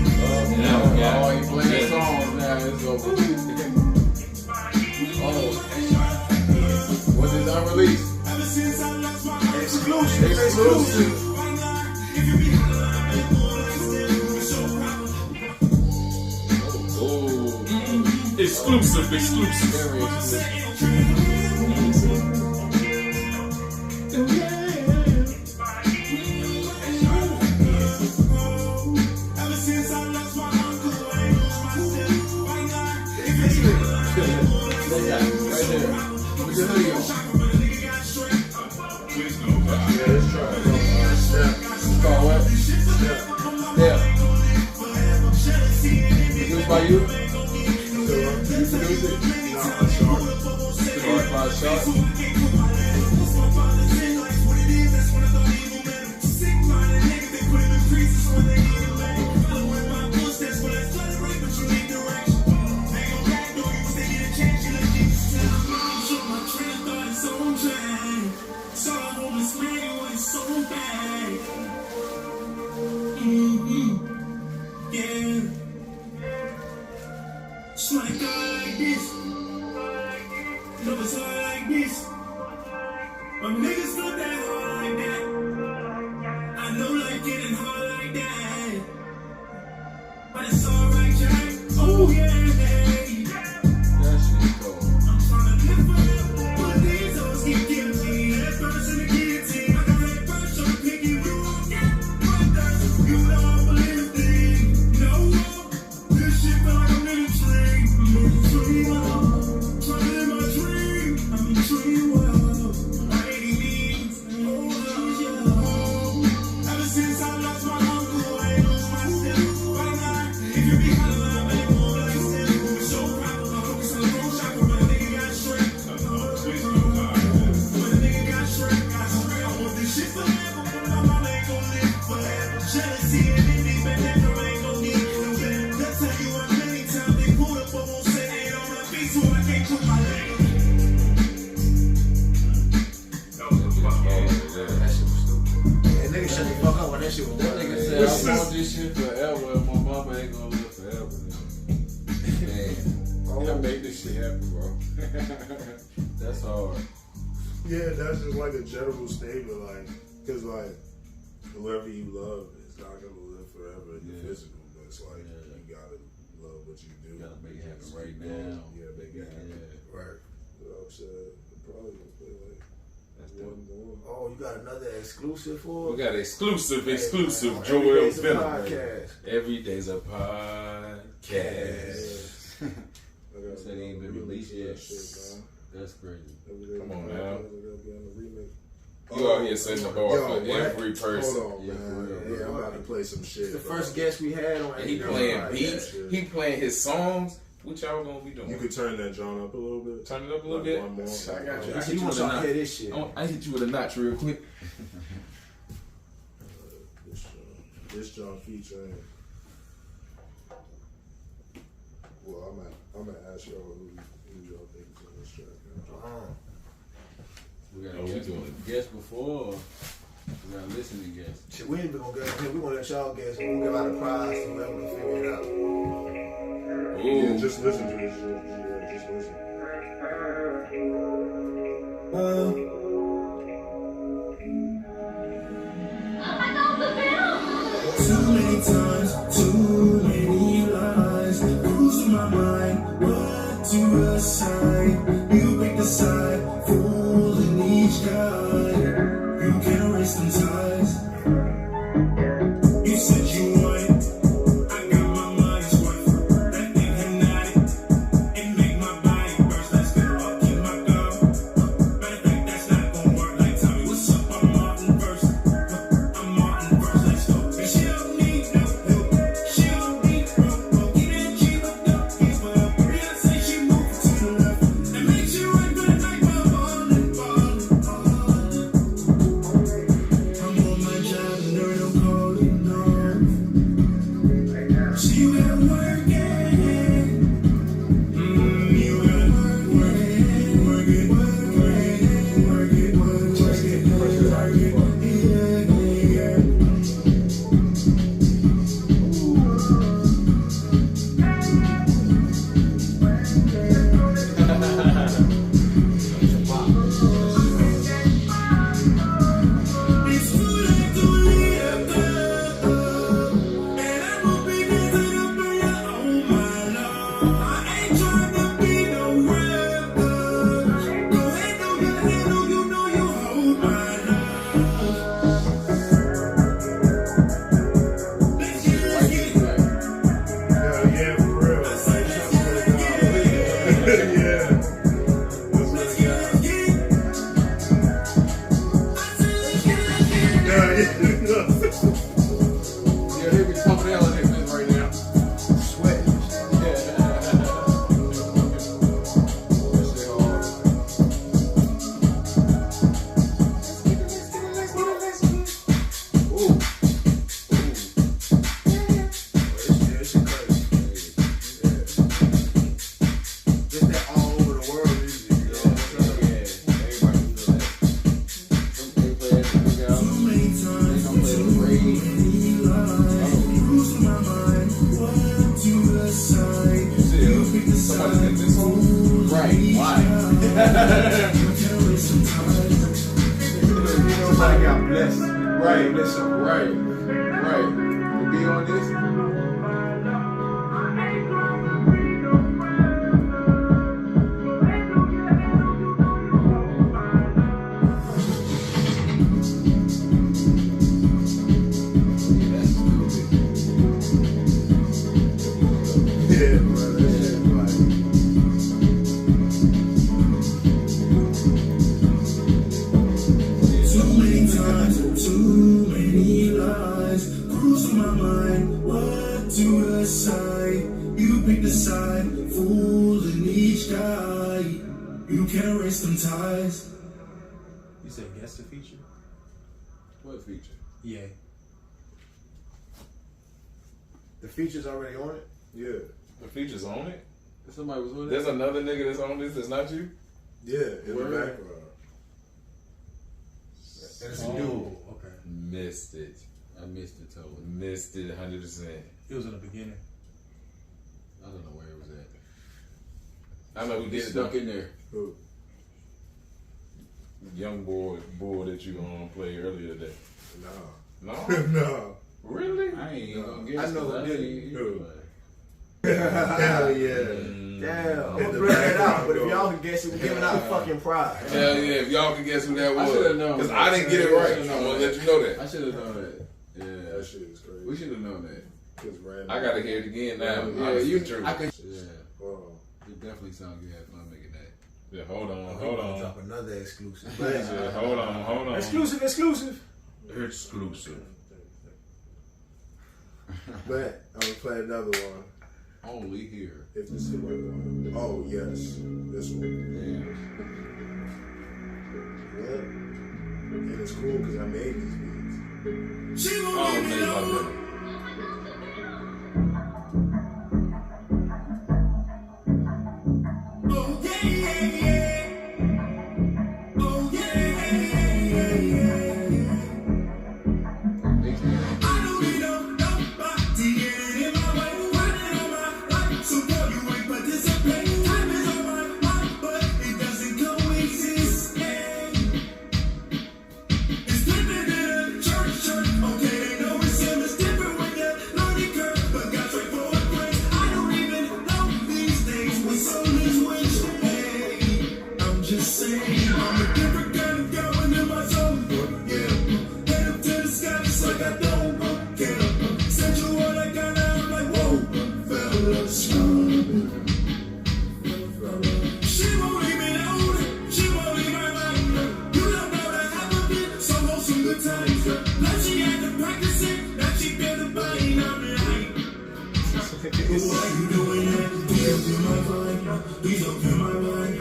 Oh, he playing songs now. It's over. What is unreleased? Exclusive. Exclusive. Very exclusive. Right there. Put your hoodie on. It's called what? Yeah. Produced by you? You produce it? Produced by Sharp. That shit cold. And niggas shut the fuck up when that shit was That done. nigga said, I want this shit forever. My mama ain't gonna live forever. Man, I made this shit happen, bro. That's hard. Yeah, that's just like a general statement, like, because like whoever you love is not gonna live forever in the physical, but it's like you gotta love what you do. You gotta make it happen right now. Yeah, make it happen. Right. You know what I'm saying? Probably gonna play like That's one more. Oh, you got another exclusive for? We got exclusive Hey, Joel Everyday's a Venom. podcast. Everyday's a podcast. I gotta Said he ain't been released yet. Shit, man. That's crazy. Come on now. You You out here setting the bar for every person. Hold on, man. Yeah, I'm about to play some shit. The bro. first guest we had on And he playing beats. He playing his songs. What y'all gonna be doing? You could turn that John up a little bit. Turn it up a little Like bit. one more. I got you. I You hit you want with a to notch. hear this shit? I hit you with a notch real quick. This John featuring. Well, I'm gonna ask y'all who y'all think is on this track. you a guest before, or we got listening guests? Shit, we ain't even gonna guess. We're gonna let y'all guess. We're gonna give out a prize to whoever can figure it out. Yeah, just listen to this shit. Yeah, just listen. Too many times, too many lies. Who's in my mind? What to decide? You pick the side, fooling each guy. You can't erase them ties. You said you wanted. I got my money's worth. That thing hypnotic. It make my body burst. Let's go up, keep my girl. Matter of fact, that's not gonna work. Like, tell me what's up, I'm Martin first. I'm Martin first, let's go. And she don't need no help. She don't need no help. Get in, keep up, don't give up. Beyonce, she moving to the left. And make sure I good night, my ballin', ballin', ballin'. I'm on my job and there no calling, no. So you gotta work it. You gotta work it, work it, work it, work it, yeah. It's too late to leave up, and I won't be there to put you on my love. I ain't trying to be no rebel. Go ahead, do your handle, you know you hold my love. Let's get it. Yeah, for real. I said, let's get it. Yeah. Let's get it. I said, let's get it. Yeah. Yeah, they be pumping out like this right now. Sweating. That shit hard. Ooh. This shit crazy. Yeah. Just that all over the world music. You know what I'm saying? Everybody feel that. Some they play that music out. Too many They times, gonna play the raid. many lies. Who's in my mind? What to decide? You pick the Somebody side. get this song? Right. Why? You can't waste some time. Somebody got blessed. Right. Listen. Right. Right. To be on this. Yeah, bro. That shit like. Too many times, too many lies. Who's in my mind? What to decide? You pick the side, fooling each guy. You can't erase them ties. You said guess the feature? What feature? Yeah. The feature's already on it. Yeah. The feature's on it. Somebody was with it. There's another nigga that's on this that's not you. Yeah, in Word. the background. And it's a dude. Oh, okay. Missed it. I missed it totally. Missed it 100%. It was in the beginning. I don't know where it was at. I know who did it Stuck though. in there. Who? Young boy that you played earlier today. Nah. No? No. Really? I ain't No. gonna guess. I know 'cause who did it. ain't- Who? Hell yeah. Mm. Damn. I'm In gonna the bring that out, background, but if though. y'all can guess it, we're giving out a fucking prize. Hell yeah, if y'all can guess who that I was. should've known. Because I didn't get it I right. should've I known want to that. let you know I that. should have known that. That Yeah. shit is crazy. We should have known that. It's random. I got to hear it again now. Yeah, Honestly, you. true. I could. Yeah. Hold on. It definitely sounded you had fun making that. Yeah, hold on. Drop another exclusive. Yeah, hold on. Exclusive. Exclusive. But I'm gonna play another one. Only here. If this is the right one. Oh yes, this one. Damn. What? And it's cool because I made these beats. She Oh, gon' give me man, no I love it. Oh yeah, yeah, yeah. Oh yeah, yeah, yeah. times. Plus she had to practice it. Now she feel the body. And I'm like, why you doing that? Please don't feel my vibe. Please don't feel my vibe.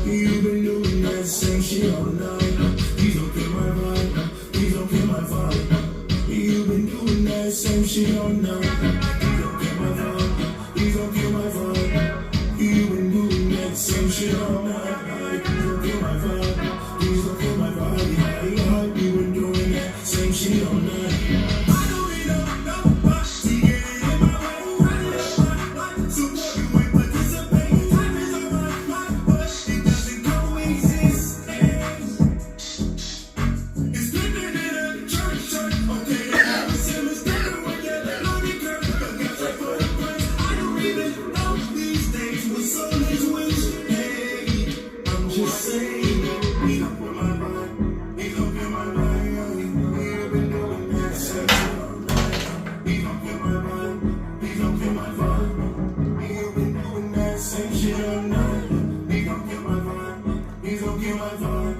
You've been doing that same shit all night. Please don't feel my vibe. Please don't feel my vibe. You've been doing that same shit all night. Please don't feel my vibe. Please don't feel my vibe. You've been doing that same shit all night. Please don't feel my vibe. Please don't feel my vibe. You've been doing that same shit all night. I don't need nobody getting in my way. Support you and participate. Time is on my mind, but it doesn't coexist. It's flipping in a church. Okay, I was in the stand when you're lonely girl. Guess I put a price. I don't even know these days with so much wish. Hey, I'm just saying, we don't put my mind. We don't feel my mind. We've been doing that same shit all night. We don't feel my mind. We don't feel my vibe. We've been doing that same shit all night. We don't feel my vibe. We don't feel my vibe.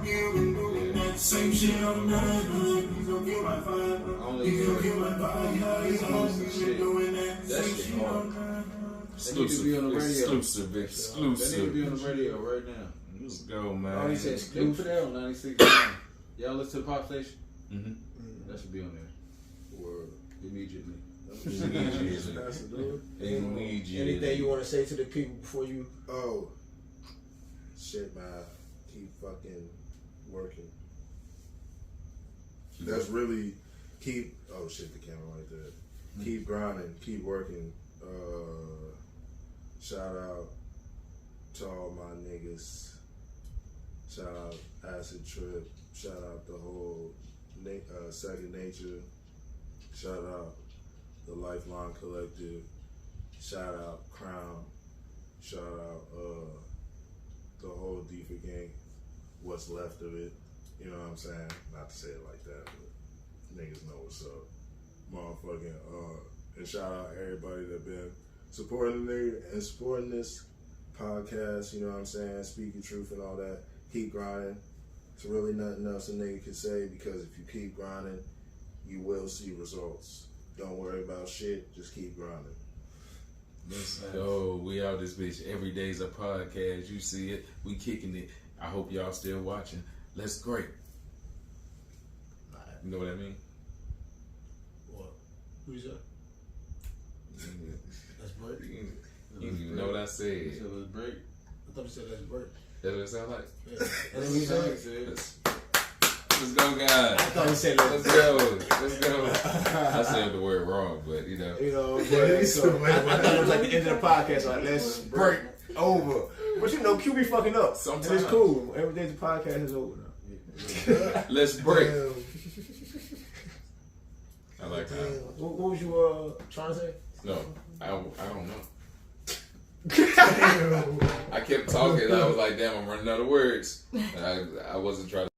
You've been doing that same shit all night. We don't feel my vibe. We don't feel my vibe. You've been doing that same shit all night. That need to be on the radio. Exclusive. That need to be on the radio right now. Let's go, man. Oh, he said They put that on 96.9. Y'all listen to the pop station? Mm-hmm. That should be on there. Word. Immediately. Anything you want to say to the people before you? Oh, shit, man. Keep fucking working. That's really keep. Oh shit, the camera right there. Keep grinding. Keep working. Shout out to all my niggas. Shout out Acid Trip. Shout out the whole Second Nature. Shout out the Lifeline Collective. Shout out Crown. Shout out the whole Deeper Gang. What's left of it. You know what I'm saying? Not to say it like that, but niggas know what's up. Motherfucking and shout out everybody that been supporting the nigga and supporting this podcast, you know what I'm saying? Speaking truth and all that. Keep grinding. It's really nothing else a nigga can say, because if you keep grinding, you will see results. Don't worry about shit, just keep grinding. Let's go. We out this bitch. Everyday's a podcast. You see it. We kicking it. I hope y'all still watching. Let's great. You know what I mean? What? Who's that? Let's break. You even know what I said. So let's break. I thought you said let's break. That's what it sound like? Yeah. That's what he said. Let's go, guys. I thought he said Let's go. Let's go. I said the word wrong, but you know. But so, I thought it was like the end of the podcast. Like, let's break over. But you know, Q be fucking up. Sometimes. And it's cool. Everyday's podcast is over now. Let's break. Damn. I like that. What was you trying to say? No, I don't know. I kept talking. I was like, damn, I'm running out of words. And I wasn't trying to.